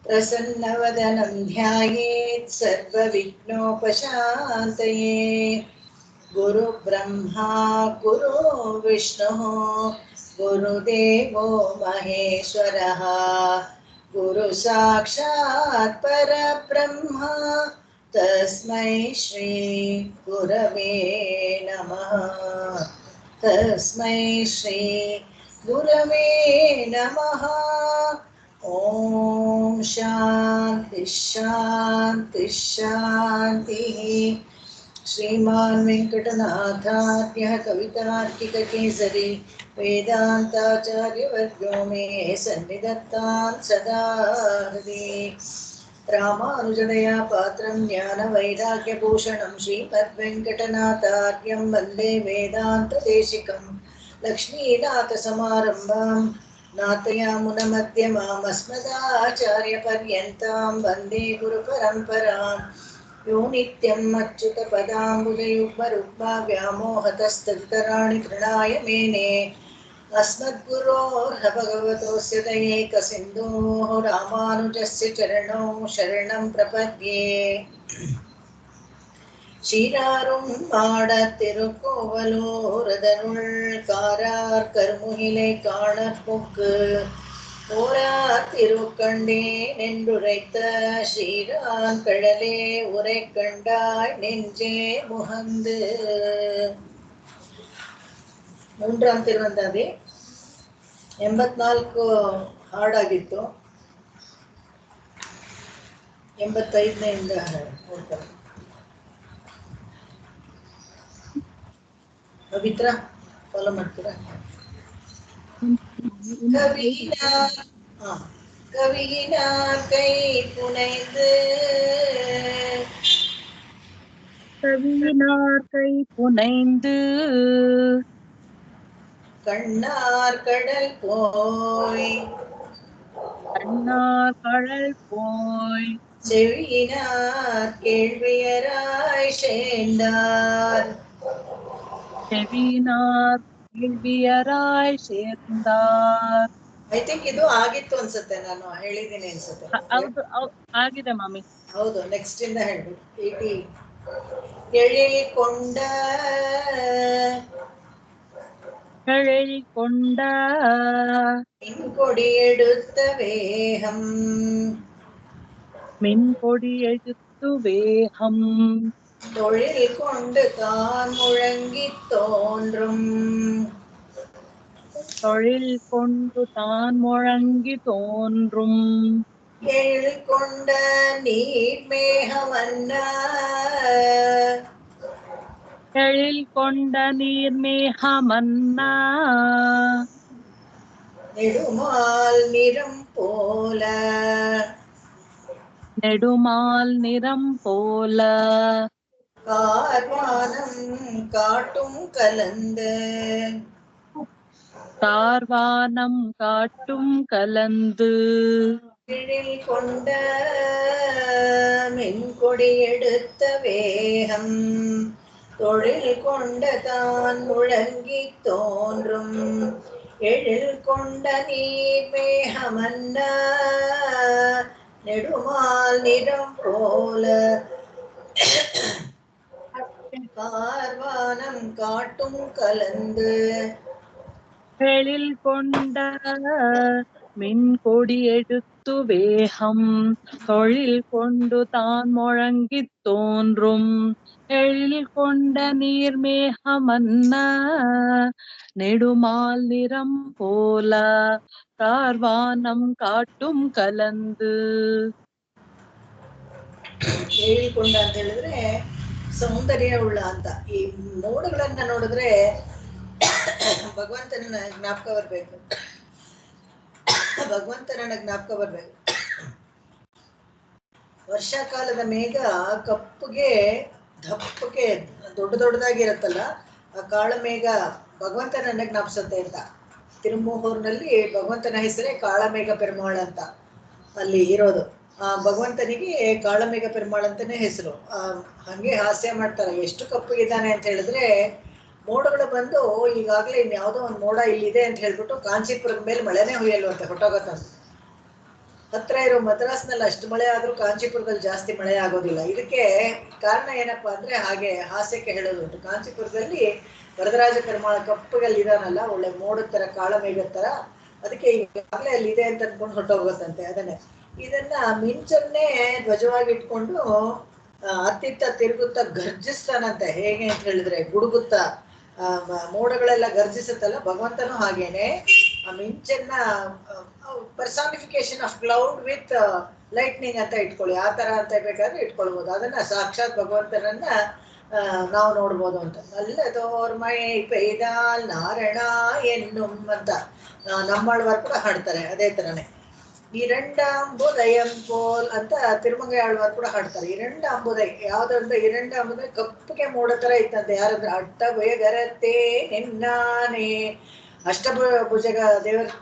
प्रसन्नवदनं ध्यायेत् सर्वविघ्नोपशान्तये। गुरुब्रह्मा गुरुर्विष्णुः गुरुदेवो महेश्वरः गुरुसाक्षात् परब्रह्म तस्मै श्री गुरवे नमः। तस्मै श्री गुरवे नमः। ॐ शान्ति शान्ति शान्तिः। श्रीमान् वेङ्कटनाथार्यः कवितार्किककेसरी वेदान्ताचार्यवर्यो मे सन्निधत्तां सदा हृदि। रामानुजदया पात्रं ज्ञानवैराग्यभूषणं श्रीमद्वेङ्कटनाथार्यं वन्दे वेदान्तदेशिकं। लक्ष्मीनाथसमारम्भां नाथयामुनमध्यमाम् अस्मदाचार्यपर्यन्तां वन्दे गुरुपरम्पराम्। यो नित्यम् अच्युतपदाम्बुजयुग्मरुग्मा व्यामोहतस्तदितराणि तृणाय मेने अस्मद्गुरोर्ह भगवतोऽस्य दयैकसिन्धोः रामानुजस्य चरणौ शरणं प्रपद्ये। சீராரும் பாடத் திருக்கோவலூரதனுள் காரார் கருமுகிலை காணப்புக்கு ஓரார் திருக்கண்டேன் என்றுரைத்த ஸ்ரீரான் கடலே உரை கண்டாய் நெஞ்சே முகந்து. ಮೂರನೇ ತಿರುವಂದಾದಿ 84 ಹಾಡಾಗಿತ್ತು. 85ನೇಯಿಂದ ನೋಡ್ತಾರೆ. ಪವಿತ್ರ ಫಾಲೋ ಮಾಡ್ತೀರಾ? கவியினார் கை புனைந்து கவியினார் கை புனைந்து கண்ணார் கடல் போய் கண்ணார் கடல் போய் செவியினார் கேள்வியராய் சேர்ந்தார். செவியினார் கேள்வியராய் சேர்ந்தார். ಐ ಥಿಂಕ್ ಇದು ಆಗಿತ್ತು ಅನ್ಸುತ್ತೆ, ನಾನು ಹೇಳಿದ್ದೀನಿ ಅನ್ಸುತ್ತೆ. ಹೌದು ಆಗಿದೆ ಮಾಮಿ. ಹೌದು, ನೆಕ್ಸ್ಟ್ ಇಂದ ಹೇಳ್ಬೇಕು. 80 ಎಳಿಕೊಂಡ ಎಳಿಕೊಂಡ மின்கொடி எடுத்த வேகம் மின்கொடி எடுத்து வேகம் தொழில் கொண்டு தான் முழங்கி தோன்றும். தொழில் கொண்டு தான் முழங்கி தோன்றும். எழில் கொண்ட நீர் மேகமன்னா எழில் கொண்ட நீர் மேகமன்னா நெடுமால் நிறம் போல நெடுமால் நிறம் போல கார்வானம் காட்டும் கலந்து தார்வானம் காட்டும் கலந்து எழில் கொண்ட மென்கொடி எடுத்த வேகம் தொழில் கொண்ட தான் முழங்கி தோன்றும். எழில் கொண்ட நீர் மேகமன்ன நெடுமால் நிறம் போல கார்வானம் காட்டும் கலந்து. எழில் கொண்ட மின்கொடி எடுத்து வேகம் தொழில் கொண்டு தான் முழங்கி தோன்றும். எழில் கொண்ட நீர் மேகமன்ன நெடுமால் நிறம் போல கார்வானம் காட்டும் கலந்து. ಹೇಳಿಕೊಂಡ ಅಂತ ಹೇಳಿದ್ರೆ ಸೌಂದರ್ಯ ಉಳ್ಳ ಅಂತ. ಈ ಮೋಡಗಳನ್ನ ನೋಡಿದ್ರೆ ಭಗವಂತನ ಜ್ಞಾಪಕ ಬರ್ಬೇಕು, ಭಗವಂತನ ಜ್ಞಾಪಕ ಬರ್ಬೇಕು. ವರ್ಷಾಕಾಲದ ಮೇಘ ಕಪ್ಪಗೆ ದಪ್ಪಗೆ ದೊಡ್ಡ ದೊಡ್ಡದಾಗಿರತ್ತಲ್ಲ, ಆ ಕಾಳ ಮೇಘ ಭಗವಂತನನ್ನ ಜ್ಞಾಪಿಸುತ್ತೆ ಅಂತ. ತಿರುಮೂಹೂರಿನಲ್ಲಿ ಭಗವಂತನ ಹೆಸರೇ ಕಾಳಮೇಘ ಪೆರುಮಾಳ್ ಅಂತ ಅಲ್ಲಿ ಇರೋದು. ಆ ಭಗವಂತನಿಗೆ ಕಾಳಮೇಘ ಪೆರುಮಾಳ್ ಅಂತಾನೆ ಹೆಸರು. ಹಂಗೆ ಹಾಸ್ಯ ಮಾಡ್ತಾರೆ, ಎಷ್ಟು ಕಪ್ಪಗಿದ್ದಾನೆ ಅಂತ ಹೇಳಿದ್ರೆ ಮೋಡಗಳು ಬಂದು ಈಗಾಗಲೇ ಇನ್ಯಾವುದೋ ಒಂದು ಮೋಡ ಇಲ್ಲಿದೆ ಅಂತ ಹೇಳ್ಬಿಟ್ಟು ಕಾಂಚೀಪುರದ ಮೇಲೆ ಮಳೆನೇ ಹುಯ್ಯಲ್ವಂತೆ, ಹೊಟ್ಟೋಗತ್ತಂತ. ಹತ್ರ ಇರೋ ಮದ್ರಾಸ್ನಲ್ಲಿ ಅಷ್ಟು ಮಳೆ ಆದ್ರೂ ಕಾಂಚೀಪುರದಲ್ಲಿ ಜಾಸ್ತಿ ಮಳೆ ಆಗೋದಿಲ್ಲ. ಇದಕ್ಕೆ ಕಾರಣ ಏನಪ್ಪಾ ಅಂದ್ರೆ ಹಾಗೆ ಹಾಸ್ಯಕ್ಕೆ ಹೇಳೋದುಂಟು. ಕಾಂಚೀಪುರದಲ್ಲಿ ವರದರಾಜ ಪೆರುಮಾಳ ಕಪ್ಪುಗಲ್ಲಿ ಇದಾನಲ್ಲ, ಒಳ್ಳೆ ಮೋಡದ ತರ ಕಾಳಮೇಘದ ತರ, ಅದಕ್ಕೆ ಈಗಾಗಲೇ ಅಲ್ಲಿ ಇದೆ ಅಂತ ಅನ್ಕೊಂಡು ಹೊರಟೋಗ್ಬೇಕಂತೆ. ಅದನ್ನೇ ಇದನ್ನ ಮಿಂಚನ್ನೇ ಧ್ವಜವಾಗಿ ಇಟ್ಕೊಂಡು ಅತ್ತಿತ್ತ ತಿರುಗುತ್ತಾ ಗರ್ಜಿಸ್ತಾನಂತೆ. ಹೇಗೆ ಅಂತ ಹೇಳಿದ್ರೆ ಗುಡುಗುತ್ತ ಮೋಡಗಳೆಲ್ಲ ಗರ್ಜಿಸುತ್ತಲ್ಲ, ಭಗವಂತನೂ ಹಾಗೇನೆ ಆ ಮಿಂಚನ್ನ personification of cloud with lightning ಅಂತ ಇಟ್ಕೊಳ್ಳಿ, ಆ ತರ ಅಂತ ಬೇಕಾದ್ರೆ ಇಟ್ಕೊಳ್ಬಹುದು. ಅದನ್ನ ಸಾಕ್ಷಾತ್ ಭಗವಂತನನ್ನ ನಾವು ನೋಡ್ಬೋದು ಅಂತ. ನಲ್ಲದೋರ್ಮೈ ಪೈದಾಲ್ ನಾರಾಯಣ ಎನ್ನುಂ ಅಂತ ನಮ್ಮಳ್ವಾರ್ ಕೂಡ ಹಾಡ್ತಾರೆ ಅದೇ ತರನೇ. ಇರಂಡಾಂಬುದಯಂ ಪೋಲ್ ಅಂತ ತಿರುಮಂಗೈ ಆಳ್ವಾರ್ ಕೂಡ ಹಾಡ್ತಾರೆ. ಇರಂಡಾಂಬುದೈ ಯಾವ್ದಂದ್ರೆ ಇರಂಡಾಂಬುದೈ ಕಪ್ಪಗೆ ಮೋಡ ತರ ಇತ್ತಂತೆ. ಯಾರಂದ್ರೆ ಅಷ್ಟಭುಜಗರತೆ ನಿನ್ನಾನೆ, ಅಷ್ಟಭುಜಗ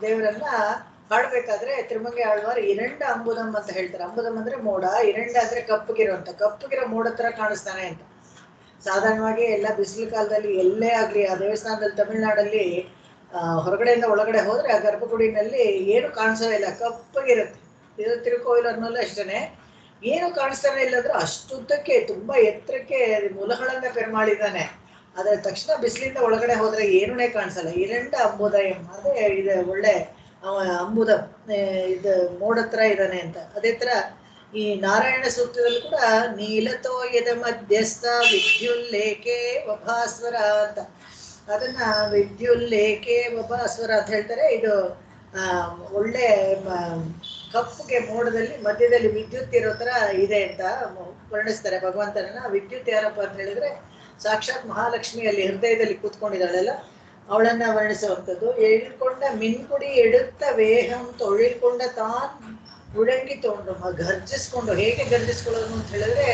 ದೇವರನ್ನ ಹಾಡ್ಬೇಕಾದ್ರೆ ತಿರುಮಂಗೈ ಆಳ್ವಾರ್ ಇರಂಡ ಅಂಬುದಂ ಅಂತ ಹೇಳ್ತಾರೆ. ಅಂಬುದಂ ಅಂದ್ರೆ ಮೋಡ, ಇರಂಡ ಅಂದ್ರೆ ಕಪ್ಪಗಿರೋ ಅಂತ, ಕಪ್ಪಗಿರೋ ಮೋಡ ತರ ಕಾಣಿಸ್ತಾನೆ ಅಂತ. ಸಾಧಾರಣವಾಗಿ ಎಲ್ಲ ಬಿಸಿಲು ಕಾಲದಲ್ಲಿ ಎಲ್ಲೇ ಆಗ್ಲಿ ಆ ದೇವಸ್ಥಾನದಲ್ಲಿ ತಮಿಳ್ನಾಡಲ್ಲಿ ಹೊರಗಡೆಯಿಂದ ಒಳಗಡೆ ಹೋದ್ರೆ ಆ ಗರ್ಭಗುಡಿನಲ್ಲಿ ಏನು ಕಾಣಿಸೋದೇ ಇಲ್ಲ, ಕಪ್ಪಗಿರುತ್ತೆ. ತಿರುಕೋಯಿಲರ್ನಲ್ಲೂ ಅಷ್ಟೇನೆ, ಏನು ಕಾಣಿಸ್ತಾನೆ ಇಲ್ಲಂದ್ರೆ ಅಷ್ಟುದ್ದಕ್ಕೆ ತುಂಬಾ ಎತ್ತರಕ್ಕೆ ಮುಲಹಳನ್ನ ಪೆರ್ಮಾಳಿದ್ದಾನೆ. ಅದ್ರ ತಕ್ಷಣ ಬಿಸಿಲಿಂದ ಒಳಗಡೆ ಹೋದ್ರೆ ಏನೂನೇ ಕಾಣಿಸಲ್ಲ. ಇರಂಡ ಅಂಬುದಯಂ ಅದೇ ಇದೆ ಒಳ್ಳೆ ಅಂಬುದ ಇದು ಮೋಡ ಹತ್ರ ಇದ್ದಾನೆ ಅಂತ. ಅದೇ ತರ ಈ ನಾರಾಯಣ ಸೂಕ್ತದಲ್ಲಿ ಕೂಡ ನೀಲತೋಯದ ಮಧ್ಯಸ್ಥ ವಿದ್ಯುಲ್ಲೇಖೆ ವಭಾಸ್ವರ ಅಂತ, ಅದನ್ನ ವಿದ್ಯುಲ್ಲೇಖೆ ವಭಾಸ್ವರ ಅಂತ ಹೇಳ್ತಾರೆ. ಇದು ಒಳ್ಳೆ ಕಪ್ಪುಗೆ ಮೋಡದಲ್ಲಿ ಮಧ್ಯದಲ್ಲಿ ವಿದ್ಯುತ್ ಇರೋ ತರ ಇದೆ ಅಂತ ವರ್ಣಿಸ್ತಾರೆ ಭಗವಂತನನ್ನ. ವಿದ್ಯುತ್ ಯಾರಪ್ಪ ಅಂತ ಹೇಳಿದ್ರೆ ಸಾಕ್ಷಾತ್ ಮಹಾಲಕ್ಷ್ಮಿ ಅಲ್ಲಿ ಹೃದಯದಲ್ಲಿ ಕೂತ್ಕೊಂಡಿದ್ದಾಳೆಲ್ಲ, ಅವಳನ್ನ ವರ್ಣಿಸುವಂಥದ್ದು. ಎಳ್ಕೊಂಡ ಮಿನ್ಕುಡಿ ಎಡುತ್ತ ವೇಹಂ ತೊಳಿಕೊಂಡ ತಾನ್ ಮುಳಂಗಿ ತಗೊಂಡು ಗರ್ಜಿಸ್ಕೊಂಡು, ಹೇಗೆ ಗರ್ಜಿಸ್ಕೊಳ್ಳೋದು ಅಂತ ಹೇಳಿದ್ರೆ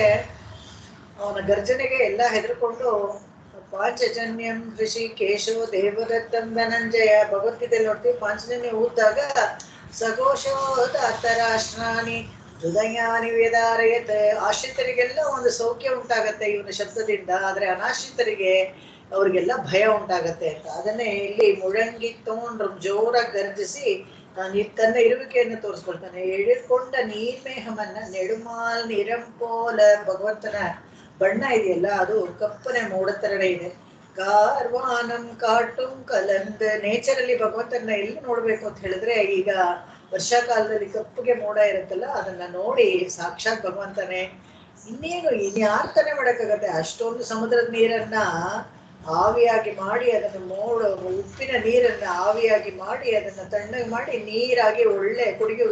ಅವನ ಗರ್ಜನೆಗೆ ಎಲ್ಲ ಹೆದರ್ಕೊಂಡು ಪಾಂಚಜನ್ಯಂ ಋಷಿಕೇಶೋ ದೇವದತ್ತಂ ಧನಂಜಯ ಭಗವದ್ಗೀತೆಯಲ್ಲಿ ನೋಡ್ತೀವಿ. ಪಾಂಚಜನ್ಯ ಊದ್ದಾಗ ಸಘೋಷೋದಾತರಾಷ್ಟ್ರಾಣಿ ಹೃದಯಾನಿ ವೇದಾರಯತ್, ಆಶ್ರಿತರಿಗೆಲ್ಲ ಒಂದು ಸೌಖ್ಯ ಉಂಟಾಗತ್ತೆ ಇವನ ಶಬ್ದದಿಂದ, ಆದ್ರೆ ಅನಾಶ್ರಿತರಿಗೆ ಅವ್ರಿಗೆಲ್ಲ ಭಯ ಉಂಟಾಗತ್ತೆ ಅಂತ. ಅದನ್ನೇ ಇಲ್ಲಿ ಮುಳಂಗಿ ತಗೊಂಡ್ರು ಜೋರಾಗಿ ಗರ್ಜಿಸಿ ತನ್ನ ಇರುವಿಕೆಯನ್ನು ತೋರಿಸ್ಕೊಳ್ತಾನೆ. ಎಳಿಕೊಂಡ ನೀರ್ಮೇಹಮನ್ನ ನೆಡುಮಾಲ್ ನಿರಂಪೋಲ, ಭಗವಂತನ ಬಣ್ಣ ಇದೆಯಲ್ಲ ಅದು ಕಪ್ಪನೆ ಮೋಡ ತರನೇ ಇದೆ. ಕಾರ್ವಾನಂ ಕಾಟುಂ ಕಲಂದ್, ನೇಚರಲ್ಲಿ ಭಗವಂತನ ಎಲ್ಲಿ ನೋಡ್ಬೇಕು ಅಂತ ಹೇಳಿದ್ರೆ ಈಗ ವರ್ಷಾಕಾಲದಲ್ಲಿ ಕಪ್ಪುಗೆ ಮೋಡ ಇರುತ್ತಲ್ಲ, ಅದನ್ನ ನೋಡಿ ಸಾಕ್ಷಾತ್ ಭಗವಂತನೇ. ಇನ್ನೇನು ಇನ್ಯಾರು ತಾನೇ ಮಾಡಕ್ಕಾಗತ್ತೆ? ಅಷ್ಟೊಂದು ಸಮುದ್ರದ ನೀರನ್ನ ಆವಿಯಾಗಿ ಮಾಡಿ, ಅದನ್ನು ಉಪ್ಪಿನ ನೀರನ್ನ ಆವಿಯಾಗಿ ಮಾಡಿ ಅದನ್ನ ತಣ್ಣಗೆ ಮಾಡಿ ನೀರಾಗಿ ಒಳ್ಳೆ ಕುಡಿಯೋ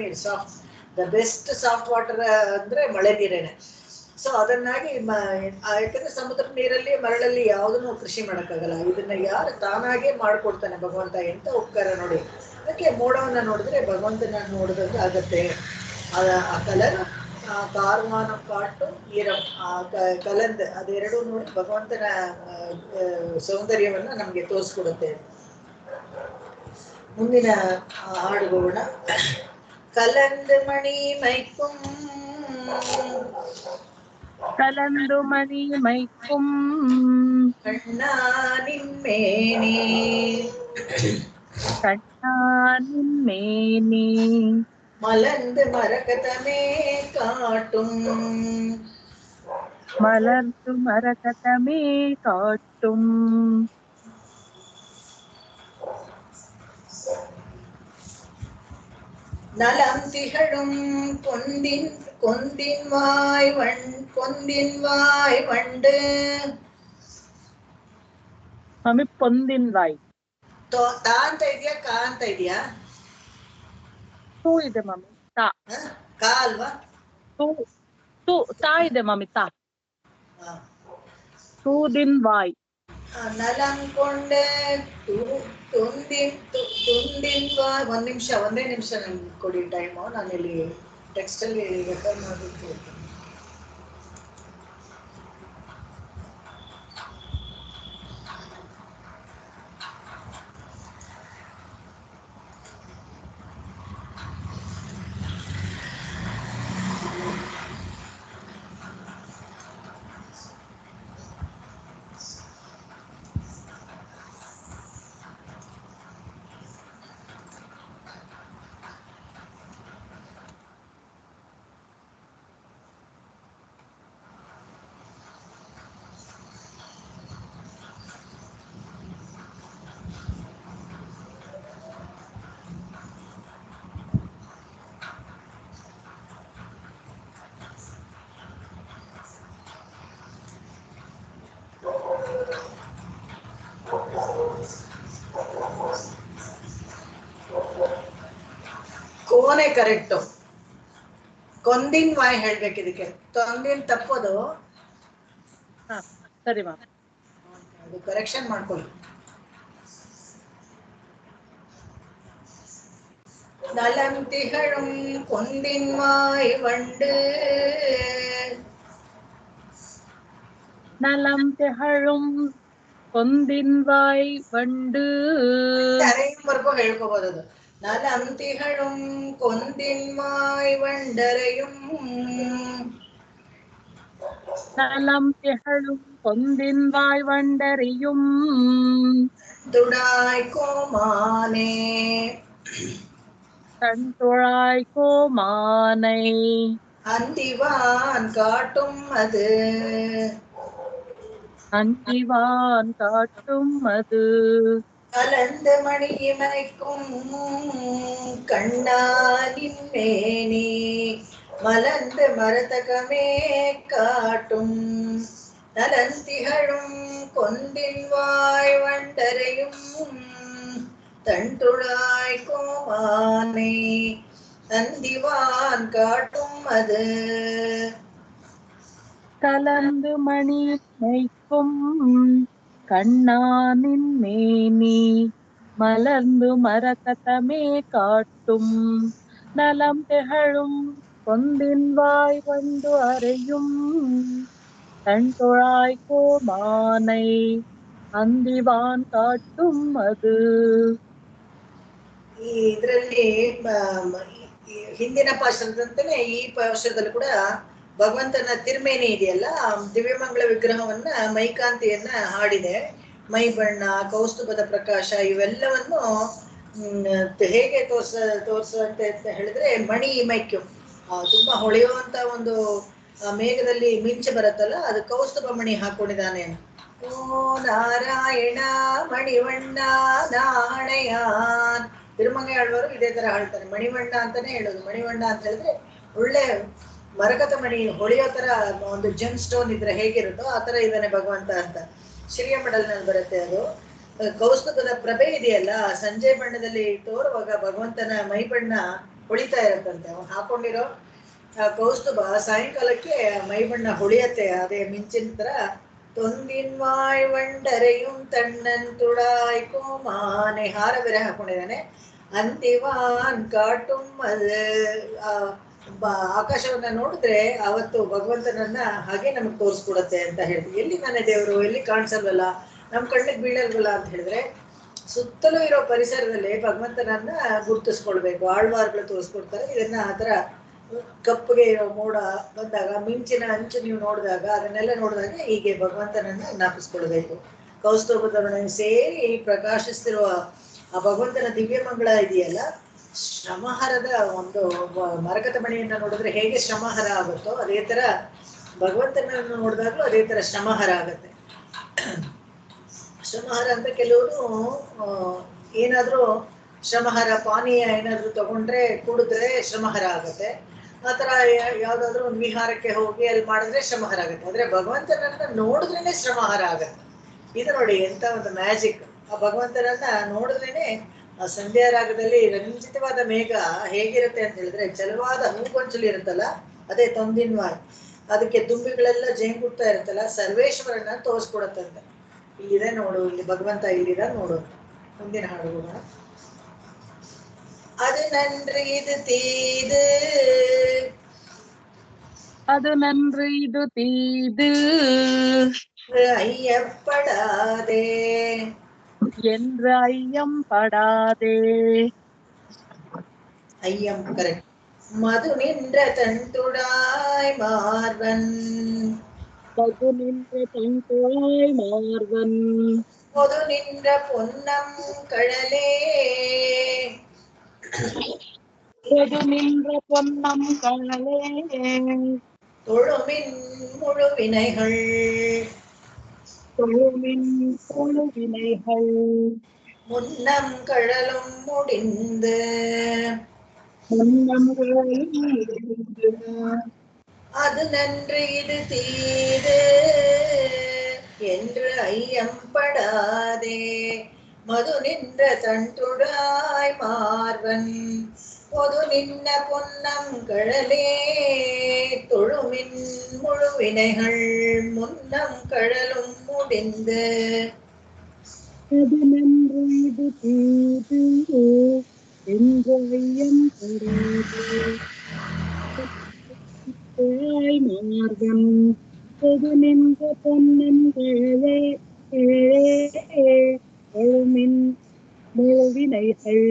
ನೀರು, soft the best soft water ಅಂದ್ರೆ ಮಳೆ ನೀರೇನೆ. ಸೊ ಅದನ್ನಾಗಿ ಯಾಕಂದ್ರೆ ಸಮುದ್ರ ನೀರಲ್ಲಿ ಮರಳಲ್ಲಿ ಯಾವುದನ್ನು ಕೃಷಿ ಮಾಡಕ್ಕಾಗಲ್ಲ. ಇದನ್ನ ಯಾರು ತಾನಾಗೆ ಮಾಡ್ಕೊಡ್ತಾನೆ ಭಗವಂತ, ಎಂತ ಉಪಕಾರ ನೋಡಿ. ಅದಕ್ಕೆ ಮೋಡವನ್ನ ನೋಡಿದ್ರೆ ಭಗವಂತನ ನೋಡಿದಂಗೆ ಆಗತ್ತೆ. ಆ ಕಲರ್ ಕಾರ್ವಾನ ಕಾಟು ನೀರಂ ಕಲಂದ್ ಅದೆರಡೂ ನೋಡಿ ಭಗವಂತನ ಸೌಂದರ್ಯವನ್ನ ನಮ್ಗೆ ತೋರಿಸ್ಕೊಡುತ್ತೆ. ಮುಂದಿನ ಹಾಡುಗೋಣ. ಕಲಂದ್ ಮಣಿ ಮೈಕುಂ ಕಲಂದು ಮಣಿ ಮೈಕುಂ ಕಣ್ಣಾ ನಿಮ್ಮೇನಿ ಕಣ್ಣಾ ನಿನ್ಮೇನಿ மலர்ந்து மரகதமே காட்டும் மலர்ந்து மரகதமே காட்டும் நலம் திகழும் கொந்தின் வாய் வண்டு ಮಮ್ಮಿ ಪೊಂದಿನ ವಾಯ್. ತಾ ಅಂತ ಇದೆಯಾ ಕಾ ಅಂತ ಇದೆಯಾ? ತೂ ಇದೆ ಮಮ್ಮಿ, ತಾ. ಕಾ ಅಲ್ವಾ? ತೂ ತಾ ಇದೆ ಮಮ್ಮಿ, ತಾ. ತೂದಿನ್ ವಾಯ್. ನಲಂ ಕೊಂಡ ತುಂದಿನ್ ವಾಯ್. ಒಂದೇ ನಿಮಿಷ ನಂಗೆ ಕೊಡಿ ಟೈಮು. ನಾನು ಇಲ್ಲಿ ಟೆಕ್ಸ್ಟ್ ಅಲ್ಲಿ ರೆಫರ್ ಮಾಡ್ಬಿಟ್ಟು ತೊನೆ ಕರೆಕ್ಟು. ಕೊಂದಿನ್ ವಾಯ್ ಹೇಳ್ಬೇಕು ಇದಕ್ಕೆ. ತೊಂದಿನ್ ತಪ್ಪೋದು. ಹಾ ಸರಿ ಮ್ಯಾಮ್. ಅದು ಕರೆಕ್ಷನ್ ಮಾಡ್ಕೊಳ್ಳಿ. நலம் திகழும் கொந்தின் வாய் வண்டு நலம் திகழும் கொந்தின் வாய் வண்டு. அரையும் ಹೇಳ್ಕೋಬಹುದು ಅದು. நலம் திகழும் கொந்தின் வாய் வண்டரையும் நலம் திகழும் கொந்தின் வாய் வண்டரையும் துடாய் கோமானே தன்துழாய் கோமானை அந்திவான் காட்டும் அது அந்திவான் காட்டும் அது கலந்து மணி இமைக்கும் கண்ணாலின் மேனி மலர்ந்து மரதகமே காட்டும் நலந்திகழும் கொந்தின் வாய் வண்டரையும் தண்டுழாய் கோமானை அந்திவான் காட்டும் அது கலந்து மணி மைக்கும் கண்ணானின் மேனி மலர்ந்து மரகதமே காட்டும் நலம் திகழும் கொந்தின் வாய் வண்டு அறையும் தன்துழாய் கோமானை அந்திவான் காட்டும் அது. ಇದರಲ್ಲಿ ಹಿಂದಿನ ಪಾಶದಂತೆಯೇ ಈ ಪಾಶದಲ್ಲಿ ಕೂಡ ಭಗವಂತನ ತಿರುಮೇನಿ ಇದೆಯಲ್ಲ, ದಿವ್ಯಮಂಗಳ ವಿಗ್ರಹವನ್ನ ಮೈಕಾಂತಿಯನ್ನ ಹಾಡಿದೆ. ಮೈ ಬಣ್ಣ, ಕೌಸ್ತುಭದ ಪ್ರಕಾಶ ಇವೆಲ್ಲವನ್ನು ಹೇಗೆ ತೋರಿಸುವಂತೆ ಅಂತ ಹೇಳಿದ್ರೆ ಮಣಿ ಇಮೈಕ್ಯು, ತುಂಬಾ ಹೊಳೆಯುವಂತ ಒಂದು ಮೇಘದಲ್ಲಿ ಮಿಂಚು ಬರುತ್ತಲ್ಲ, ಅದು ಕೌಸ್ತುಭ ಮಣಿ ಹಾಕೊಂಡಿದ್ದಾನೆ. ಓ ನಾರಾಯಣ ಮಣಿವಣ್ಣ ನಾಣಯಾನ್. ತಿರುಮಂಗ ಆಳ್ವರು ಇದೇ ತರ ಹೇಳ್ತಾರೆ, ಮಣಿವಣ್ಣ ಅಂತಾನೆ ಹೇಳೋದು. ಮಣಿವಣ್ಣ ಅಂತ ಹೇಳಿದ್ರೆ ಒಳ್ಳೆ ಮರಕತ ಮಣಿ ಹೊಳೆಯೋ ತರ ಒಂದು ಜೆಮ್ ಸ್ಟೋನ್ ಇದ್ರೆ ಹೇಗಿರುತ್ತೋ ಆ ತರ ಇದ್ದಾನೆ ಭಗವಂತ ಅಂತ ಶ್ರೀಯಮಡಲ್ನಲ್ಲಿ ಬರುತ್ತೆ. ಅದು ಕೌಸ್ತುಭದ ಪ್ರಭೆ ಇದೆಯಲ್ಲ, ಸಂಜೆ ಬಣ್ಣದಲ್ಲಿ ತೋರುವಾಗ ಭಗವಂತನ ಮೈ ಬಣ್ಣ ಹೊಳಿತಾ ಇರುತ್ತಂತೆ. ಅವನು ಹಾಕೊಂಡಿರೋ ಕೌಸ್ತುಭ ಸಾಯಂಕಾಲಕ್ಕೆ ಮೈ ಬಣ್ಣ ಹೊಳಿಯತ್ತೆ, ಅದೇ ಮಿಂಚಿನ ತರ. ತೊಂದಿನ್ ವಾಯ್ ವಂಡರೆಯುಂ ತಣ್ಣನ್ ತುಳಾಯ್ ಕೋಮಾನೆ, ಹಾರ ಬೇರೆ ಹಾಕೊಂಡಿದ್ದಾನೆ. ಅಂತಿವಾನ್ ಕಾಟುಂ ಆಕಾಶವನ್ನ ನೋಡಿದ್ರೆ ಅವತ್ತು ಭಗವಂತನನ್ನ ಹಾಗೆ ನಮಗ್ ತೋರಿಸ್ಕೊಡತ್ತೆ ಅಂತ ಹೇಳ್ತೀವಿ. ಎಲ್ಲಿ ನಾನೇ ದೇವರು, ಎಲ್ಲಿ ಕಾಣಿಸಲ್ವಲ್ಲ, ನಮ್ ಕಣ್ಣಿಗೆ ಬೀಳಲ್ವಲ್ಲ ಅಂತ ಹೇಳಿದ್ರೆ ಸುತ್ತಲೂ ಇರೋ ಪರಿಸರದಲ್ಲಿ ಭಗವಂತನನ್ನ ಗುರುತಿಸ್ಕೊಳ್ಬೇಕು. ಆಳ್ವಾರ್ಗಳು ತೋರಿಸ್ಕೊಡ್ತಾರೆ ಇದನ್ನ. ಆತರ ಕಪ್ಪಗೆ ಇರೋ ಮೋಡ ಬಂದಾಗ, ಮಿಂಚಿನ ಅಂಚು ನೀವು ನೋಡಿದಾಗ, ಅದನ್ನೆಲ್ಲ ನೋಡಿದಾಗ ಹೀಗೆ ಭಗವಂತನನ್ನ ಜ್ಞಾಪಿಸ್ಕೊಳ್ಬೇಕು. ಕೌಸ್ತುಭದವನ್ನ ಸೇರಿ ಪ್ರಕಾಶಿಸ್ತಿರುವ ಆ ಭಗವಂತನ ದಿವ್ಯಮಂಗಳ ಇದೆಯಲ್ಲ, ಶ್ರಮಹರದ ಒಂದು ಮರಕತ ಮಣಿಯನ್ನ ನೋಡಿದ್ರೆ ಹೇಗೆ ಶ್ರಮಹರ ಆಗುತ್ತೋ ಅದೇ ತರ ಭಗವಂತನನ್ನು ನೋಡಿದಾಗ್ಲೂ ಅದೇ ತರ ಶ್ರಮಹರ ಆಗತ್ತೆ. ಶ್ರಮಹರ ಅಂತ ಕೆಲವರು ಏನಾದ್ರೂ ಶ್ರಮಹರ ಪಾನೀಯ ಏನಾದ್ರೂ ತಗೊಂಡ್ರೆ ಕುಡಿದ್ರೆ ಶ್ರಮಹರ ಆಗತ್ತೆ. ಆತರ ಯಾವ್ದಾದ್ರು ಒಂದು ವಿಹಾರಕ್ಕೆ ಹೋಗಿ ಅಲ್ಲಿ ಮಾಡಿದ್ರೆ ಶ್ರಮಹರ ಆಗತ್ತೆ. ಆದ್ರೆ ಭಗವಂತನನ್ನ ನೋಡಿದ್ರೇನೆ ಶ್ರಮಹರ ಆಗತ್ತೆ. ಇದು ನೋಡಿ ಎಂತ ಒಂದು ಮ್ಯಾಜಿಕ್. ಆ ಭಗವಂತನನ್ನ ನೋಡಿದ್ರೇನೆ ಆ ಸಂಧ್ಯಾ ರಾಗದಲ್ಲಿ ರಂಜಿತವಾದ ಮೇಘ ಹೇಗಿರುತ್ತೆ ಅಂತ ಹೇಳಿದ್ರೆ, ಚಲವಾದ ಹೂಗೊಂಚಲು ಇರುತ್ತಲ್ಲ, ಅದೇ ತೊಂದಿನ ವಾಯ್. ಅದಕ್ಕೆ ದುಂಬಿಗಳೆಲ್ಲ ಜೇಂಗುಡ್ತಾ ಇರುತ್ತಲ್ಲ, ಸರ್ವೇಶ್ವರನ್ನ ತೋರಿಸ್ಕೊಡತ್ತಂತೆ. ಇಲ್ಲಿದೆ ನೋಡು, ಇಲ್ಲಿ ಭಗವಂತ ಇಲ್ಲಿದ ನೋಡು. ಮುಂದಿನ ಹಾಡು ಹೋಗೋಣ. அது நன்று இது தீது, அது நன்று இது தீது ஐயப்படாதே என்று ஐயம் படாதே. ஐயம் கரெக்ட். மது நின்ற தன்துடாய் மார்வன், மது நின்ற தன்துழாய் மார்வன், பொது நின்ற பொன்னம் கழலே, பொது நின்ற பொன்னம் கழலே, தொழுமின் முழு வினைகள், தொழுமின் தொழு வினைகள், முன்னம் கழலும் முடிந்து, முன்னம் கழலும் முடிந்து, அது நன்று இது தீது என்று ஐயம்படாதே. மது நின்ற தன்துடாய் மார்வன், பொது நின்ன பொன்னம் கழலே தொழுமின் முழுவினைகள் முன்னம் கழலும் முடிந்து அது நன்று இது தீது என்று ஐயம் படாது மார்க்கம் பொது நின்ற பொன்னம் கழலே எழுமின் முழுவினைகள்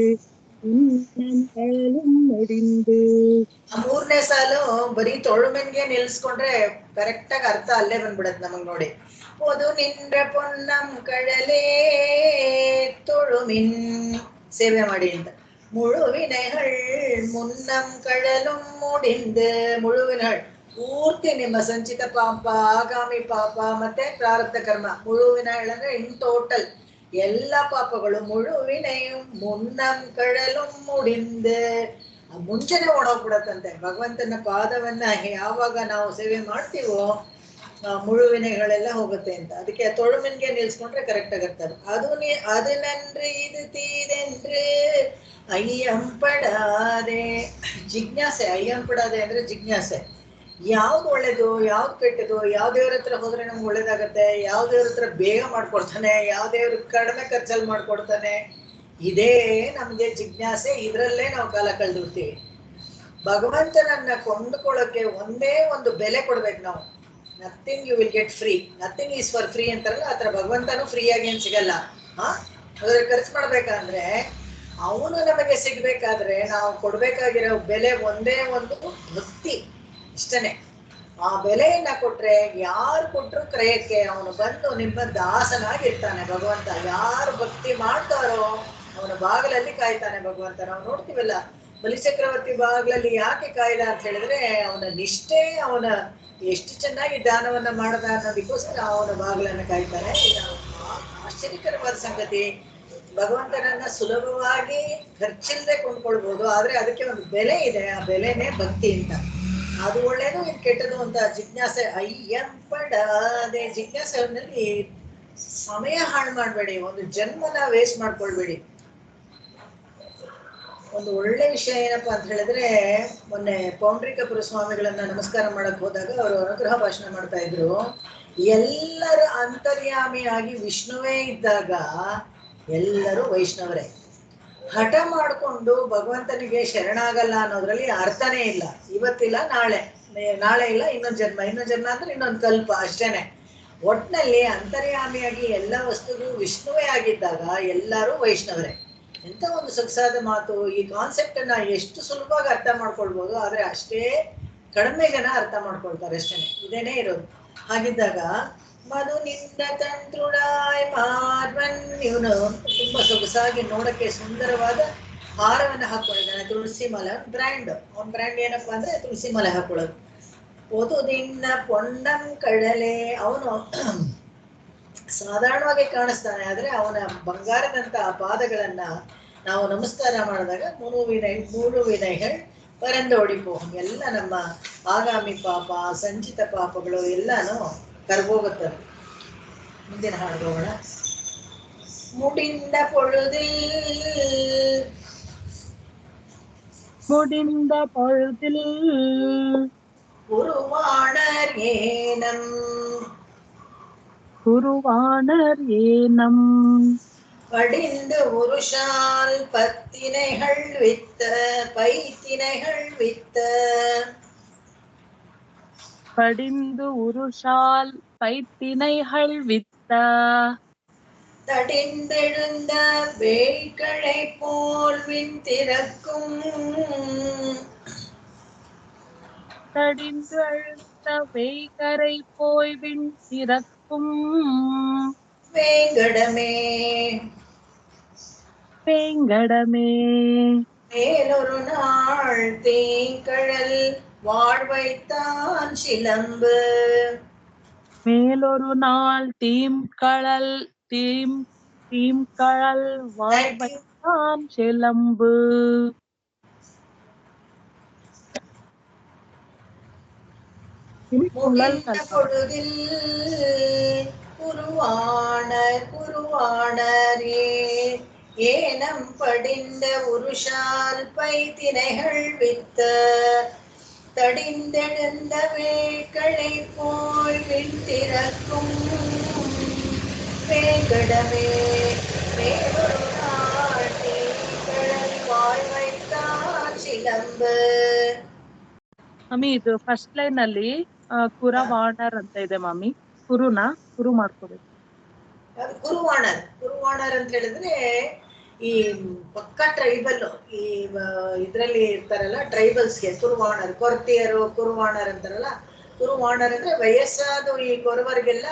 முன்னம் கழலும் முடிந்து. ಮೂರನೇ ಸಾಲು ಬರೀ ತೊಳುಮೆನ್ಗೆ ನಿಲ್ಸ್ಕೊಂಡ್ರೆ ಕರೆಕ್ಟ್ ಆಗಿ ಅರ್ಥ ಅಲ್ಲೇ ಬಂದ್ಬಿಡತ್ ನಮಗ್ ನೋಡಿ. ಪೊದು ನಿಂದ್ರ ಪೊನ್ನಂ ಕಳಲೇ ತೊಳುಮಿನ್ ಸೇವೆ ಮಾಡಿ ಅಂತ. ಮುಳುವಿನೈಗಳ್ ಮುನ್ನಂ ಕಳಲುಂ ಮುಡಿಂದು ಮುಳುವಿನಗಳ್ ಪೂರ್ತಿ ನಿಮ್ಮ ಸಂಚಿತ ಪಾಪ ಆಗಾಮಿ ಪಾಪ ಮತ್ತೆ ಪ್ರಾರಬ್ಧ ಕರ್ಮ ಮುಳುವಿನಗಳ್ ಅಂದ್ರೆ ಇನ್ ಟೋಟಲ್ ಎಲ್ಲ ಪಾಪಗಳು ಮುಳುವಿನೈயும் ಮುನ್ನಂ ಕಳಲುಂ ಮುಡಿಂದು ಮುಂಚೆನೆ ಓಡೋಗ್ಬಿಡತ್ತಂತೆ. ಭಗವಂತನ ಪಾದವನ್ನ ಯಾವಾಗ ನಾವು ಸೇವೆ ಮಾಡ್ತೀವೋ ಮುಳುವಿನೆಗಳೆಲ್ಲ ಹೋಗುತ್ತೆ ಅಂತ. ಅದಕ್ಕೆ ತೊಳುಮಿನ್ಗೆ ನಿಲ್ಸ್ಕೊಂಡ್ರೆ ಕರೆಕ್ಟ್ ಆಗಿರ್ತಾರೆ. ಅದು ನನ್ರಿ ಇದು ತೀದೆನ್ರಿ ಅಯ್ಯಂಪಡಾದೆ ಜಿಜ್ಞಾಸೆ. ಅಯ್ಯಂಪಡಾದೆ ಅಂದ್ರೆ ಜಿಜ್ಞಾಸೆ. ಯಾವ್ದು ಒಳ್ಳೇದು ಯಾವ್ದು ಕೆಟ್ಟದು, ಯಾವ ದೇವ್ರ ಹತ್ರ ಹೋದ್ರೆ ನಮ್ಗೆ ಒಳ್ಳೇದಾಗತ್ತೆ, ಯಾವ ದೇವ್ರ ಹತ್ರ ಬೇಗ ಮಾಡ್ಕೊಡ್ತಾನೆ, ಯಾವ ದೇವ್ರ ಕಡಿಮೆ ಖರ್ಚಲ್ಲಿ ಮಾಡ್ಕೊಡ್ತಾನೆ, ಇದೇ ನಮ್ಗೆ ಜಿಜ್ಞಾಸೆ. ಇದ್ರಲ್ಲೇ ನಾವು ಕಾಲ ಕಳೆದಿರ್ತೀವಿ. ಭಗವಂತನನ್ನ ಕೊಂಡ್ಕೊಳ್ಳೋಕೆ ಒಂದೇ ಒಂದು ಬೆಲೆ ಕೊಡ್ಬೇಕು ನಾವು. Nothing you will get free, nothing is for free ಅಂತಾರಲ್ಲ, ಆ ಥರ ಭಗವಂತನೂ ಫ್ರೀ ಆಗಿ ಏನ್ ಸಿಗಲ್ಲ. ಅದ್ರ ಖರ್ಚು ಮಾಡ್ಬೇಕಂದ್ರೆ ಅವನು ನಮಗೆ ಸಿಗ್ಬೇಕಾದ್ರೆ ನಾವು ಕೊಡ್ಬೇಕಾಗಿರೋ ಬೆಲೆ ಒಂದೇ ಒಂದು ಭಕ್ತಿ, ಇಷ್ಟನೇ. ಆ ಬೆಲೆಯನ್ನ ಕೊಟ್ರೆ ಯಾರು ಕೊಟ್ರು ಕ್ರಯಕ್ಕೆ ಅವನು ಬಂದು ನಿಮ್ಮ ದಾಸನಾಗಿರ್ತಾನೆ ಭಗವಂತ. ಯಾರು ಭಕ್ತಿ ಮಾಡ್ತಾರೋ ಅವನ ಬಾಗಿಲಲ್ಲಿ ಕಾಯ್ತಾನೆ ಭಗವಂತ. ನಾವು ನೋಡ್ತೀವಲ್ಲ ಬಲಿಚಕ್ರವರ್ತಿ ಬಾಗಿಲಲ್ಲಿ ಯಾಕೆ ಕಾಯ್ದ ಅಂತ ಹೇಳಿದ್ರೆ ಅವನ ನಿಷ್ಠೆ, ಅವನ ಎಷ್ಟು ಚೆನ್ನಾಗಿ ದಾನವನ್ನ ಮಾಡದ ಅನ್ನೋದಕ್ಕೋಸ್ಕರ ಅವನ ಬಾಗಿಲನ್ನು ಕಾಯ್ತಾನೆ. ಇದು ಆಶ್ಚರ್ಯಕರವಾದ ಸಂಗತಿ. ಭಗವಂತನನ್ನ ಸುಲಭವಾಗಿ ಖರ್ಚಿಲ್ಲದೆ ಕೊಂಡ್ಕೊಳ್ಬಹುದು, ಆದ್ರೆ ಅದಕ್ಕೆ ಒಂದು ಬೆಲೆ ಇದೆ. ಆ ಬೆಲೆನೇ ಭಕ್ತಿ ಅಂತ. ಅದು ಒಳ್ಳೇದು ಇದು ಕೆಟ್ಟದು ಅಂತ ಜಿಜ್ಞಾಸೆ ಅಯ್ಯಂಪಡಾದೆ. ಜಿಜ್ಞಾಸೆಯಲ್ಲಿ ಸಮಯ ಹಾಳು ಮಾಡಬೇಡಿ, ಒಂದು ಜನ್ಮನ ವೇಸ್ಟ್ ಮಾಡ್ಕೊಳ್ಬೇಡಿ. ಒಂದು ಒಳ್ಳೆ ವಿಷಯ ಏನಪ್ಪಾ ಅಂತ ಹೇಳಿದ್ರೆ, ಮೊನ್ನೆ ಪೌಂಡ್ರಿಕಪುರ ಸ್ವಾಮಿಗಳನ್ನ ನಮಸ್ಕಾರ ಮಾಡಕ್ ಹೋದಾಗ ಅವರು ಅನುಗ್ರಹ ಭಾಷಣ ಮಾಡ್ತಾ ಇದ್ರು. ಎಲ್ಲರ ಅಂತರ್ಯಾಮಿಯಾಗಿ ವಿಷ್ಣುವೇ ಇದ್ದಾಗ ಎಲ್ಲರೂ ವೈಷ್ಣವರೇ. ಹಠ ಮಾಡಿಕೊಂಡು ಭಗವಂತನಿಗೆ ಶರಣಾಗಲ್ಲ ಅನ್ನೋದ್ರಲ್ಲಿ ಅರ್ಥನೇ ಇಲ್ಲ. ಇವತ್ತಿಲ್ಲ ನಾಳೆ, ನಾಳೆ ಇಲ್ಲ ಇನ್ನೊಂದು ಜನ್ಮ, ಇನ್ನೊಂದು ಜನ್ಮ ಅಂದ್ರೆ ಇನ್ನೊಂದು ಕಲ್ಪ ಅಷ್ಟೇನೆ. ಒಟ್ನಲ್ಲಿ ಅಂತರ್ಯಾಮಿಯಾಗಿ ಎಲ್ಲ ವಸ್ತುಗೂ ವಿಷ್ಣುವೇ ಆಗಿದ್ದಾಗ ಎಲ್ಲರೂ ವೈಷ್ಣವರೇ. ಎಂತ ಒಂದು ಸೊಗಸಾದ ಮಾತು. ಈ ಕಾನ್ಸೆಪ್ಟ್ ಅನ್ನ ಎಷ್ಟು ಸುಲಭವಾಗಿ ಅರ್ಥ ಮಾಡ್ಕೊಳ್ಬಹುದು, ಆದ್ರೆ ಅಷ್ಟೇ ಕಡಿಮೆ ಜನ ಅರ್ಥ ಮಾಡ್ಕೊಳ್ತಾರೆ ಅಷ್ಟೇನೆ. ಇದೇನೇ ಇರೋದು. ಹಾಗಿದ್ದಾಗ ಮಧು ನಿಂದ ತಂತ್ರುಡಾಯ್ ಮಾರ್ವನ್, ಇವನು ತುಂಬಾ ಸೊಗಸಾಗಿ ನೋಡಕ್ಕೆ ಸುಂದರವಾದ ಹಾರವನ್ನು ಹಾಕೊಂಡಿದ್ದಾನೆ. ತುಳಸಿ ಮಲೆ ಬ್ರ್ಯಾಂಡ್. ಅವನ ಬ್ರ್ಯಾಂಡ್ ಏನಪ್ಪಾ ಅಂದ್ರೆ ತುಳಸಿ ಮಲೆ ಹಾಕೊಳ್ಳೋದು. ಓದು ನಿನ್ನ ಪೊನ್ನಂ ಕಳಲೆ. ಅವನು ಸಾಧಾರಣವಾಗಿ ಕಾಣಿಸ್ತಾನೆ, ಆದ್ರೆ ಅವನ ಬಂಗಾರದಂತ ಆ ಪಾದಗಳನ್ನ ನಾವು ನಮಸ್ಕಾರ ಮಾಡಿದಾಗ ಮೂರು ವಿನಯಗಳು ಪರಂದೋಡಿ ಪೋಹಂ, ಎಲ್ಲ ನಮ್ಮ ಆಗಾಮಿ ಪಾಪ ಸಂಚಿತ ಪಾಪಗಳು ಎಲ್ಲಾನು ಕರ್ಗೋಗುತ್ತದೆ. ಮುಂದಿನ ಹಾಡು ಹೋಗೋಣ. ಮುಡಿಂದ பொழுதில் முடிந்த பொழுதில் உருவாணர் ஏனம் குருவாணர் ஏனம் படிந்து உருஷால் பத்தினைகள் வித்த பைத்தினைகள் வித்த படிந்து உருஷால் பைத்தினைகள் வித்த தடிந்தெழுந்த வேய்களை போல் விண்திறக்கும் தடிந்து அழுந்த வேய்கரை போய் விண் திறக்கும் வேங்கடமே வேங்கடமே மேலொரு நாள் தேங்கடல் வாழ்வைத்தான் சிலம்பு மேலொரு நாள் தீம்கழல் வாழ்வைத்தான் சிலம்பு. முடிந்த பொழுதில் குருவாணரே. ஏனம் படிந்த உருஷால் பைத்தினைகள் வித்த தடிந்தெழுந்தவே களை போய் விண்திறக்கும் வேங்கடமே மேலொரு நாட்டி கடல் வாய் வைத்தான் சிலம்பு. ಮಮ್ಮಿ ಇದು ಫಸ್ಟ್ ಲೈನ್ ಅಲ್ಲಿ ಕುರವಾಣರ್ ಅಂತ ಇದೆ ಮಮ್ಮಿ. ಕುರು ಮಾಡ್ಕೋಬೇಕು. ಅದು ಕುರುವಾಣರ್ ಅಂತ ಹೇಳಿದ್ರೆ ಈ ಪಕ್ಕ ಟ್ರೈಬಲ್ ಈ ಇದ್ರಲ್ಲಿ ಇರ್ತಾರಲ್ಲ ಟ್ರೈಬಲ್ಸ್ಗೆ ಕುರುವಾಣರ್, ಕೊರತಿಯರು ಕುರುವಾಣರ್ ಅಂತಾರಲ್ಲ. ಕುರುವಾಣರ್ ಅಂದ್ರೆ ವಯಸ್ಸಾದ ಈ ಕೊರವರಿಗೆಲ್ಲ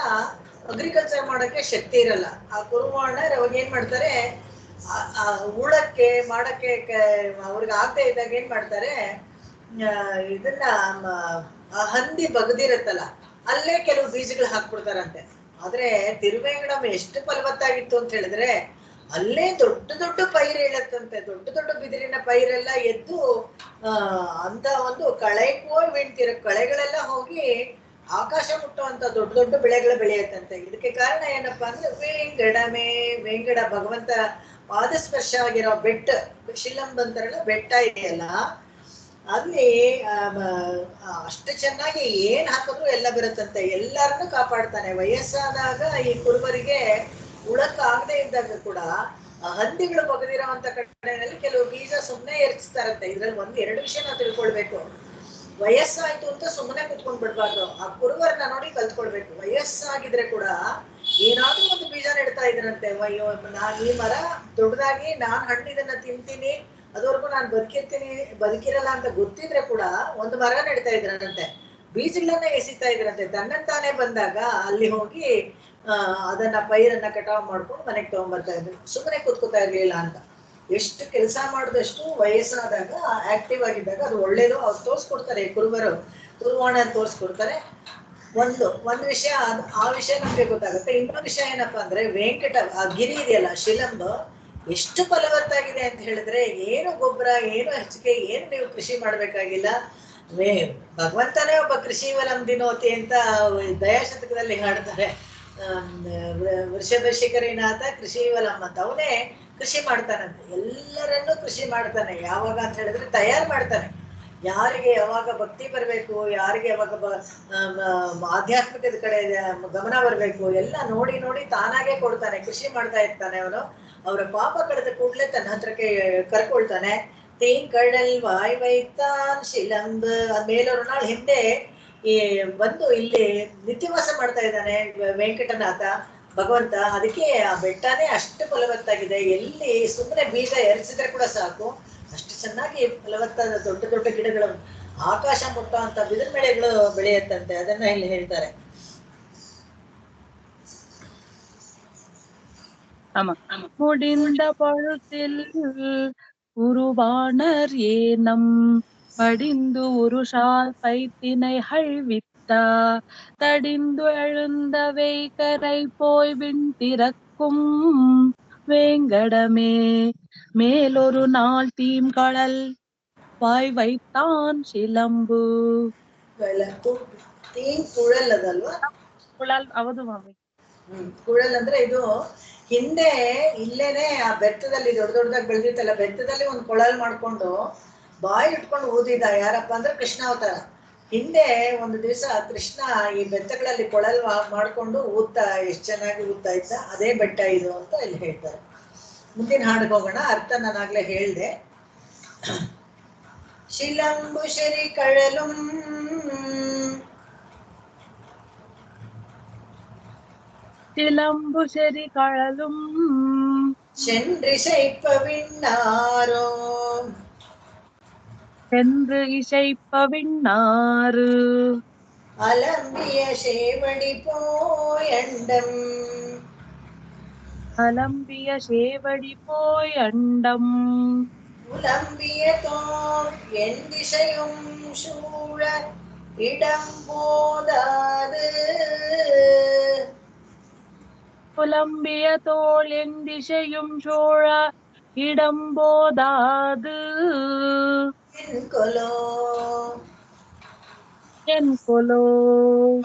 ಅಗ್ರಿಕಲ್ಚರ್ ಮಾಡಕ್ಕೆ ಶಕ್ತಿ ಇರಲ್ಲ. ಆ ಕುರುವಾಣರ್ ಅವಾಗ ಏನ್ ಮಾಡ್ತಾರೆ, ಉಳಕ್ಕೆ ಮಾಡಕ್ಕೆ ಅವ್ರಿಗೆ ಆಗದೆ ಇದ್ದಾಗ ಏನ್ ಮಾಡ್ತಾರೆ, ಇದನ್ನ ಹಂದಿ ಬಗದಿರತ್ತಲ್ಲ ಅಲ್ಲೇ ಕೆಲವು ಬೀಜಗಳು ಹಾಕ್ಬಿಡ್ತಾರಂತೆ. ಆದ್ರೆ ತಿರುವೇಂಗಡಂ ಎಷ್ಟು ಫಲವತ್ತಾಗಿತ್ತು ಅಂತ ಹೇಳಿದ್ರೆ ಅಲ್ಲೇ ದೊಡ್ಡ ದೊಡ್ಡ ಪೈರು ಹೇಳತ್ತಂತೆ. ದೊಡ್ಡ ದೊಡ್ಡ ಬಿದಿರಿನ ಪೈರೆಲ್ಲ ಎದ್ದು ಅಂತ ಒಂದು ಕಳೆಗಳೆಲ್ಲ ಹೋಗಿ ಆಕಾಶ ಮುಟ್ಟುವಂತ ದೊಡ್ಡ ದೊಡ್ಡ ಬೆಳೆಗಳು ಬೆಳೆಯತ್ತಂತೆ. ಇದಕ್ಕೆ ಕಾರಣ ಏನಪ್ಪಾ ಅಂದ್ರೆ ವೇಂಗಡಮೇ, ವೇಂಗಡ ಭಗವಂತ ಪಾದಸ್ಪರ್ಶ ಆಗಿರೋ ಬೆಟ್ಟ, ಶಿಲಂಬ್ ಅಂತಾರಲ್ಲ ಬೆಟ್ಟ ಇದೆಯಲ್ಲ, ಅಲ್ಲಿ ಅಷ್ಟು ಚೆನ್ನಾಗಿ ಏನ್ ಹಾಕಿದ್ರು ಎಲ್ಲ ಬರುತ್ತಂತೆ. ಎಲ್ಲರನ್ನು ಕಾಪಾಡ್ತಾನೆ. ವಯಸ್ಸಾದಾಗ ಈ ಕುರುಬರಿಗೆ ಉಳಕ್ ಆಗದೆ ಇದ್ದಾಗ ಕೂಡ ಹಂದಿಗಳು ಬಗದಿರೋಂತ ಕಡೆಯಲ್ಲಿ ಕೆಲವು ಬೀಜ ಸುಮ್ಮನೆ ಎರಚಿಸ್ತಾರಂತೆ. ಇದ್ರಲ್ಲಿ ಒಂದ್ ಎರಡು ವಿಷಯ ನಾವು ತಿಳ್ಕೊಳ್ಬೇಕು. ವಯಸ್ಸಾಯ್ತು ಅಂತ ಸುಮ್ಮನೆ ಕುತ್ಕೊಂಡ್ ಬಿಡ್ಬಾರ್ದು. ಆ ಕುರುಬರನ್ನ ನೋಡಿ ಕಲ್ತ್ಕೊಳ್ಬೇಕು. ವಯಸ್ಸಾಗಿದ್ರೆ ಕೂಡ ಏನಾದ್ರೂ ಒಂದು ಬೀಜ ನೆಡ್ತಾ ಇದ್ರಂತೆ. ಅಯ್ಯೋ ನಾನ್ ಈ ಮರ ದೊಡ್ಡದಾಗಿ ನಾನ್ ಹಣ್ಣಿದನ್ನ ತಿಂತೀನಿ, ಅದುವರೆಗೂ ನಾನು ಬದುಕಿರಲ್ಲ ಅಂತ ಗೊತ್ತಿದ್ರೆ ಕೂಡ ಒಂದು ಮರ ನೆಡ್ತಾ ಇದ್ರಂತೆ, ಬೀಜಗಳನ್ನ ಎಸಿತಾ ಇದ್ರಂತೆ. ತನ್ನಂತಾನೆ ಬಂದಾಗ ಅಲ್ಲಿ ಹೋಗಿ ಅದನ್ನ ಪೈರನ್ನ ಕಟಾವ್ ಮಾಡ್ಕೊಂಡು ಮನೆಗೆ ತಗೊಂಡ್ಬರ್ತಾ ಇದ್ರು. ಸುಮ್ಮನೆ ಕೂತ್ಕೋತಾ ಇರ್ಲಿಲ್ಲ ಅಂತ. ಎಷ್ಟು ಕೆಲಸ ಮಾಡಿದಷ್ಟು ವಯಸ್ಸಾದಾಗ ಆಕ್ಟಿವ್ ಆಗಿದ್ದಾಗ ಅದು ಒಳ್ಳೇದು. ಅವ್ರು ತೋರ್ಸ್ಕೊಡ್ತಾರೆ, ಕುರುಬರು ಕುರುವಾಣ ತೋರ್ಸ್ಕೊಡ್ತಾರೆ. ಒಂದು ವಿಷಯ, ಆ ವಿಷಯ ನಮ್ಗೆ ಗೊತ್ತಾಗುತ್ತೆ. ಇನ್ನೊಂದು ವಿಷಯ ಏನಪ್ಪಾ ಅಂದ್ರೆ ಆ ಗಿರಿ ಇದೆಯಲ್ಲ ಶಿಲಂಬ, ಎಷ್ಟು ಫಲವತ್ತಾಗಿದೆ ಅಂತ ಹೇಳಿದ್ರೆ ಏನು ಗೊಬ್ಬರ ಏನು ಹೆಚ್ಚಿಗೆ ಏನು ನೀವು ಕೃಷಿ ಮಾಡ್ಬೇಕಾಗಿಲ್ಲ. ಭಗವಂತನೇ ಒಬ್ಬ ಕೃಷಿ ವಲಂ ದಿನೋತಿ ಅಂತ ದಯಾಶತಕದಲ್ಲಿ ಹಾಡ್ತಾರೆ. ವೃಷಭಶಿಖರಿನಾಥ ಕೃಷಿ ವಲಂ ಅಂತ. ಅವನೇ ಕೃಷಿ ಮಾಡ್ತಾನಂತೆ, ಎಲ್ಲರನ್ನೂ ಕೃಷಿ ಮಾಡ್ತಾನೆ. ಯಾವಾಗ ಅಂತ ಹೇಳಿದ್ರೆ ತಯಾರು ಮಾಡ್ತಾನೆ. ಯಾರಿಗೆ ಯಾವಾಗ ಭಕ್ತಿ ಬರಬೇಕು, ಯಾರಿಗೆ ಯಾವಾಗ ಆಧ್ಯಾತ್ಮಿಕದ ಕಡೆ ಗಮನ ಬರಬೇಕು ಎಲ್ಲ ನೋಡಿ ನೋಡಿ ತಾನಾಗೆ ಕೊಡ್ತಾನೆ. ಕೃಷಿ ಮಾಡ್ತಾ ಇರ್ತಾನೆ ಅವನು. ಅವರ ಪಾಪ ಕಳೆದ ಕೂಡಲೇ ತನ್ನ ಹತ್ರಕ್ಕೆ ಕರ್ಕೊಳ್ತಾನೆ. ತೇನ್ ಕಡಲ್ ವಾಯ್ ವೈತಾನ್ ಶಿಲಂಬ್. ಮೇಲೊರು ನಾள் ಹಿಂದೆ ಬಂದು ಇಲ್ಲಿ ನಿತ್ಯವಾಸ ಮಾಡ್ತಾ ಇದ್ದಾನೆ ವೆಂಕಟನಾಥ ಭಗವಂತ. ಅದಕ್ಕೆ ಆ ಬೆಟ್ಟನೇ ಅಷ್ಟು ಫಲವತ್ತಾಗಿದೆ. ಎಲ್ಲಿ ಸುಮ್ಮನೆ ಬೀಜ ಎರಚಿದ್ರೆ ಕೂಡ ಸಾಕು, ಅಷ್ಟು ಚೆನ್ನಾಗಿ ಫಲವತ್ತಾದ ದೊಡ್ಡ ದೊಡ್ಡ ಗಿಡಗಳು, ಆಕಾಶ ಮುಟ್ಟೋ ಅಂತ ಬಿದಿರು ಬೆಳೆಗಳು ಬೆಳೆಯತ್ತಂತೆ. ಅದನ್ನ ಇಲ್ಲಿ ಹೇಳ್ತಾರೆ. முடிந்த பழுத்தில் உருவானர் ஏனம் படிந்து உருஷால் பைத்தினைகள் வித்த தடிந்து எழுந்த வைகரை போய் விண்திறக்கும் வேங்கடமே மேலொரு நாள் தீம்கடல் வாய் வைத்தான் ಶಿಲಂಬು. ಕುಳಲ್ ಅದಲ್ವಾ? ಕುಳಲ್, ಹೌದು ಮಮ್ಮಿ. ಕುಳಲ್ ಅಂದ್ರೆ ಇದು ಹಿಂದೆ ಇಲ್ಲೇನೆ ಆ ಬೆತ್ತದಲ್ಲಿ ದೊಡ್ಡ ದೊಡ್ಡದಾಗಿ ಬೆಳೆದಿತ್ತಲ್ಲ, ಬೆತ್ತದಲ್ಲಿ ಒಂದು ಕೊಳಲ್ ಮಾಡ್ಕೊಂಡು ಬಾಯಿ ಇಟ್ಕೊಂಡು ಊದಿದ. ಯಾರಪ್ಪ ಅಂದ್ರೆ ಕೃಷ್ಣ ಅವತಾರ. ಹಿಂದೆ ಒಂದು ದಿವಸ ಕೃಷ್ಣ ಈ ಬೆತ್ತಗಳಲ್ಲಿ ಕೊಳಲ್ ಮಾಡ್ಕೊಂಡು ಊದ್ತಾ, ಎಷ್ಟು ಚೆನ್ನಾಗಿ ಊದ್ತಾ ಇದ್ದ. ಅದೇ ಬೆಟ್ಟ ಇದು ಅಂತ ಇಲ್ಲಿ ಹೇಳ್ತಾರೆ. ಮುಂದಿನ ಹಾಡಿಗೆ ಹೋಗೋಣ. ಅರ್ಥ ನಾನಾಗ್ಲೇ ಹೇಳ್ದೆ. ಶಿಲಂಬು ಶರಿ ಕಳಲುಂ சிலம்பு செறி கழலும் சென்று இசைப்பவிண்ணாரோ சென்று இசைப்பவிண்ணாறு அலம்பிய சேவடி போயண்டம் அலம்பிய சேவடி போயண்டம் உலம்பிய தோள் என் திசையும் சூழ இடம் போதாது புலம்பிய தோள் என் திசையும் சூழ இடம் போதாது என் கொலோ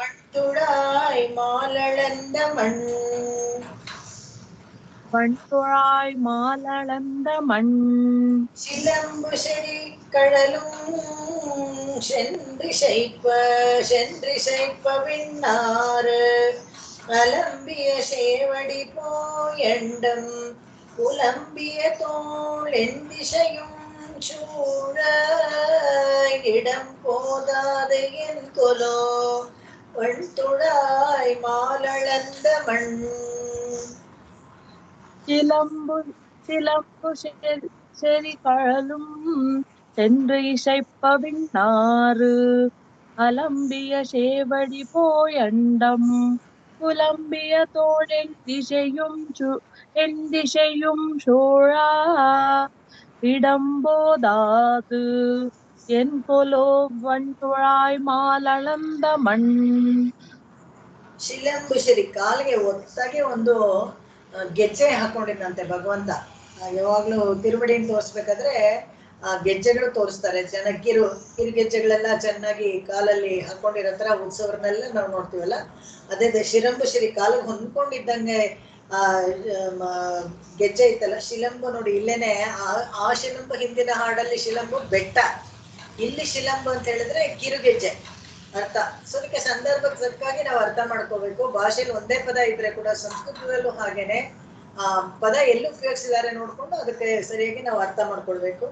மட்டுடாய் மாலளந்த மண் வண்துழாய் மாலளந்த மண் சிலம்பு செறி கழலும் சென்றிசைப்ப விண்ணாறு அலம்பிய சேவடி போயண்டம் புலம்பிய தோள் எந்திசையும் சூழ இடம் போதாது என் கொலோ வண்துழாய் மாலளந்த மண். சிலம்பு சிலம்பு செறி கழலும் சென்று இசைப்ப விண்ணாறு அலம்பிய சேவடி போயண்டம் புலம்பிய தோழென் திசையும் சோழா இடம்போதாது என் கொலோ வண்துழாய் மாலளந்த மண். ಶಿಲಂಬು ಶರಿ ಕಾಲಿಗೆ ಒತ್ತಾಗಿ ಒಂದು ಗೆಜ್ಜೆ ಹಾಕೊಂಡಿದ್ದಂತೆ ಭಗವಂತ. ಯಾವಾಗ್ಲೂ ತಿರುವಡಿಯನ್ನು ತೋರಿಸ್ಬೇಕಾದ್ರೆ ಆ ಗೆಜ್ಜೆಗಳು ತೋರಿಸ್ತಾರೆ ಜನ ಕಿರುಗೆಜ್ಜೆಗಳೆಲ್ಲ ಚೆನ್ನಾಗಿ ಕಾಲಲ್ಲಿ ಹಾಕೊಂಡಿರೋ ತರ ಉತ್ಸವರನ್ನೆಲ್ಲ ನಾವು ನೋಡ್ತೀವಲ್ಲ, ಅದೇ ಶಿಲಂಬು ಶರಿ ಕಾಲಿಗೆ ಹೊಂದ್ಕೊಂಡಿದ್ದಂಗೆ ಆ ಗೆಜ್ಜೆ ಇತ್ತಲ್ಲ ಶಿಲಂಬು. ನೋಡಿ ಇಲ್ಲೇನೆ ಆ ಶಿಲಂಬು ಹಿಂದಿನ ಹಾಡಲ್ಲಿ ಶಿಲಂಬು ಬೆಟ್ಟ, ಇಲ್ಲಿ ಶಿಲಂಬು ಅಂತ ಹೇಳಿದ್ರೆ ಕಿರುಗೆಜ್ಜೆ ಅರ್ಥ. ಸೊ ಅದಕ್ಕೆ ಸಂದರ್ಭಕ್ಕೆ ತಕ್ಕಾಗಿ ನಾವು ಅರ್ಥ ಮಾಡ್ಕೋಬೇಕು. ಭಾಷೆಯಲ್ಲಿ ಒಂದೇ ಪದ ಇದ್ರೆ ಕೂಡ ಸಂಸ್ಕೃತದಲ್ಲೂ ಹಾಗೇನೆ ಆ ಪದ ಎಲ್ಲಿ ಉಪಯೋಗಿಸಿದ್ದಾರೆ ನೋಡ್ಕೊಂಡು ಅದಕ್ಕೆ ಸರಿಯಾಗಿ ನಾವು ಅರ್ಥ ಮಾಡ್ಕೊಳ್ಬೇಕು.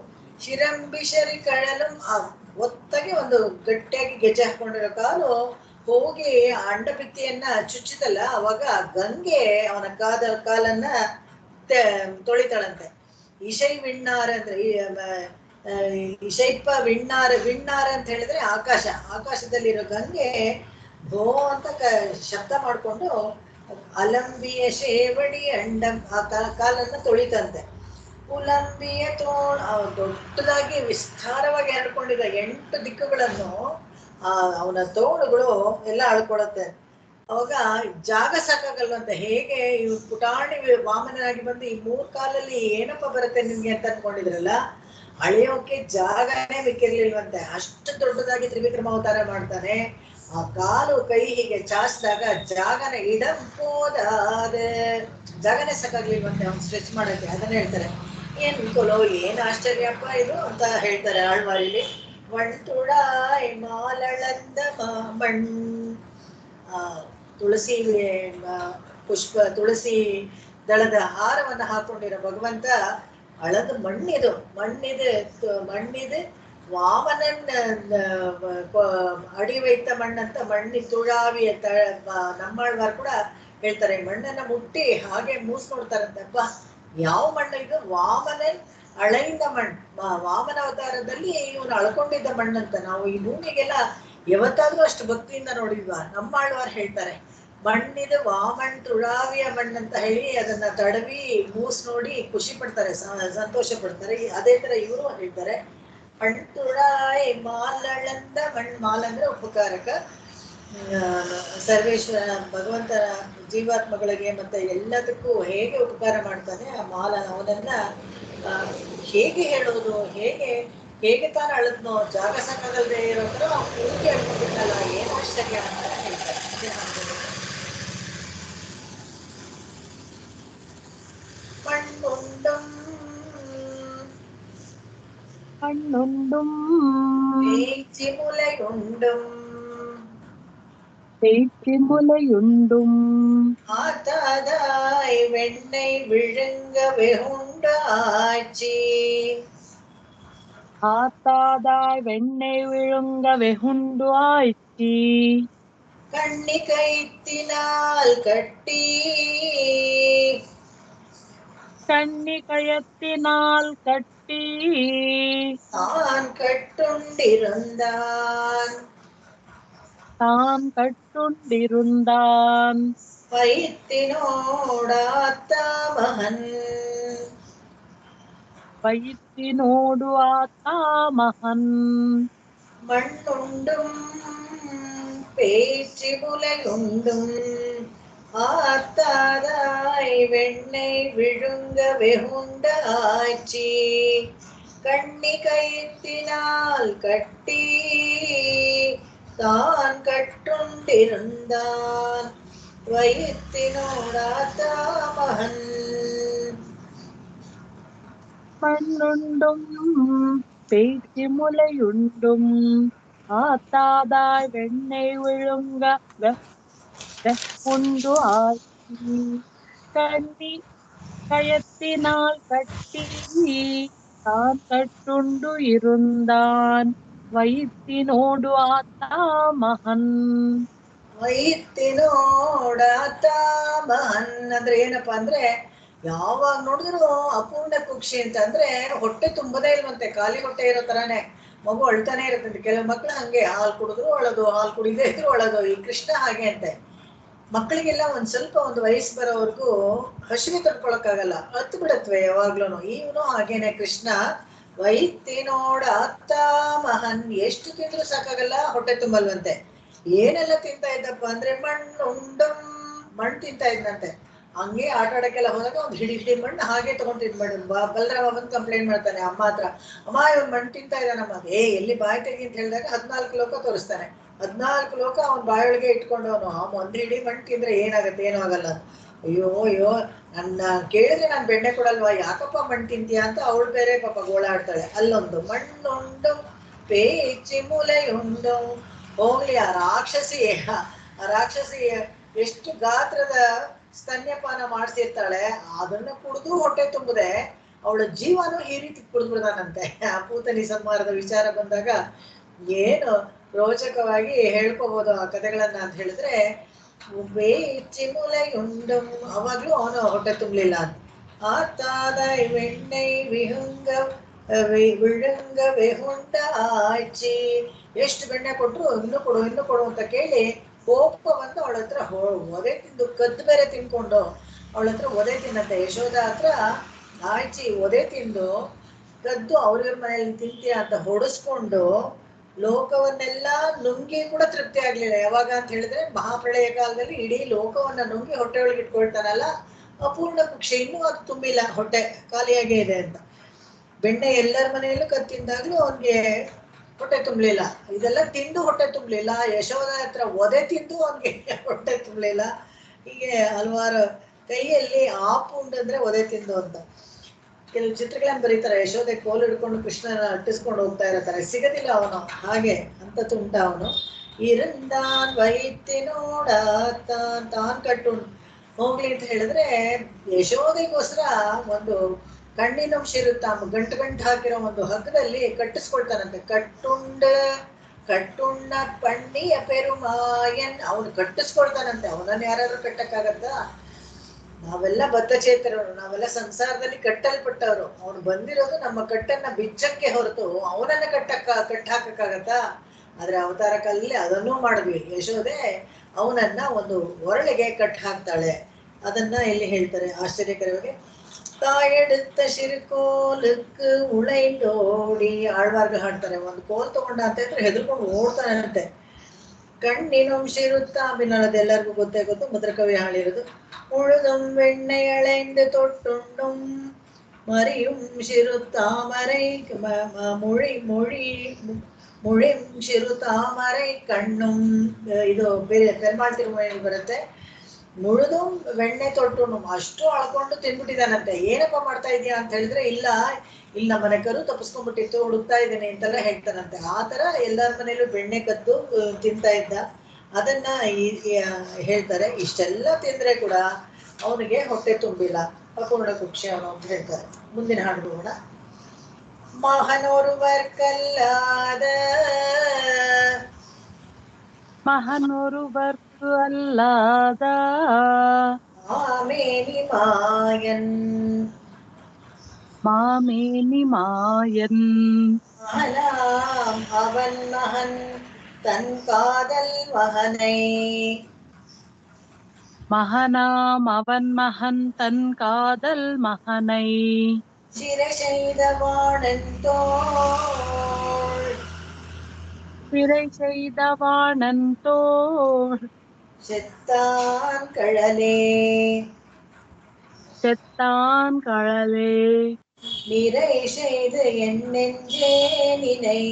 ಶಿರಂಬಿಶರಿ ಕಳಲು ಒತ್ತಾಗಿ ಒಂದು ಗಟ್ಟಿಯಾಗಿ ಗೆಜ್ಜೆ ಹಾಕೊಂಡಿರೋ ಕಾಲು ಹೋಗಿ ಅಂಡಭಿತ್ತಿಯನ್ನ ಚುಚ್ಚಿದಲ್ಲ, ಅವಾಗ ಗಂಗೆ ಅವನ ಕಾಲನ್ನ ತೊಳಿತಾಳಂತೆ. ಇಶೈ ವಿಣ್ಣಾರ ಅಂದ್ರೆ ಇಶೈಪ ವಿಣ್ಣಾರ ಅಂತ ಹೇಳಿದ್ರೆ ಆಕಾಶ, ಆಕಾಶದಲ್ಲಿರೋ ಗಂಗೆ ಭೋ ಅಂತ ಶಬ್ದ ಮಾಡ್ಕೊಂಡು ಅಲಂಬಿಯ ಶೇವಡಿ ಅಂಡಂ ಆ ಕಾಲನ್ನ ತೊಳಿತಂತೆ. ಉಲಂಬಿಯ ದೊಡ್ಡದಾಗಿ ವಿಸ್ತಾರವಾಗಿ ಹರಡ್ಕೊಂಡಿದ್ದ 8 ದಿಕ್ಕುಗಳನ್ನು ಅವನ ತೋಳುಗಳು ಎಲ್ಲ ಅಳ್ಕೊಳತ್ತೆ. ಅವಾಗ ಜಾಗ ಸಾಕಾಗಲ್ವಂತೆ. ಹೇಗೆ ಇವ್ ಪುಟಾಣಿ ವಾಮನನಾಗಿ ಬಂದು ಈ 3 ಕಾಲಲ್ಲಿ ಏನಪ್ಪ ಬರುತ್ತೆ ನಿಮ್ಗೆ ಅಂತ ಅನ್ಕೊಂಡಿದ್ರಲ್ಲ, ಅಳೆಯೋಕೆ ಜಾಗನೇ ಮಿಕ್ಕಿರ್ಲಿಲ್ವಂತೆ. ಅಷ್ಟು ದೊಡ್ಡದಾಗಿ ತ್ರಿವಿಕ್ರಮ ಅವತಾರ ಮಾಡ್ತಾನೆ. ಆ ಕಾಲು ಕೈ ಹೀಗೆ ಚಾಚಿದಾಗ ಜಾಗನ ಜಾಗನೇ ಸಾಕಾಗ್ಲಿಲ್ವಂತೆ ಅವ್ನು ಸ್ಟ್ರೆಚ್ ಮಾಡಕ್ಕೆ. ಅದನ್ನ ಹೇಳ್ತಾರೆ, ಏನ್ ಕೊಲೋ ಏನ್ ಆಶ್ಚರ್ಯಪ್ಪ ಇದು ಅಂತ ಹೇಳ್ತಾರೆ ಆಳ್ವಾರಿಲಿ. ವಣ್ತುಳಾಯ್ ಮಾಲಳಂದ ಮಣ್. ತುಳಸಿ ತುಳಸಿ ದಳದ ಹಾರವನ್ನು ಹಾಕೊಂಡಿರೋ ಭಗವಂತ ಅಳದ ಮಣ್ಣಿದು ವಾಮನನ್ ಅಡಿ ವೈತ ಮಣ್ಣಂತ ಮಣ್ಣಿ ತುಳಾವಿ ಅಂತ ನಮ್ಮಾಳ್ವಾರ್ ಕೂಡ ಹೇಳ್ತಾರೆ. ಮಣ್ಣನ್ನ ಮುಟ್ಟಿ ಹಾಗೆ ಮೂಸ್ ನೋಡ್ತಾರಂತೆ. ಅಪ್ಪ ಯಾವ ಮಣ್ಣು ಇದು? ವಾಮನನ್ ಅಳೆಯಿಂದ ಮಣ್ಣು, ವಾಮನ ಅವತಾರದಲ್ಲಿ ಇವನು ಅಳ್ಕೊಂಡಿದ್ದ ಮಣ್ಣಂತ. ನಾವು ಈ ಭೂಮಿಗೆಲ್ಲ ಯಾವತ್ತಾದ್ರೂ ಅಷ್ಟು ಭಕ್ತಿಯಿಂದ ನೋಡಿದ್ವಾ? ನಮ್ಮಾಳ್ವಾರ್ ಹೇಳ್ತಾರೆ ಮಣ್ಣಿದು ವಾಮಣ್ ತುಳಾವಿಯ ಮಣ್ಣಂತ ಹೇಳಿ ಅದನ್ನ ತಡವಿ ಮೂಸ್ ನೋಡಿ ಖುಷಿ ಪಡ್ತಾರೆ, ಸಂತೋಷ ಪಡ್ತಾರೆ. ಅದೇ ತರ ಇವರು ಹೇಳ್ತಾರೆ ಮಣ್ತುಳಾಯ್ ಮಾಲಳಂದ ಮಣ್. ಮಾಲ್ ಅಂದ್ರೆ ಉಪಕಾರಕ. ಸರ್ವೇಶ್ವರ ಭಗವಂತನ ಜೀವಾತ್ಮಗಳಿಗೆ ಮತ್ತೆ ಎಲ್ಲದಕ್ಕೂ ಹೇಗೆ ಉಪಕಾರ ಮಾಡ್ತಾನೆ ಆ ಮಾಲ, ಅವನನ್ನ ಹೇಗೆ ಹೇಳೋದು, ಹೇಗೆ ತಾನು ಅಳದ್ನೋ, ಜಾಗ ಸಾಕಾಗಲ್ದೆ ಇರೋ ತರ ಪೂರ್ತಿ ಅಳ್ಕೊಂಡಿದ್ದಲ್ಲ, ಏನು ಆಶ್ಚರ್ಯ ಅಂತ ಹೇಳ್ತಾರೆ. மண்ணுண்டும் பேச்சு முலையுண்டும் ஆத்தாதாய் வெண்ணெய் விழுங்க வெகுண்ட ஆச்சி. ஆத்தாதாய் வெண்ணெய் விழுங்க வெகுண்டு ஆய்ச்சி. கண்ணி கைத்தினால் கட்டி தான் கட்டுண்டிருந்தான் வயிற்றினோடு ஆத்தா மகன். மண்ணுண்டும் பேச்சு முலையுண்டும் ஆத்தாதாய் வெண்ணெய் விழுங்க வெகுண்ட ஆச்சி. கண்ணி கயிற்றினால் கட்டி தான் கட்டுண்டிருந்தான் வயிற்றினோடாத்தா மகன். மண்ணுண்டும் பேச்சு முலையுண்டும் ஆத்தாதாய் வெண்ணெய் விழுங்க உண்டு ஆக்கி கண்ணி கயத்தினால் கட்டி தான் கட்டுண்டு இருந்தான் வயிற்றினோடு ஆத்தா மகன். ವೈತ್ತಿನೋಡಾತ ಮಹನ್ ಅಂದ್ರೆ ಏನಪ್ಪಾ ಅಂದ್ರೆ ಯಾವಾಗ ನೋಡಿದ್ರು ಅಪೂರ್ಣ ಕುಕ್ಷಿ ಅಂತ ಅಂದ್ರೆ ಹೊಟ್ಟೆ ತುಂಬದೇ ಇಲ್ವಂತೆ, ಖಾಲಿ ಹೊಟ್ಟೆ ಇರೋ ತರಾನೇ ಮಗು ಅಳ್ತಾನೆ ಇರುತ್ತಂತೆ. ಕೆಲವು ಮಕ್ಳು ಹಂಗೆ ಹಾಲು ಕುಡಿದ್ರು ಅಳೋದು, ಹಾಲು ಕುಡಿದೇ ಇದ್ರು ಅಳೋದು. ಈ ಕೃಷ್ಣ ಹಾಗೆ ಅಂತೆ. ಮಕ್ಕಳಿಗೆಲ್ಲ ಒಂದ್ ಸ್ವಲ್ಪ ಒಂದು ವಯಸ್ಸು ಬರೋವರೆಗೂ ಹಸಿವೆ ತಡ್ಕೊಳಕ್ಕಾಗಲ್ಲ, ಹತ್ತು ಬಿಡತ್ವೆ ಯಾವಾಗ್ಲೂ. ಇವನು ಹಾಗೇನೆ ಕೃಷ್ಣ. ವೈತ್ತಿನೋಡ ಅತ್ತ ಮಹನ್, ಎಷ್ಟು ತಿಂದ್ರು ಸಾಕಾಗಲ್ಲ, ಹೊಟ್ಟೆ ತುಂಬಲ್ವಂತೆ. ಏನೆಲ್ಲ ತಿಂತಾ ಇದ್ದಪ್ಪ ಅಂದ್ರೆ ಮಣ್ಣು ತಿಂತಾ ಇದ್ನಂತೆ. ಹಂಗೆ ಆಟ ಆಡಕ್ಕೆಲ್ಲ ಹೋದಾಗ ಒಂದು ಹಿಡಿ ಮಣ್ಣು ಹಾಗೆ ತಗೊಂಡಿದ್ ಮೇಡಮ್. ಬಲರಾಮ ಬಂದು ಕಂಪ್ಲೇಂಟ್ ಮಾಡ್ತಾನೆ ಅಮ್ಮ ಹತ್ರ, ಅಮ್ಮ ಇವ್ನು ಮಣ್ಣು ತಿಂತಾ ಇದ್ದಾನಮ್ಮ. ಎಲ್ಲಿ ಬಾಯಿ ತೆಗಿ ಅಂತ ಹೇಳಿದಾಗ 14 ಲೋಕ ತೋರಿಸ್ತಾನೆ. 14 ಲೋಕ ಅವ್ನ ಬಾಯೊಳಗೆ ಇಟ್ಕೊಂಡವನು. ಒಂದ್ ಹಿಡಿ ಮಣ್ಣು ತಿಂದ್ರೆ ಏನಾಗತ್ತೆ, ಏನೂ ಆಗಲ್ಲ. ಅಯ್ಯೋ ಅಯ್ಯೋ, ನನ್ನ ಕೇಳಿದ್ರೆ ನಾನು ಬೆಣ್ಣೆ ಕೊಡಲ್ವಾ, ಯಾಕಪ್ಪ ಮಣ್ಣು ತಿಂತೀಯ ಅಂತ ಅವಳು ಬೇರೆ ಪಾಪ ಗೋಳಾಡ್ತಾಳೆ. ಅಲ್ಲೊಂದು ಮಣ್ಣುಂಡು ಪೇಚಿ ಮುಲೆಯುಂಡು. ಹೋಗ್ಲಿ ಆ ರಾಕ್ಷಸಿ ಎಷ್ಟು ಗಾತ್ರದ ಸ್ತನ್ಯಪಾನ ಮಾಡಿಸಿರ್ತಾಳೆ, ಅದನ್ನ ಕುಡಿದು ಹೊಟ್ಟೆ ತುಂಬದೆ ಅವಳ ಜೀವನು ಈ ರೀತಿ ಕುಡಿದ್ಬಿಡ್ದಾನಂತೆ. ಆ ಪೂತನಿ ಸಂಹಾರದ ವಿಚಾರ ಬಂದಾಗ ಏನು ರೋಚಕವಾಗಿ ಹೇಳ್ಕೋಬಹುದು ಆ ಕಥೆಗಳನ್ನ ಅಂತ ಹೇಳಿದ್ರೆ, ಚಿಮುಲೆಯುಂಡು, ಅವಾಗ್ಲೂ ಅವನು ಹೊಟ್ಟೆ ತುಂಬಲಿಲ್ಲ ಅಂತ. ಆತಾದಾಯ್ வெண்ணை ವಿಳುಂಗ ವೆಹುಂಡ ಆಚಿ, ಎಷ್ಟು ಬೆಣ್ಣೆ ಕೊಟ್ರು ಇನ್ನು ಕೊಡು ಅಂತ ಕೇಳಿ ಕೋಪ ಬಂದು ಅವಳ ಹತ್ರ ಒದೆ ತಿಂದು, ಕದ್ದು ಬೇರೆ ತಿನ್ಕೊಂಡು ಅವಳ ಹತ್ರ ಒದೆ ತಿನ್ನತ್ತೆ. ಯಶೋಧ ಹತ್ರ ಆಯ್ಚಿ ಒದೆ ತಿಂದು ಕದ್ದು ಅವ್ರಿವ್ರ ಮನೆಯಲ್ಲಿ ತಿಂತೀಯ ಅಂತ ಹೊಡೆಸ್ಕೊಂಡು ಲೋಕವನ್ನೆಲ್ಲ ನುಂಗಿ ಕೂಡ ತೃಪ್ತಿ ಆಗ್ಲಿಲ್ಲ. ಯಾವಾಗ ಅಂತ ಹೇಳಿದ್ರೆ ಮಹಾಪ್ರಳಯ ಕಾಲದಲ್ಲಿ ಇಡೀ ಲೋಕವನ್ನ ನುಂಗಿ ಹೊಟ್ಟೆ ಒಳಗೆ ಇಟ್ಕೊಳ್ತಾನಲ್ಲ, ಅಪೂರ್ಣ ಕುಕ್ಷೆ. ಇನ್ನೂ ಅದು ತುಂಬಿಲ್ಲ, ಹೊಟ್ಟೆ ಖಾಲಿಯಾಗೇ ಇದೆ ಅಂತ. ಬೆಣ್ಣೆ ಎಲ್ಲರ ಮನೆಯಲ್ಲೂ ಕದ್ದು ತಿಂದಾಗ್ಲೂ ಅವನ್ಗೆ ಹೊಟ್ಟೆ ತುಂಬಲಿಲ್ಲ. ಇದೆಲ್ಲ ತಿಂದು ಹೊಟ್ಟೆ ತುಂಬಲಿಲ್ಲ. ಯಶೋಧ ಹತ್ರ ಒದೆ ತಿಂದು ಅವನ್ಗೆ ಹೊಟ್ಟೆ ತುಂಬಲಿಲ್ಲ. ಹೀಗೆ ಹಲವಾರು, ಕೈಯಲ್ಲಿ ಆಪುಂಡಂದ್ರೆ ಒದೆ ತಿಂದು ಅಂತ. ಕೆಲವು ಚಿತ್ರಗಳನ್ನ ಬರೀತಾರೆ, ಯಶೋಧೆ ಕೋಲು ಹಿಡ್ಕೊಂಡು ಕೃಷ್ಣನ ಅಟ್ಟಿಸ್ಕೊಂಡು ಹೋಗ್ತಾ ಇರ್ತಾರೆ, ಸಿಗದಿಲ್ಲ ಅವನು. ಹಾಗೆ ಅಂತ ತುಂಟ ಅವನು. ಇರಂದಾನ್ ವೈತ್ತಿನೋಡ ತಾನ್ ಕಟ್ಟು ಹೋಗ್ಲಿ ಅಂತ ಹೇಳಿದ್ರೆ ಯಶೋಧೆಗೋಸ್ಕರ ಒಂದು ಕಣ್ಣಿನಂಶ ಇರುತ್ತ, ಗಂಟು ಹಾಕಿರೋ ಒಂದು ಹಗ್ಗದಲ್ಲಿ ಕಟ್ಟಿಸ್ಕೊಳ್ತಾನಂತೆ. ಕಟ್ಟುಣ್ಣ ಪಣ್ಣಿಯ ಪೆರುಮಾಯನ್, ಅವನು ಕಟ್ಟಿಸ್ಕೊಳ್ತಾನಂತೆ. ಅವನನ್ನ ಯಾರಾದ್ರೂ ಕಟ್ಟಕ್ಕಾಗತ್ತ? ನಾವೆಲ್ಲ ಬದ್ಧಚೇತರರು, ನಾವೆಲ್ಲ ಸಂಸಾರದಲ್ಲಿ ಕಟ್ಟಲ್ಪಟ್ಟವರು. ಅವನು ಬಂದಿರೋದು ನಮ್ಮ ಕಟ್ಟನ್ನ ಬಿಚ್ಚಕ್ಕೆ ಹೊರತು ಅವನನ್ನ ಕಟ್ಟಾಕಕ್ಕಾಗತ್ತಾ? ಆದ್ರೆ ಅವತಾರ ಕಾಲದಲ್ಲಿ ಅದನ್ನೂ ಮಾಡಿದ್ವಿ. ಯಶೋದೆ ಅವನನ್ನ ಒಂದು ಒರಳಿಗೆ ಕಟ್ ಹಾಕ್ತಾಳೆ. ಅದನ್ನ ಇಲ್ಲಿ ಹೇಳ್ತಾರೆ ಆಶ್ಚರ್ಯಕರವಾಗಿ. ತಾಯೆಡುತ್ತ ಶಿರ್ಕೋಲಕ್ಕೆ ಉಳೈಂಡೋಡಿ, ಆಳ್ವಾರ್ಗ ಹಾಡ್ತಾರೆ. ಒಂದು ಕೋಲ್ ತಗೊಂಡ ಅಂತ ಇದ್ರೆ ಹೆದರ್ಕೊಂಡು ಓಡ್ತಾನಂತೆ. ಕಣ್ಣಿನಂಶಿರುತ್ತ ಬಿನ್ನಳದೆಲ್ಲರಿಗೂ ಗೊತ್ತೇ ಗೊತ್ತು, ಮುದ್ರಕವಿ ಹಾಳಿರೋದು. ಮುಳುದುಂ வெண்ணையளைந்து தொட்டுண்டும் மறியும் சிறு தாமரை ಮುಳಿಂ ಶಿರು ತಾಮರೈ ಕಣ್ಣುಂ. ಇದು ಪೆರ್ಮಾಳ್ ತಿರುಮಲೆಯಲ್ಲಿ ಬರುತ್ತೆ. ಮುಳುದು ಬೆಣ್ಣೆ ತೊಟ್ಟು ಅಷ್ಟು ಅಳ್ಕೊಂಡು ತಿನ್ಬಿಟ್ಟಿದಾನಂತೆ. ಏನಪ್ಪ ಮಾಡ್ತಾ ಇದೀಯ ಅಂತ ಹೇಳಿದ್ರೆ, ಇಲ್ಲ ನಮ್ಮನೆ ಕರು ತಪ್ಪಿಸ್ಕೊಂಡ್ಬಿಟ್ಟಿತ್ತು, ಹುಡುಕ್ತಾ ಇದ್ದೇನೆ ಅಂತೆಲ್ಲ ಹೇಳ್ತಾನಂತೆ. ಆ ತರ ಎಲ್ಲರ ಮನೇಲೂ ಬೆಣ್ಣೆ ಕದ್ದು ತಿಂತಾ ಇದ್ದ. ಅದನ್ನ ಹೇಳ್ತಾರೆ. ಇಷ್ಟೆಲ್ಲ ತಿಂದ್ರೆ ಕೂಡ ಅವನಿಗೆ ಹೊಟ್ಟೆ ತುಂಬಿಲ್ಲ, ಅಪೂರ್ಣ ಕುಕ್ಷೆ ಅವನು ಅಂತ ಹೇಳ್ತಾರೆ. ಮುಂದಿನ ಹಾಡು ನೋಡೋಣ. மகனொருவர்க்கு அல்லாத மாமேனி மாயன் ஆலாம் அவன் மகன் தன் காதல் மகனை. மகனாம் அவன் மகன் தன் காதல் மகனை சிறை செய்த வாணன் தோள் செத்தான் கழலே நிறை செய்து என் நெஞ்சே நினை.